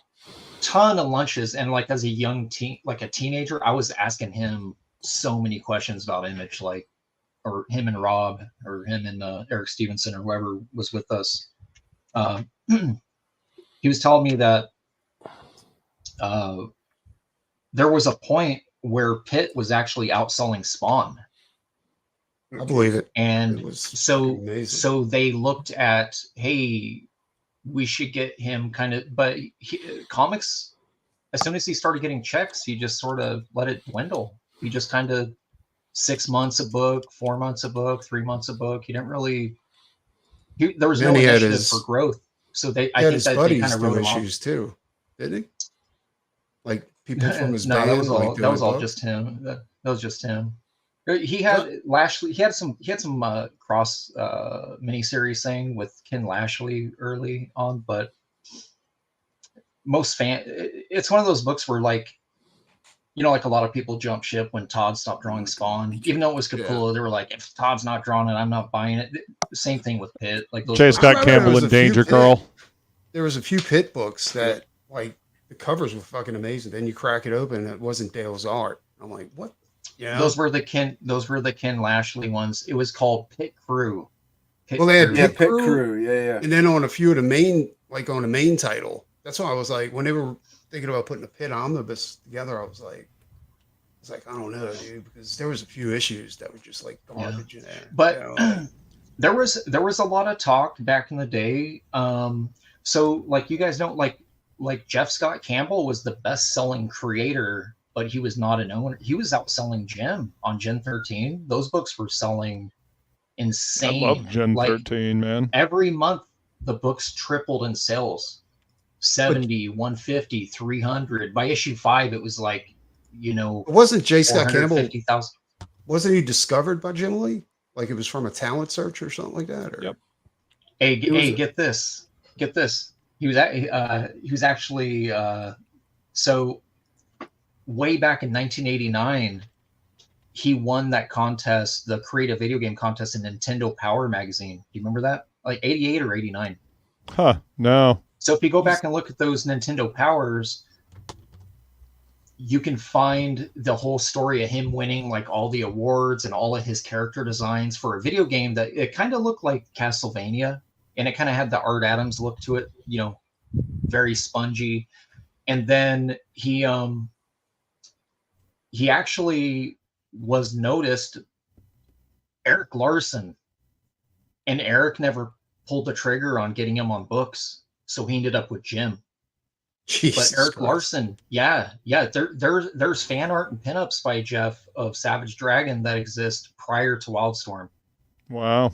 ton of lunches, and like as a young teenager, I was asking him so many questions about Image, like, or him and Rob, or him and Eric Stevenson, or whoever was with us. He was telling me that there was a point where Pitt was actually outselling Spawn. I believe it. And It was so amazing. they looked at, hey, we should get him kind of, but comics, as soon as he started getting checks, he just sort of let it dwindle. He just kind of 6 months a book, 4 months a book, 3 months a book. He didn't really, there was no initiative for growth. So I think his that they buddies kind of do wrote him off. issues too, didn't he? Like people from his No, band. that was all. like, That was doing all books? just him. That was just him. He had Lashley. He had some cross miniseries thing with Ken Lashley early on, but it's one of those books where, like, you know, like a lot of people jump ship when Todd stopped drawing Spawn. Even though it was Capullo, they were like, if Todd's not drawing it, I'm not buying it. Same thing with Pitt. Like those J. books- Scott Campbell and Danger Girl. There was a few Pitt books that like the covers were fucking amazing. Then you crack it open and it wasn't Dale's art. I'm like, what? Yeah. Those were the Ken Lashley ones. It was called Pit Crew. Well, they had Pit Pit Crew, Crew. Yeah. and then on a few of the main, like on the main title. That's why I was like, when they were thinking about putting a Pit omnibus together, I was like, I don't know, dude, because there was a few issues that were just like garbage in there. But you know? there was a lot of talk back in the day. So like you guys know, like Jeff Scott Campbell was the best-selling creator, but he was not an owner. He was outselling Jim on Gen 13. Those books were selling insane. I love Gen 13, man. Every month the books tripled in sales. 70, 150, 300. By issue 5, it was like, you know, It wasn't J. Scott Campbell? 450,000. Wasn't he discovered by Jim Lee? Like it was from a talent search or something like that? Or? Yep. Hey, get this. He was actually so way back in 1989, he won that contest, the creative video game contest in Nintendo Power magazine. Do you remember that? Like 88 or 89. Huh, no. So if you go back and look at those Nintendo Powers, you can find the whole story of him winning like all the awards and all of his character designs for a video game that it kind of looked like Castlevania, and it kind of had the Art Adams look to it, you know, very spongy. And then he actually was noticed Eric Larson, and Eric never pulled the trigger on getting him on books, so he ended up with Jim. Jesus But Eric Christ. Larson, there's fan art and pinups by Jeff of Savage Dragon that exist prior to Wildstorm, Wow.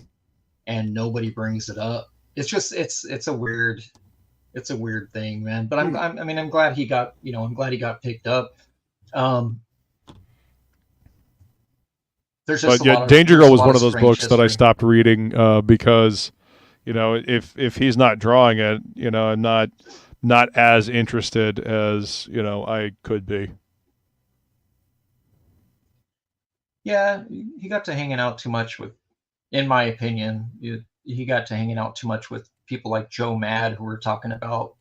and nobody brings it up. It's just it's a weird thing, man. But I'm glad he got picked up. There's just But yeah, Danger Girl was one of those books that I stopped reading because, if he's not drawing it, I'm not as interested as I could be. Yeah, he got to hanging out too much with, in my opinion, he got to hanging out too much with people like Joe Mad, who were talking about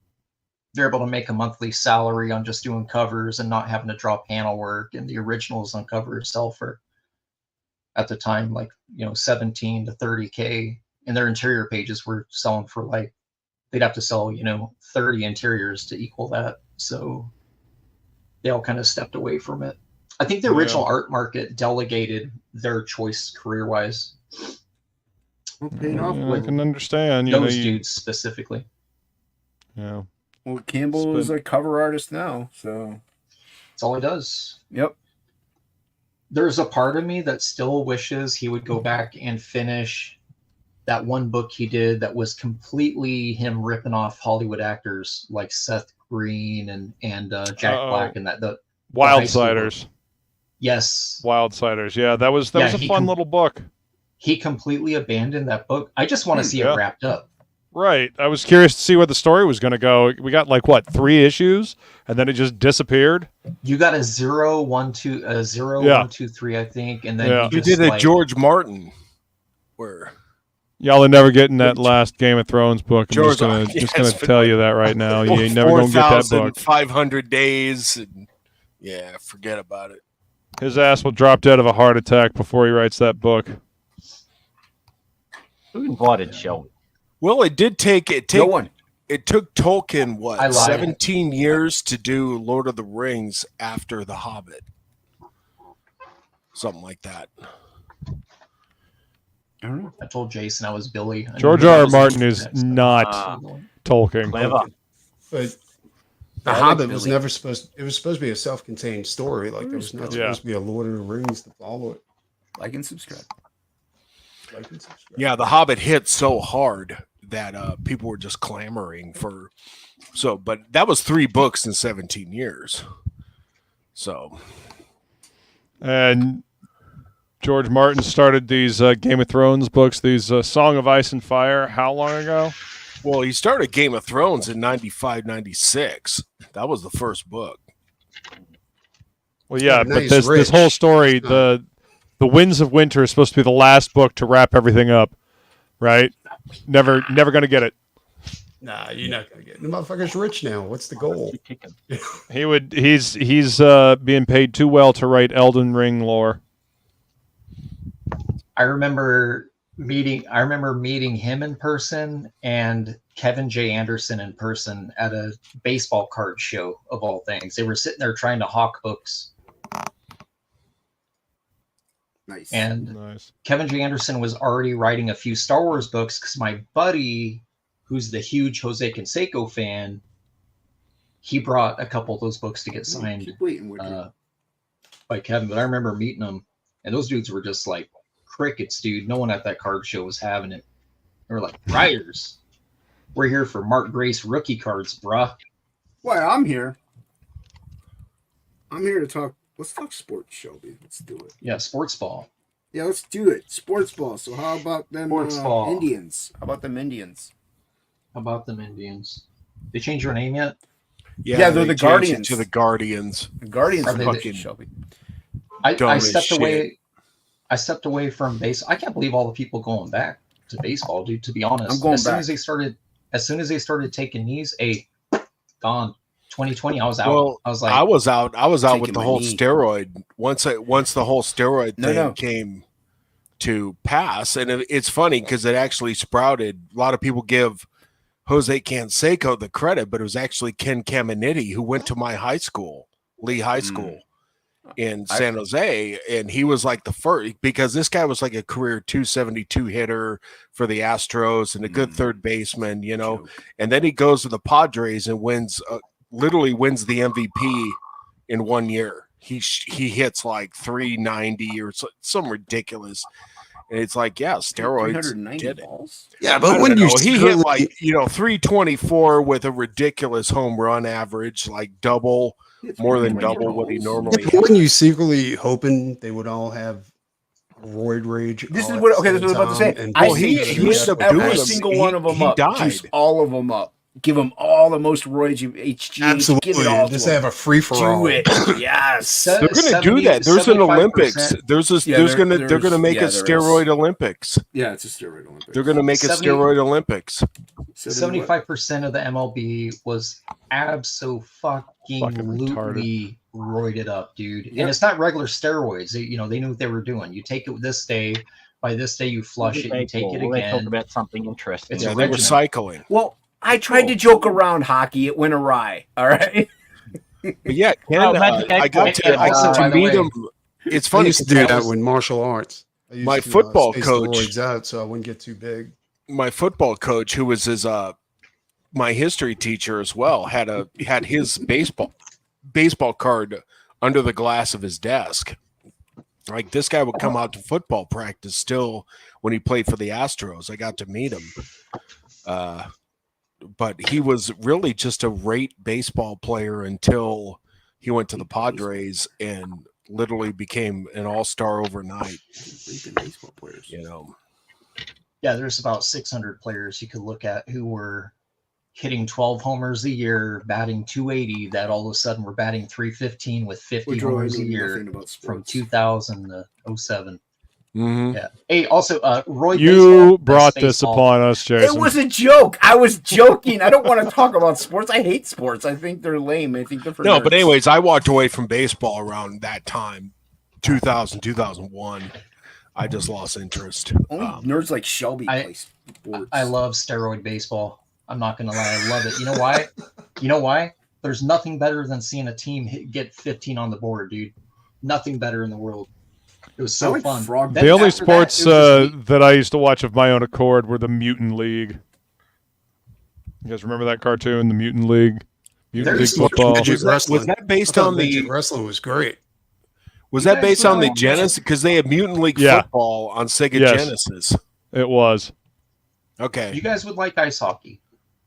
they're able to make a monthly salary on just doing covers and not having to draw panel work, and the originals on cover itself are at the time like 17 to 30K, and their interior pages were selling for like they'd have to sell 30 interiors to equal that, so they all kind of stepped away from it. I think the original art market delegated their choice career-wise. Paid off I can understand. Those dudes specifically. Yeah. Well, Campbell is a cover artist now, so that's all he does. Yep. There's a part of me that still wishes he would go back and finish that one book he did that was completely him ripping off Hollywood actors like Seth Green and Jack Black and the Wildsiders. Yes. Wildsiders. Yeah, that was a fun little book. He completely abandoned that book. I just want to see it wrapped up. Right. I was curious to see where the story was going to go. We got 3 issues, and then it just disappeared. You got a 0, 1, 2, 0, 1, 2, 3, I think, and then you did a George Martin. Where y'all are never getting that last Game of Thrones book. I'm just gonna tell you that right now. You ain't never gonna get that book. 500 days. And, forget about it. His ass will drop dead of a heart attack before he writes that book. Who invited Shelby? Well, it did take no one. It took Tolkien 17 years to do Lord of the Rings after The Hobbit, something like that. I don't know. I told Jason I was Billy. George R. R. Martin is not Tolkien. Clever. But The Hobbit was never supposed. It was supposed to be a self-contained story. Like there was not supposed to be a Lord of the Rings to follow it. Like and subscribe. Yeah, The Hobbit hit so hard that people were just clamoring for. So, but that was 3 books in 17 years. So, and George Martin started these Game of Thrones books, these Song of Ice and Fire. How long ago? Well, he started Game of Thrones in 95, 96. That was the first book. Well, yeah, but this whole story, the Winds of Winter is supposed to be the last book to wrap everything up, right? Never going to get it. Nah, you're not going to get it. The motherfucker's rich now. What's the goal? He's being paid too well to write Elden Ring lore. I remember meeting him in person and Kevin J. Anderson in person at a baseball card show, of all things. They were sitting there trying to hawk books. Nice. And Kevin J. Anderson was already writing a few Star Wars books because my buddy, who's the huge Jose Canseco fan, he brought a couple of those books to get signed by Kevin. But I remember meeting them, and those dudes were just like crickets, dude. No one at that card show was having it. They were like, writers, we're here for Mark Grace rookie cards, bruh. Well, I'm here. I'm here to talk. Let's talk sports, Shelby. Let's do it. Yeah, sports ball. Yeah, let's do it. Sports ball. So how about them Indians? How about them Indians? They changed their name yet? Yeah, they're the Guardians. To the Guardians. The Guardians are fucking Shelby. I stepped away. I stepped away from base. I can't believe all the people going back to baseball, dude. To be honest, I'm going back. As soon as they started taking knees, gone. 2020, I was out. Well, I was out. I was out with the whole steroid. Once the whole steroid thing came to pass, and it's funny because it actually sprouted. A lot of people give Jose Canseco the credit, but it was actually Ken Caminiti who went to my high school, Lee High School, in San Jose, and he was like the first, because this guy was like a career 272 hitter for the Astros and a good third baseman, you know. And then he goes to the Padres and literally wins the MVP in 1 year. He hits like 390 or some ridiculous. And it's like, yeah, steroids did it. Balls? Yeah, but when you he hit like 324 with a ridiculous home run average, like more than double what he normally hit. When you secretly hoping they would all have roid rage. This is what I was about to say. He used every single one of them up. Juice all of them up. Give them all the most roids you HG. Absolutely. Give it all just have a free for all. Do it. Yes. They're going to do that. There's an Olympics. They're going to make a steroid Olympics. Yeah, it's a steroid Olympics. They're going to make a steroid Olympics. 75% of the MLB was abso-fucking-lutely roided up, dude. And it's not regular steroids. They knew what they were doing. You take it this day. By this day, you flush it. You take it again. They talk about something interesting. Yeah, they were cycling. Well, I tried to joke around hockey. It went awry. All right. But yeah, I got to meet him. It's funny. I used to do that with martial arts. My football coach, out so I wouldn't get too big. My football coach, who was my history teacher as well, had his baseball card under the glass of his desk. Like, this guy would come out to football practice still when he played for the Astros. I got to meet him. But he was really just a rate baseball player until he went to the Padres and literally became an all-star overnight. Baseball players, Yeah, there's about 600 players you could look at who were hitting 12 homers a year, batting 280, that all of a sudden were batting 315 with 50 homers a year from 2000 to 07. Mm-hmm. Yeah. Hey, also, Roy. You brought this upon us, Jason. It was a joke. I was joking. I don't want to talk about sports. I hate sports. I think they're lame. I think they're for nerds. But anyways, I walked away from baseball around that time, 2000, 2001. I just lost interest. Only nerds like Shelby play sports. I love steroid baseball. I'm not gonna lie. I love it. You know why? There's nothing better than seeing a team get 15 on the board, dude. Nothing better in the world. It was so fun. The only sports that I used to watch of my own accord were the Mutant League. You guys remember that cartoon, the Mutant League? Mutant League football. Was that based on the wrestling? Was great. Was that based on the Genesis? Because they had Mutant League football on Sega Genesis. It was. Okay. You guys would like ice hockey.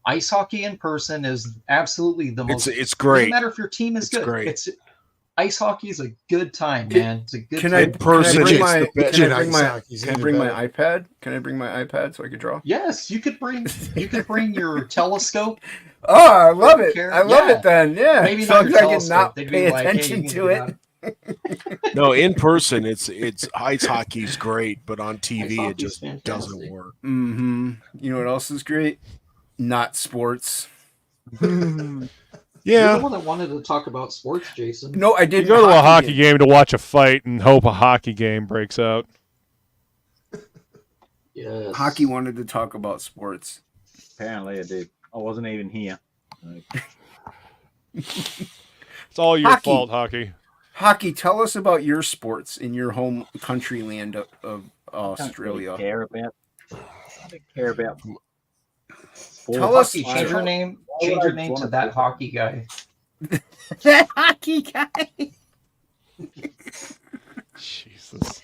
Ice hockey in person is absolutely the most. It's great. Doesn't matter if your team is good. Great. Ice hockey is a good time, man. It's a good time. Can I bring my iPad? Can I bring my iPad so I could draw? Yes, you could bring your telescope. Oh, I love it. I love it then. Yeah. Maybe so not your I can not telescope. pay attention to it. No, in person, it's ice hockey's great, but on TV it just doesn't work. Mm-hmm. You know what else is great? Not sports. Yeah. You're the one that wanted to talk about sports, Jason. No, I didn't. You go to a hockey game to watch a fight and hope a hockey game breaks out. Yes. Hockey wanted to talk about sports. Apparently I did. I wasn't even here. It's all your fault, Hockey. Hockey, tell us about your sports in your home country land of Australia. I don't care about Tell us. Change your name. Change your name to that hockey guy. That hockey guy. Jesus.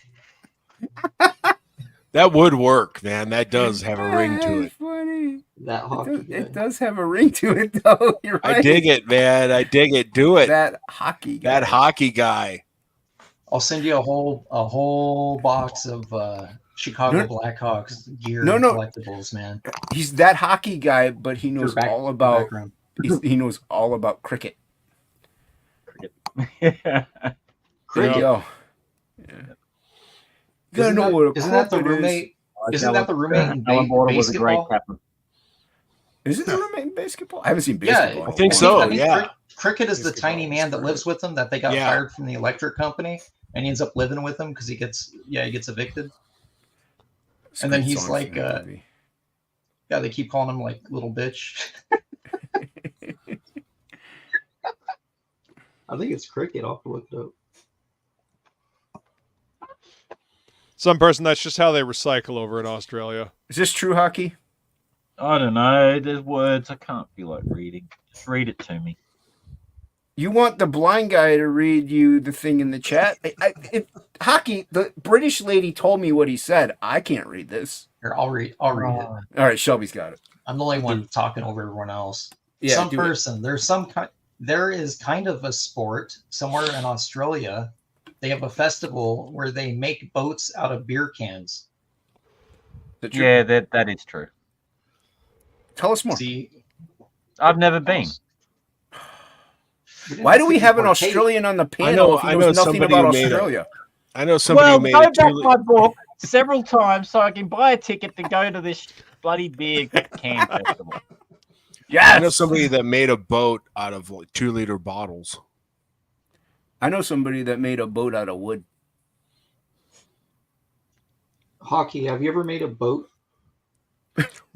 That would work, man. That does have a ring to it. Funny. That hockey guy. It does have a ring to it, though. You're right. I dig it, man. I dig it. Do it. That hockey guy. That hockey guy. I'll send you a whole box of Chicago Blackhawks gear and collectibles, man. He's that hockey guy, but he knows all about he knows all about cricket. Yeah. Cricket. Yeah. Isn't that the roommate? Isn't that the roommate in basketball? Is it the roommate in basketball? I haven't seen basketball. I think so. Yeah. Cricket is the tiny man that lives with them that they got fired from the electric company, and he ends up living with them because he gets evicted. And then he's like, they keep calling him like little bitch. I think it's cricket. I'll have to look it up. Some person, that's just how they recycle over in Australia. Is this true, Hockey? I don't know. There's words I can't feel like reading. Just read it to me. You want the blind guy to read you the thing in the chat? Hockey, the British lady told me what he said. I can't read this. Here, I'll read it. All right, Shelby's got it. I'm the only one talking over everyone else. Yeah, some person. There is kind of a sport somewhere in Australia. They have a festival where they make boats out of beer cans. Yeah, that is true. Tell us more. See, I've never been. Why do we have an Australian on the panel if he knows nothing about Australia? I know somebody Well, who made go it. back my book several times so I can buy a ticket to go to this bloody beer can festival. Yeah, I know somebody that made a boat out of like 2-liter bottles. I know somebody that made a boat out of wood. Hockey, have you ever made a boat?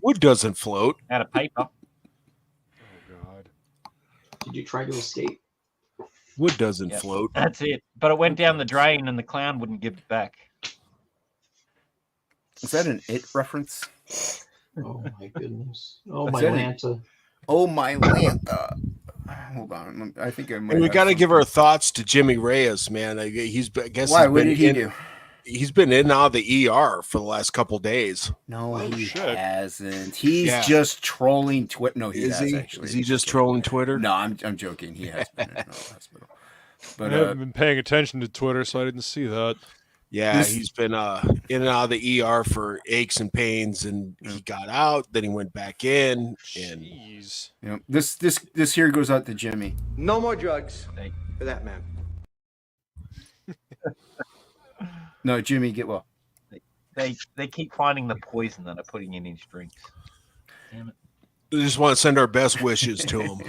Wood doesn't float. Out of paper. Did you try to escape? Wood doesn't float. That's it. But it went down the drain and the clown wouldn't give it back. Is that an It reference? Oh my goodness. Oh my Lanta. Oh my Lanta. Hold on. I think I might. And we got to give our thoughts to Jimmy Reyes, man. I guess. Why? What did he do? He's been in and out of the ER for the last couple days. No, he hasn't. He's just trolling Twitter. No, he has actually. Is he just trolling Twitter? No, I'm joking. He has been in the hospital. But I haven't been paying attention to Twitter, so I didn't see that. Yeah, he's been in and out of the ER for aches and pains, and he got out. Then he went back in. And Jeez. You know, this here goes out to Jimmy. No more drugs for that man. No, Jimmy, get well. They keep finding the poison that are putting in his drinks. Damn it. we just want to send our best wishes to him.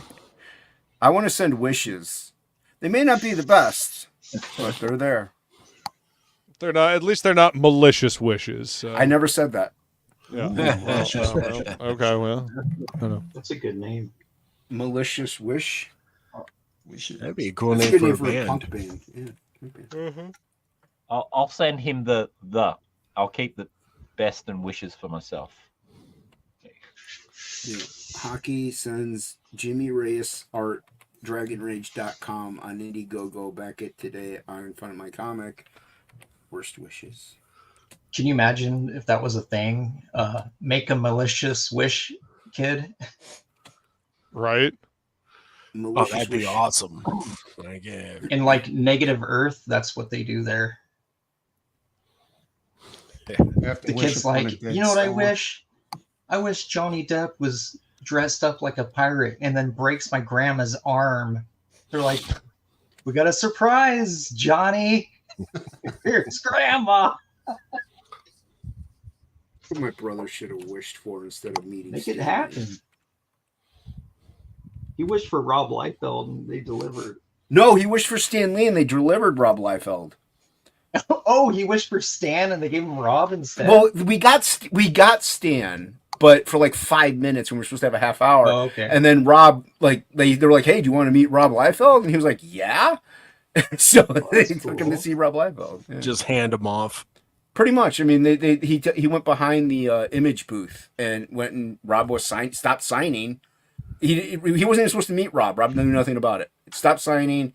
I want to send wishes. They may not be the best, but they're there. They're not. At least they're not malicious wishes. So. I never said that. Yeah. Okay. Well, I don't know. That's a good name. Malicious wish. That'd be a cool That's name a good for a name band. punk band. Yeah. Mm-hmm. I'll send him the. I'll keep the best and wishes for myself. Yeah. Hockey sends Jimmy Reyes art, DragonRage.com on Indiegogo. Back it today in front of my comic. Worst wishes. Can you imagine if that was a thing? Make a malicious wish, kid. Right. Malicious that'd be wish. awesome. Like, yeah. In like Negative Earth, that's what they do there. The kid's like, you know what I wish? I wish Johnny Depp was dressed up like a pirate and then breaks my grandma's arm. They're like, we got a surprise, Johnny. Here's grandma. What my brother should have wished for instead of meeting. Make it happen. He wished for Rob Liefeld and they delivered. No, he wished for Stan Lee and they delivered Rob Liefeld. Oh, he wished for Stan and they gave him Rob instead. Well, we got Stan, but for like 5 minutes when we were supposed to have a half hour. Oh, okay. And then Rob, like they were like, "Hey, do you want to meet Rob Liefeld?" And he was like, "Yeah." So they took him to see Rob Liefeld. Yeah. Just hand him off. Pretty much. I mean, he went behind the image booth and went and Rob was stopped signing. He wasn't even supposed to meet Rob. Rob knew nothing about it. Stopped signing.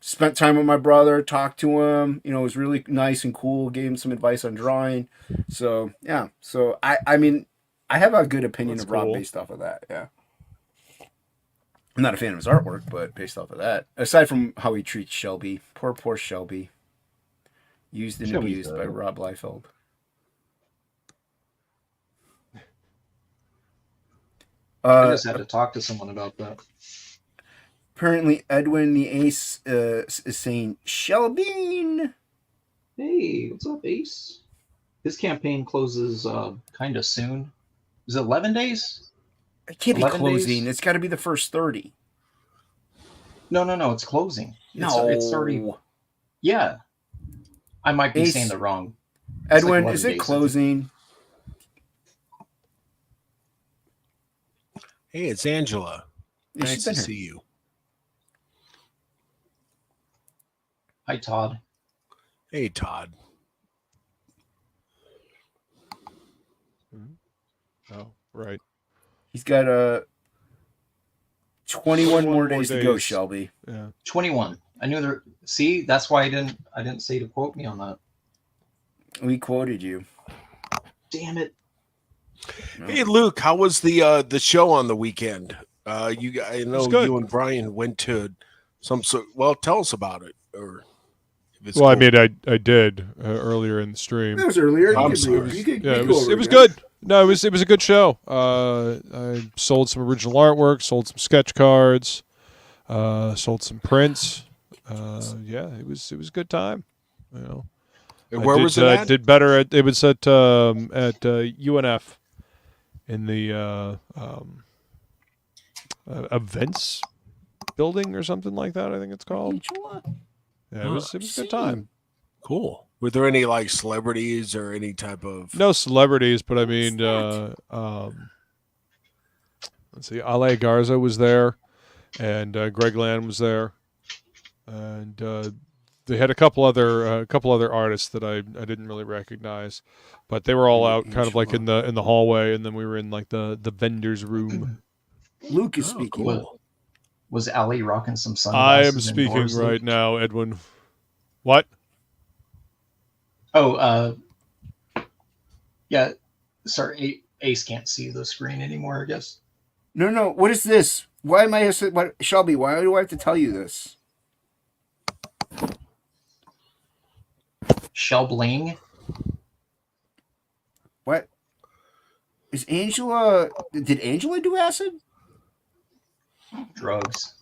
Spent time with my brother. Talked to him. You know, it was really nice and cool. Gave him some advice on drawing. So yeah. So I mean, I have a good opinion of Rob based off of that. Yeah. I'm not a fan of his artwork, but based off of that, aside from how he treats Shelby, poor Shelby, used and abused by Rob Liefeld. I just had to talk to someone about that. Apparently, Edwin the Ace is saying, Shelby. Hey, what's up, Ace? His campaign closes kind of soon. Is it 11 days? It can't be 11 closing. days? It's got to be the first 30. No, it's closing. No. It's already... Yeah. I might be Ace, saying the wrong. Edwin, like is it 11 days, closing? Hey, it's Angela. Yeah, Nice she's to been here. see you. Hi, Todd. Hey, Todd. Oh, right. He's got 21 more days to go, Shelby. Yeah. 21. I knew there. See, that's why I didn't say to quote me on that. We quoted you. Damn it. Hey, Luke, how was the show on the weekend? I know you and Brian went to some sort. Well, tell us about it. Or well, I mean, I did earlier in the stream. That was earlier. It was good. No, it was a good show. I sold some original artwork, sold some sketch cards, sold some prints. Yeah, it was a good time. You know. And where was it at? I did better at it was at UNF in the events building or something like that. I think it's called. Yeah, it was a good time. Cool. Were there any like celebrities or any type of? No celebrities, but I mean, let's see, Ale Garza was there, and Greg Land was there, and they had a couple other artists that I didn't really recognize, but they were all out kind of like in the hallway, and then we were in like the vendors room. Luke is speaking. Cool. Was Ali rocking some I am sunglasses? speaking right now, Edwin. What? Oh, yeah. Sorry, Ace can't see the screen anymore, I guess. No. What is this? Why am I? Shelby, why do I have to tell you this? Shelbling. What? Is Angela? Did Angela do acid? Drugs.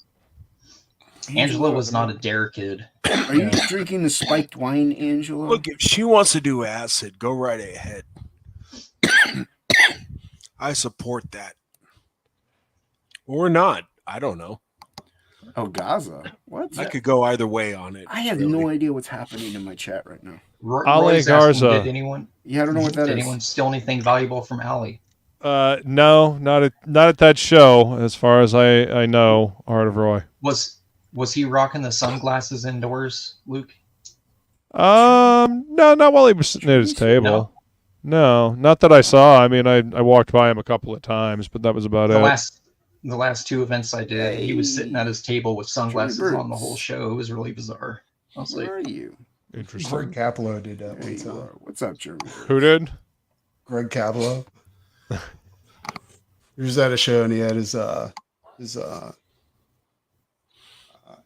Angela was not a dare kid. Are you drinking the spiked wine, Angela? Look, if she wants to do acid, go right ahead. I support that. Or not. I don't know. Oh, Gaza. What? I could go either way on it. I have no idea what's happening in my chat right now. Ale Garza. Did anyone? Yeah, I don't know what that did is. anyone steal anything valuable from Ali? No, not at that show, as far as I know. Art of Roy. Was he rocking the sunglasses indoors, Luke? No, not while he was sitting at his table. No, not that I saw. I mean, I walked by him a couple of times, but that was about it. The last two events I did, he was sitting at his table with sunglasses on the whole show. It was really bizarre. I was Where are you? Interesting. Greg Capello did that one time. What's up, Jeremy? Who did? Greg Capello. He was at a show and he had his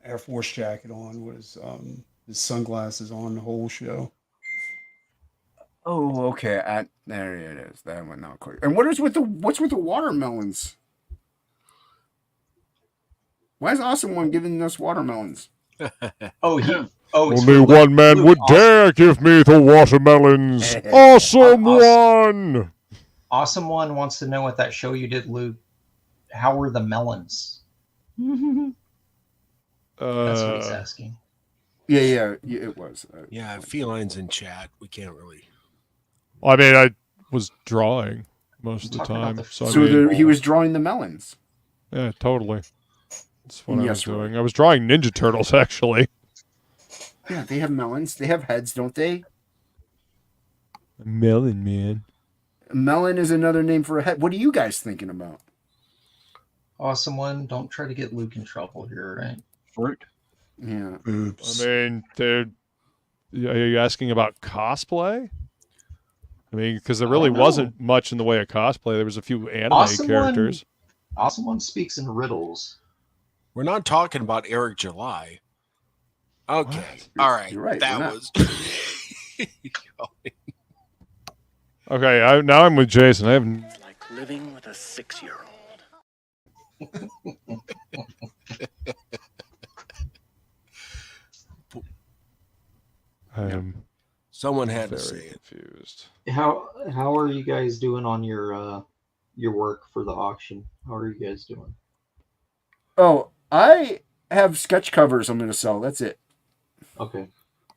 Air Force jacket on with his sunglasses on the whole show. Oh, okay. There it is. That one not quick. And what's with the watermelons? Why is Awesome One giving us watermelons? Only one man would dare give me the watermelons. Awesome One. Awesome One wants to know what that show you did, Luke. How were the melons? That's what he's asking. Yeah, it was. Yeah, felines in chat. We can't really. Well, I mean, I was drawing most of the time. He was drawing the melons. Yeah, totally. That's what I was doing. I was drawing Ninja Turtles, actually. Yeah, they have melons. They have heads, don't they? A melon, man. Melon is another name for a head. What are you guys thinking about? Awesome One, don't try to get Luke in trouble here, right? Fruit. Yeah. Oops. I mean, are you asking about cosplay? I mean, because there really wasn't much in the way of cosplay. There was a few anime characters. Awesome One speaks in riddles. We're not talking about Eric July. Okay. All right. You're right. That was. Okay, now I'm with Jason. I have like living with a 6-year-old. Someone had to say it. Confused. How are you guys doing on your work for the auction? How are you guys doing? Oh, I have sketch covers I'm going to sell. That's it. Okay.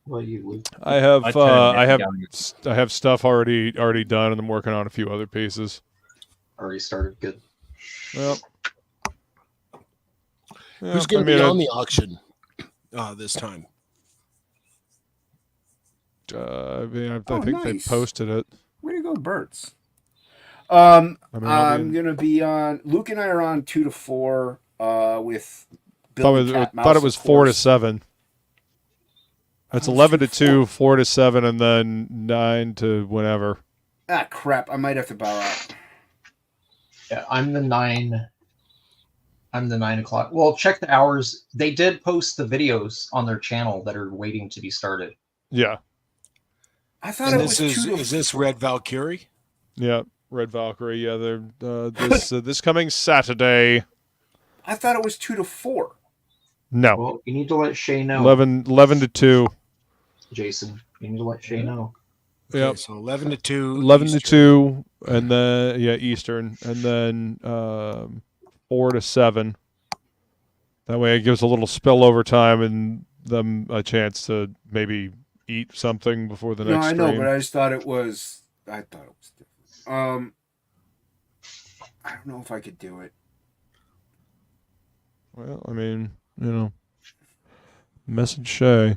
What about you, Luke? I have stuff already done, and I'm working on a few other pieces. Already started. Good. Well, who's going to be on the auction this time? I think they posted it. Way to go, Bert's. I'm I'll be in- gonna be on. Luke and I are on 2 to 4. With thought it was 4 to 7. It's 11 to 2, 4 to 7, and then 9 to whenever. Ah, crap! I might have to bow out. Yeah, I'm the 9 o'clock. Well, check the hours. They did post the videos on their channel that are waiting to be started. Yeah. I thought And it was is this Red Valkyrie? Yeah, Red Valkyrie. Yeah, they're this coming Saturday. I thought it was 2 to 4. No. Well, you need to let Shay know. 11 to 2. Jason, you need to let Shay know. Okay, Yep. so 11 to 2. 11 to Eastern. 2, and then Eastern, and then 4 to 7. That way, it gives a little spillover time and them a chance to maybe eat something before the next. No, I know, stream. but I just thought it was. I thought it was different. I don't know if I could do it. Well, I mean, message Shay.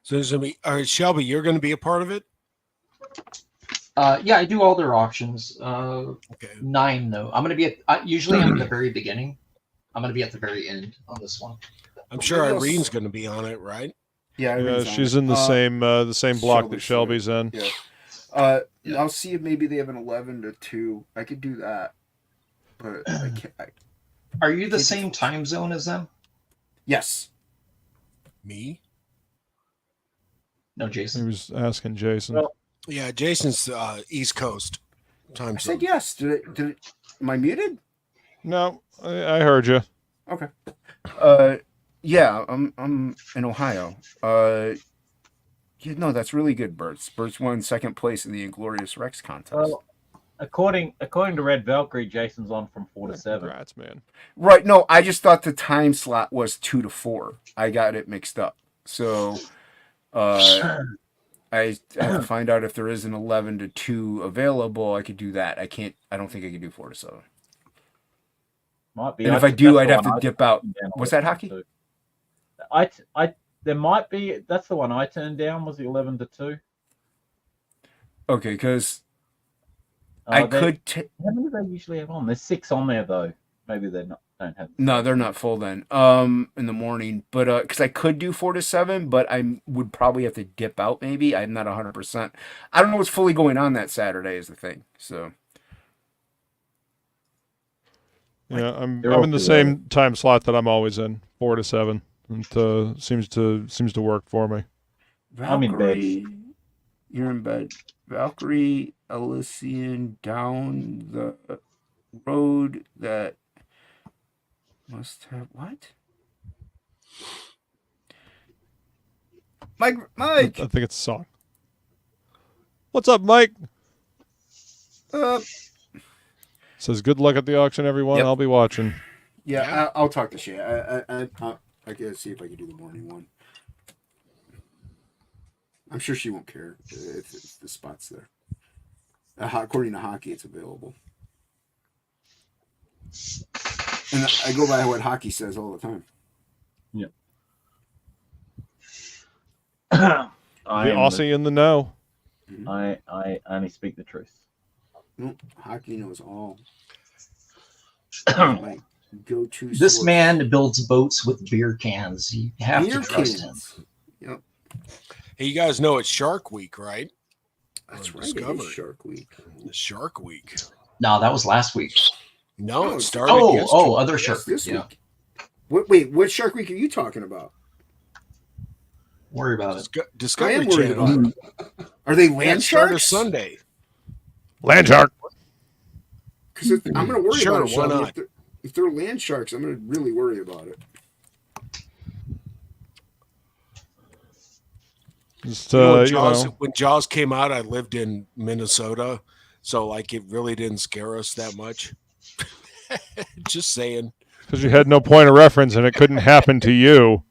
So there's gonna be. All right, Shelby, you're going to be a part of it. Yeah, I do all their auctions. Okay. 9 though. I'm gonna be at. Usually, I'm at the very beginning. I'm gonna be at the very end on this one. I'm sure Irene's going to be on it, right? Yeah, Yeah, she's in the same block that Shelby's in. Yeah. I'll see if maybe they have an 11 to 2. I could do that, but I can't. Are you the same time zone as them? Yes. Me? No, He Jason. was asking Jason. Well, Yeah, Jason's East Coast time I zone. said yes. Am I muted? No, I heard you. Okay. Yeah, I'm in Ohio. No, that's really good, Bert's. Bert's won second place in the Inglorious Rex contest. Well, according to Red Valkyrie, Jason's on from 4 to 7. Congrats, man. Right. No, I just thought the time slot was 2 to 4. I got it mixed up. So, I have to find out if there is an 11 to 2 available. I could do that. I don't think I could do 4 to 7. Might be. And if I do, I'd have to dip out. What's that, Hocky? There might be. That's the one I turned down. Was the 11 to 2? Okay, because I could. How many do they usually have on? There's 6 on there though. Maybe they're not. Don't have. No, they're not full then. In the morning, but because I could do 4 to 7, but I would probably have to dip out. Maybe I'm not 100%. I don't know what's fully going on that Saturday is the thing. So Yeah, I'm in the same time slot that I'm always in, 4 to 7. It seems to work for me. I'm in bed. You're in bed. Valkyrie Elysian down the road that must have what? Mike. I think it's a song. What's up, Mike? Says good luck at the auction, everyone. Yep. I'll be watching. Yeah, I'll talk to Shay. I can see if I can do the morning one. I'm sure she won't care if the spot's there. According to Hocky, it's available. And I go by what Hocky says all the time. Yeah. The Aussie in the know. I only speak the truth. Hocky knows all. My go-to. This source. man builds boats with beer cans. You have Beer to trust cans. him. Yep. Hey, you guys know it's Shark Week, right? That's right. It is Shark Week. The Shark Week. No, that was last week. No, it started. Other Shark this Week. Yeah. week. Wait, what Shark Week are you talking about? Worry about it. I Discovery am worried Channel. about it. Are they land Started sharks? Sunday. Land shark. Because I'm going to worry Sure, about it. why Shelby. not? If they're land sharks, I'm going to really worry about it. Just, when Jaws came out, I lived in Minnesota, so like it really didn't scare us that much. Just saying. Because you had no point of reference and it couldn't happen to you.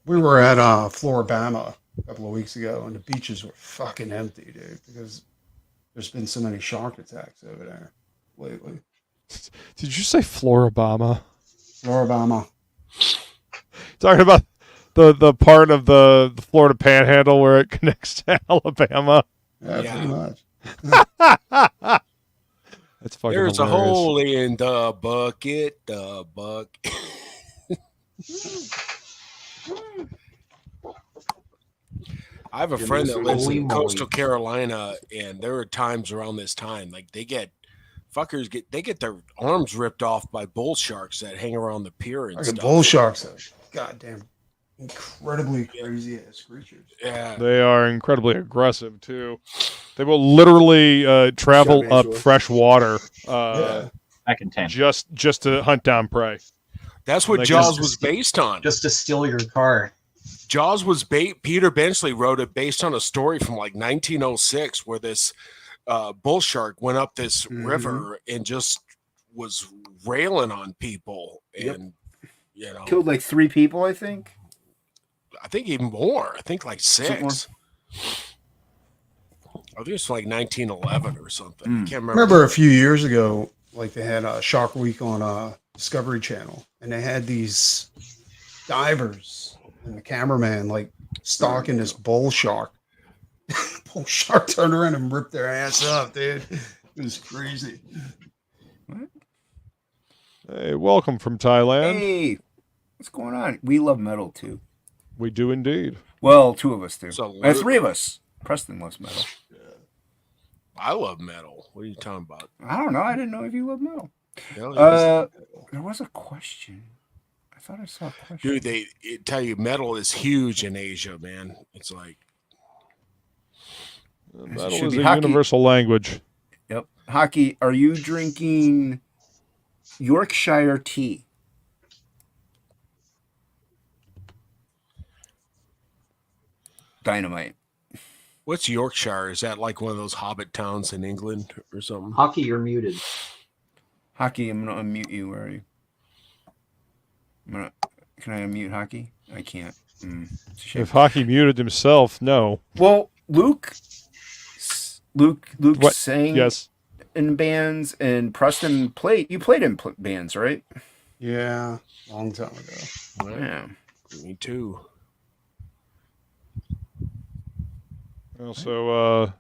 We were at Floribama a couple of weeks ago, and the beaches were fucking empty, dude, because there's been so many shark attacks over there lately. Did you say Floribama? Floribama. Talking about the part of the Florida Panhandle where it connects to Alabama. Pretty much. That's fucking There's a hilarious. hole in the bucket, the bucket. I have a friend that lives in coastal Carolina, and there are times around this time, like they get their arms ripped off by bull sharks that hang around the pier and stuff. Bull sharks are goddamn incredibly crazy ass creatures. Yeah, they are incredibly aggressive too. They will literally travel up fresh water back in 10 just to hunt down prey. That's what Jaws was based on. Just to steal your car. Jaws was Peter Benchley wrote it based on a story from like 1906 where this bull shark went up this river and just was railing on people and killed like 3 people, I think. I think even more. I think like 6. I think it's like 1911 or something. I can't remember a few years ago, like they had a Shark Week on Discovery Channel, and they had these divers and the cameraman like stalking this bull shark. Bull shark turned around and ripped their ass up, dude. It was crazy. What? Hey, welcome from Thailand. Hey, what's going on? We love metal too. We do indeed. Well, 2 of us do. So and 3 of us. Preston loves metal. I love metal. What are you talking about? I don't know. I didn't know if you love metal. There was a question. I thought I saw a question. Dude, they tell you metal is huge in Asia, man. It's like metal is a universal language. Yep. Hockey, are you drinking Yorkshire tea? Dynamite. What's Yorkshire? Is that like one of those hobbit towns in England or something? Hockey, you're muted. Hockey, I'm gonna unmute you. Where are you? Can I unmute Hockey? I can't. If Hockey muted himself, no. Well, Luke sang yes. in bands, and Preston played. You played in bands, right? Yeah, long time ago. Yeah, me too. So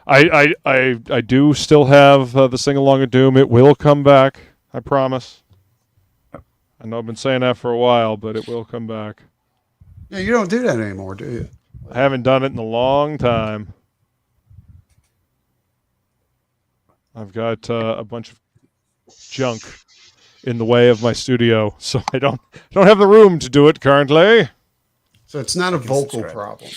I do still have the Sing Along of Doom. It will come back. I promise. I know I've been saying that for a while, but it will come back. Yeah, you don't do that anymore, do you? I haven't done it in a long time. I've got a bunch of junk in the way of my studio, so I don't have the room to do it currently. So it's not a vocal problem.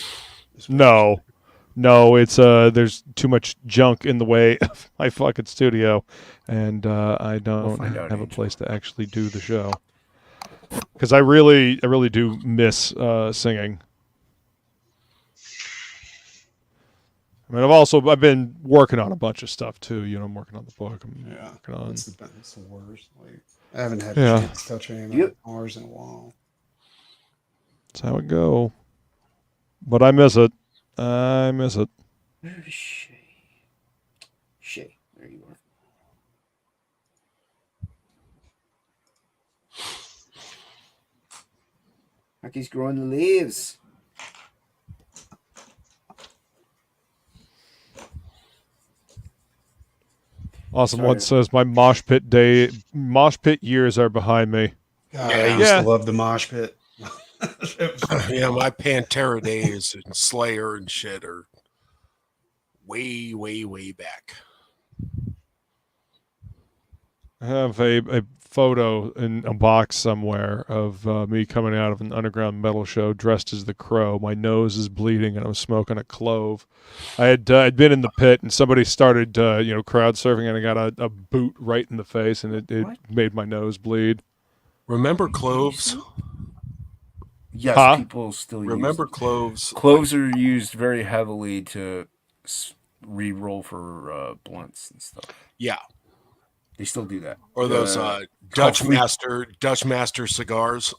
No, it's there's too much junk in the way of my fucking studio, and I don't have a place to actually do the show. Because I really do miss singing. I mean, I've been working on a bunch of stuff too. You know, I'm working on the book. Working on. It's the worst. Like, I haven't had a chance to touch any of my guitars in a while. That's how it go. But I miss it. Shay, there you are. Hockey's growing the leaves. Awesome one says my mosh pit years are behind me. God, I used to love the mosh pit. Yeah, my Pantera days and Slayer and shit are way, way, way back. I have a photo in a box somewhere of me coming out of an underground metal show dressed as the Crow. My nose is bleeding and I'm smoking a clove. I'd been in the pit and somebody started crowd surfing and I got a boot right in the face and it made my nose bleed. Remember cloves? Yes, people still remember cloves. Cloves are used very heavily to re-roll for blunts and stuff. Yeah. They still do that. Or those Dutch Master cigars.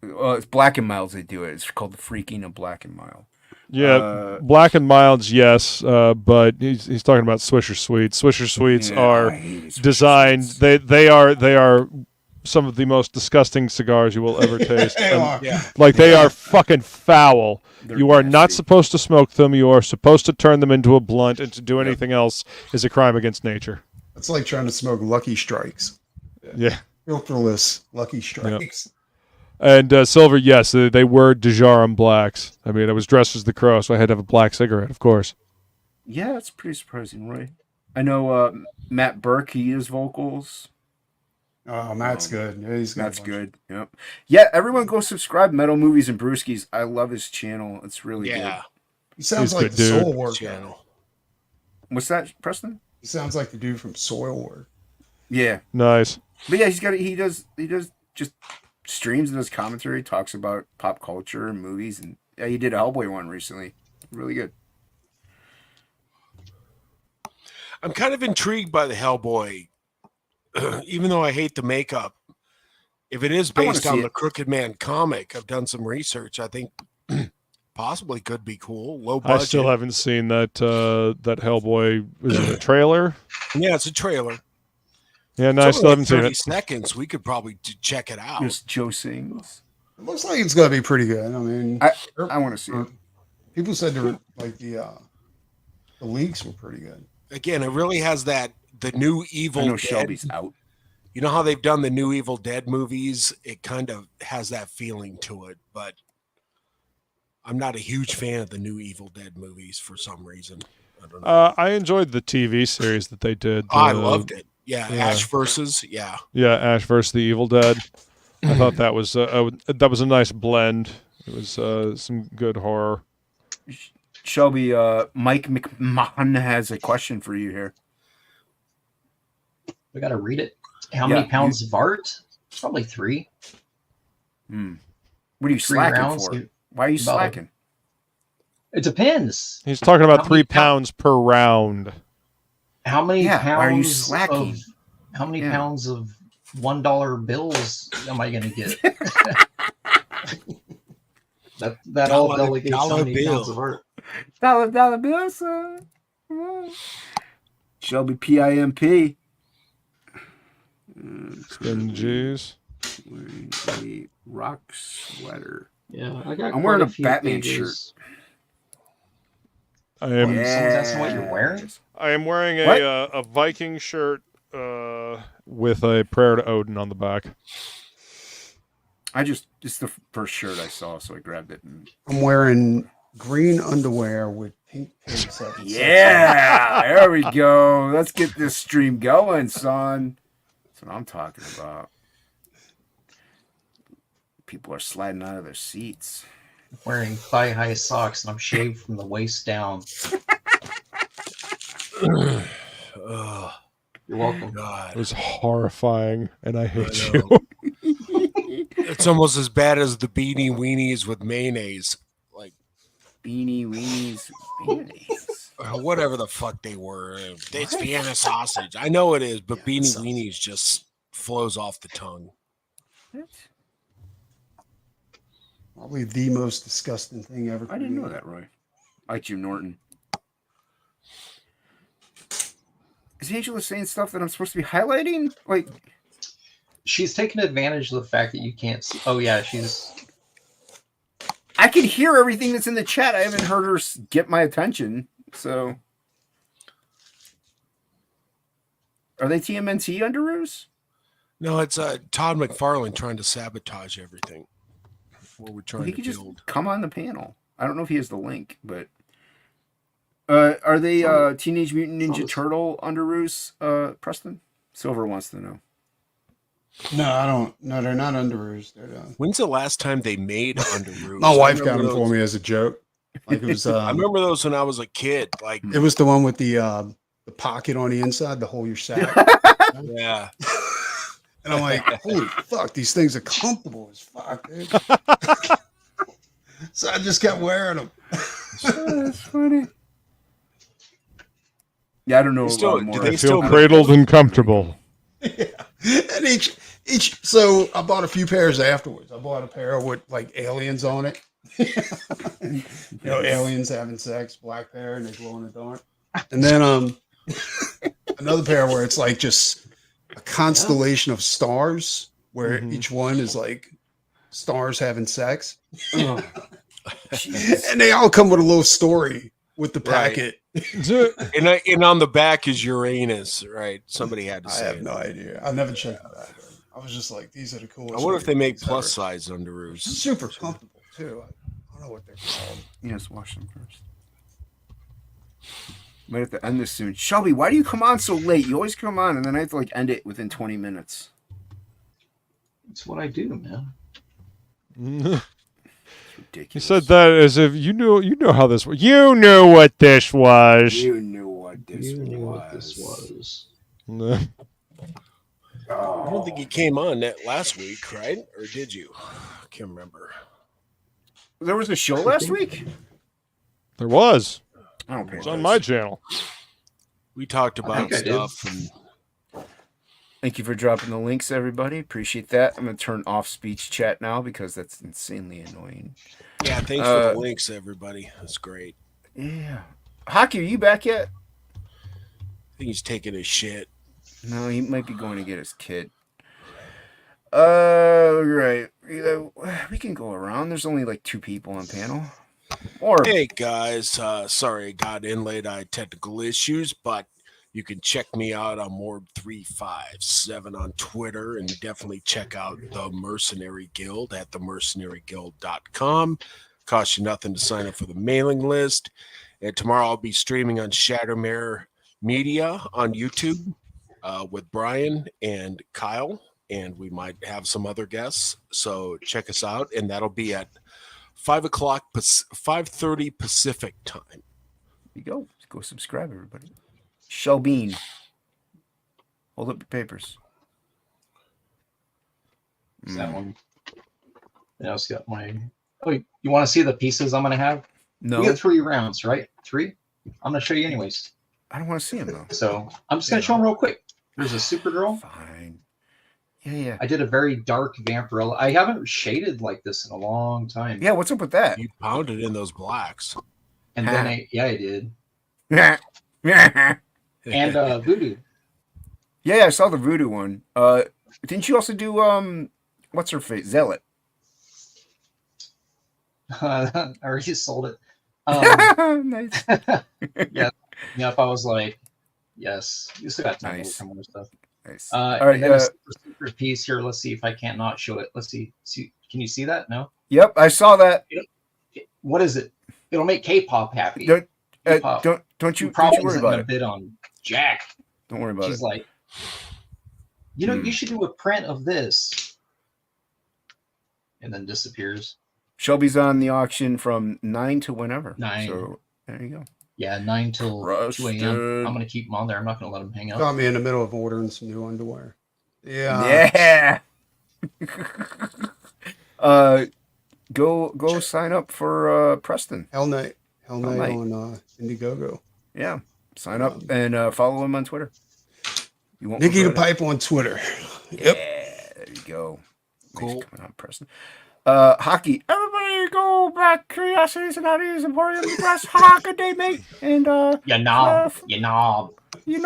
It's Black and Milds. They do it. It's called the Freaking of Black and Mild. Yeah, Black and Milds, yes, but he's talking about Swisher Sweets. Swisher Sweets are designed. They are some of the most disgusting cigars you will ever taste. They are. Like, they are fucking foul. They're You are not nasty. supposed to smoke them. You are supposed to turn them into a blunt, and to do anything else is a crime against nature. It's like trying to smoke Lucky Strikes. Yeah. Filterless Lucky Strikes. And Silver, yes, they were Dejarum blacks. I mean, I was dressed as the Crow, so I had to have a black cigarette, of course. Yeah, that's pretty surprising, Roy. I know Matt Burke, he is vocals. Oh, Matt's good. Yeah, he's got That's a bunch. good. Yep. Yeah, everyone go subscribe. Metal Movies and Brewskis. I love his channel. It's really good. He sounds He's like good the dude. Soil Work guy. What's that, Preston? He sounds like the dude from Soil Work. Yeah. Nice. But yeah, he does just streams and does commentary, talks about pop culture and movies, and yeah, he did a Hellboy one recently. Really good. I'm kind of intrigued by the Hellboy, even though I hate the makeup. If it is based on the Crooked Man comic, I've done some research. I think possibly could be cool. Low budget. I still haven't seen that that Hellboy. Was it a trailer? Yeah, it's a trailer. Yeah, no, I It's still only haven't seen 30 it. seconds. We could probably check it out. Just Joe sings. It looks like it's gonna be pretty good. I mean, I want to see it. People said the leaks were pretty good. Again, it really has the new Evil I know Dead. Shelby's out. You know how they've done the new Evil Dead movies? It kind of has that feeling to it, but I'm not a huge fan of the new Evil Dead movies for some reason. I don't know. I enjoyed the TV series that they did. I loved it. Yeah, Ash versus. Yeah, Ash versus the Evil Dead. I thought that was a nice blend. It was some good horror. Shelby, Mike McMahon has a question for you here. We got to read it. How many pounds of art? Probably 3. What are you 3 slacking rounds, for? Why are you slacking? It depends. He's talking about 3 pounds per round. How many pounds? Why are you slacking? How many pounds of $1 bills am I going to get? that all delegates how many pounds of art. Dollar bill, sir. Shelby PIMP. Stingies. Wearing a rock sweater. Yeah, I got. I'm wearing a few Batman pages. shirt. I am. That's what you're wearing. I am wearing a Viking shirt with a prayer to Odin on the back. It's the first shirt I saw, so I grabbed it. I'm wearing green underwear with pink pigs. Yeah, there we go. Let's get this stream going, son. That's what I'm talking about. People are sliding out of their seats. Wearing thigh-high socks, and I'm shaved from the waist down. Oh, you're welcome. God. It was horrifying, and I hate you. It's almost as bad as the beanie weenies with mayonnaise. Like beanie weenies with mayonnaise. Whatever the fuck they were. It's Vienna sausage. I know it is, but beanie weenies just flows off the tongue. Probably the most disgusting thing ever. I didn't know that, Roy. Like Jim Norton. Is Angela saying stuff that I'm supposed to be highlighting? Like, she's taking advantage of the fact that you can't see. Oh yeah, she's. I can hear everything that's in the chat. I haven't heard her get my attention. So, are they TMNT underoos? No, it's Todd McFarlane trying to sabotage everything. What we're trying He to could build. just come on the panel. I don't know if he has the link, but are they Teenage Mutant Ninja Turtle underoos, Preston? Silver wants to know. No, I don't. No, they're not underoos. They're done. When's the last time they made underoos? My wife got them for me as a joke. Like it was. I remember those when I was a kid. Like it was the one with the pocket on the inside to hold your sack. Yeah. And I'm like, holy fuck, these things are comfortable as fuck, dude. So I just kept wearing them. That's funny. Yeah, I don't know. Do they feel cradled and comfortable? Yeah. And each. So I bought a few pairs afterwards. I bought a pair with like aliens on it. And, aliens having sex, black pair, and they glow in the dark. And then another pair where it's like just a constellation of stars where each one is like stars having sex. Oh, And they all come with a little story with the Right. packet. And on the back is Uranus, right? Somebody had to I say have it. no idea. I never checked that. I was just like, these are the coolest. I wonder if they make things plus ever. size underoos. Super comfortable too. I don't know what they're called. Yes, wash them first. Might have to end this soon. Shelby, why do you come on so late? You always come on, and then I have to like end it within 20 minutes. It's what I do, man. You Ridiculous. said that as if you know how this was. You knew what this was. You knew what this You was. knew what this was. I don't think you came on that last week, right? Or did you? I can't remember. There was a show last week? There was. I don't pay It's on my channel. We talked I about think I did. stuff and Thank you for dropping the links, everybody. Appreciate that. I'm going to turn off speech chat now because that's insanely annoying. yeah, thanks for the links, everybody. That's great. Yeah. Hockey, are you back yet? I think he's taking his shit. No, he might be going to get his kid. Right. We can go around. There's only like 2 people on panel. Or Hey guys, sorry I got in late. I had technical issues, but you can check me out on Morb357 on Twitter, and definitely check out the Mercenary Guild at themercenaryguild.com. Costs you nothing to sign up for the mailing list. And tomorrow I'll be streaming on Shattermare Media on YouTube with Brian and Kyle, and we might have some other guests. So check us out, and that'll be at 5:30 Pacific time. there you go. Go subscribe, everybody. Shelby, hold up your papers. That one. And I also got my. Oh, you want to see the pieces I'm gonna have? No, We got 3 rounds, right? 3. I'm gonna show you anyways. I don't want to see him though. So I'm just gonna show them real quick. There's a Supergirl. Fine. Yeah. I did a very dark Vampirella. I haven't shaded like this in a long time. Yeah, what's up with that? You pounded in those blacks. And then I did. Yeah, And Voodoo. I saw the Voodoo one. Didn't you also do what's her face? Zealot. I already sold it. Nice. Yeah. If I was like, yes, you still got time Nice. to work on more stuff. Nice. All right, and then a secret piece here. Let's see if I can't not show it. Let's see. Can you see that? No. Yep, I saw that. What is it? It'll make K-pop happy. Don't K-pop. don't you Probably worry isn't about gonna it. bid on Jack. Don't worry about She's it. like, you should do a print of this, and then disappears. Shelby's on the auction from 9 to whenever. 9. So there you go. Yeah, 9 till 2 a.m. Trusted. I'm gonna keep them on there. I'm not gonna let them hang out. Got me in the middle of ordering some new underwear. Yeah. Go sign up for Preston. Hell Night Night. on Indiegogo. Yeah. Sign up and follow him on Twitter. You won't Nicky the regret it. Pipe on Twitter. Yeah, there you go. Cool. Coming on, Preston. Hockey. Everybody go back. Curiosities and Oddities Emporium. Press Hockaday, mate. And You knob. You knob. you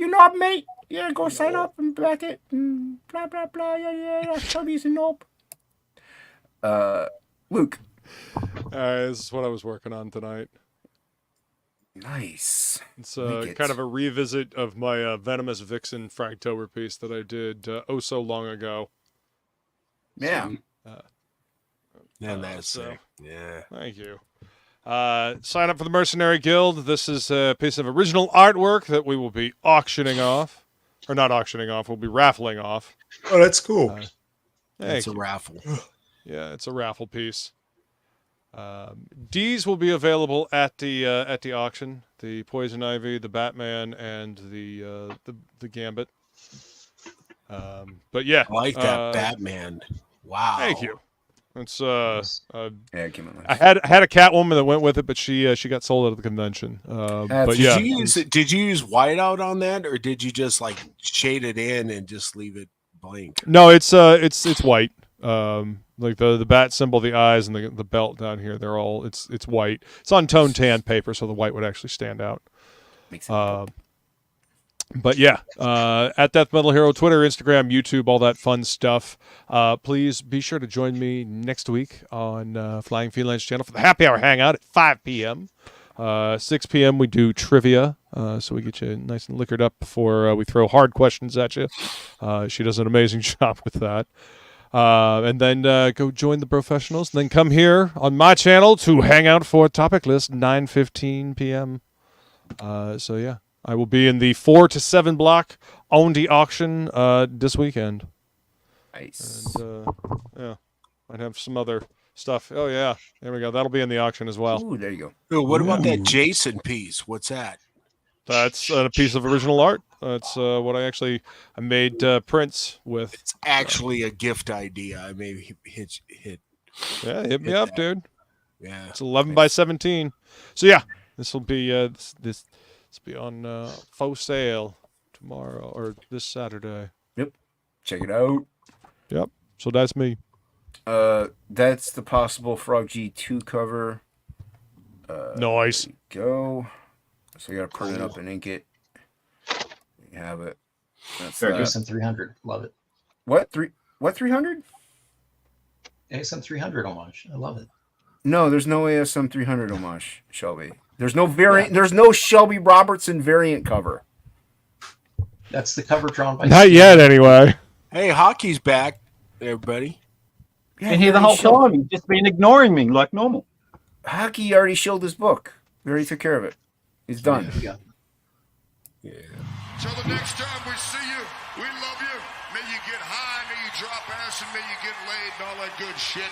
knob, mate. Yeah, go sign up and back it. And blah blah blah. Yeah. Shelby's a knob. Luke. This is what I was working on tonight. Nice. It's Make it. kind of a revisit of my Venomous Vixen Fragtober piece that I did so long ago. Yeah. And that's so- sick. Yeah. Thank you. Sign up for the Mercenary Guild. This is a piece of original artwork that we will be auctioning off. Or not auctioning off, we'll be raffling off. Oh, that's cool. It's a Thank you. raffle. Yeah, it's a raffle piece. D's will be available at the auction. The Poison Ivy, the Batman, and the Gambit. But yeah, I like that Batman. Wow. Thank you. It's Yeah, it came out I nice. had a Catwoman that went with it, but she got sold at the convention. But yeah, Did you use whiteout on that, or did you just like shade it in and just leave it blank? no, it's white. Like the bat symbol, the eyes, and the belt down here, they're all it's white. It's on tone tan paper, so the white would actually stand out. Makes it But yeah, at Death Metal Hero, Twitter, Instagram, YouTube, all that fun stuff. Please be sure to join me next week on Flying Felines channel for the Happy Hour Hangout at 5 p.m. 6 p.m. we do trivia, so we get you nice and liquored up before we throw hard questions at you. She does an amazing job with that. And then go join the professionals. And then come here on my channel to hang out for TOPicLESS, 9:15 p.m. So yeah. I will be in the 4 to 7 block on the auction this weekend. Nice. And yeah, I'd have some other stuff. Oh yeah, there we go. That'll be in the auction as well. Ooh, there you go. Ooh, what about that Jason piece? What's that? That's a piece of original art. That's what I made prints with. It's actually a gift idea. I maybe hit. Yeah, hit me up, that. dude. Yeah, it's 11 by 17. So yeah, this will be this be on faux sale tomorrow or this Saturday. Yep, check it out. Yep. So that's me. That's the Possible Frog G2 cover. Nice. There we go. So you gotta print it up and ink it. You have it. That's ASM 300. Love it. What 300? ASM 300 homage. I love it. No, there's no ASM 300 homage, Shelby. There's no variant. Yeah. There's no Shelby Robertson variant cover. That's the cover drawn by. Not yet, anyway. Hey, Hocky's back, everybody. Yeah, been here the whole time. He's just been ignoring me like normal. Hocky already showed his book. We already took care of it. He's done. Yeah. Till the next time we see you, we love you. May you get high, may you drop ass, and may you get laid and all that good shit.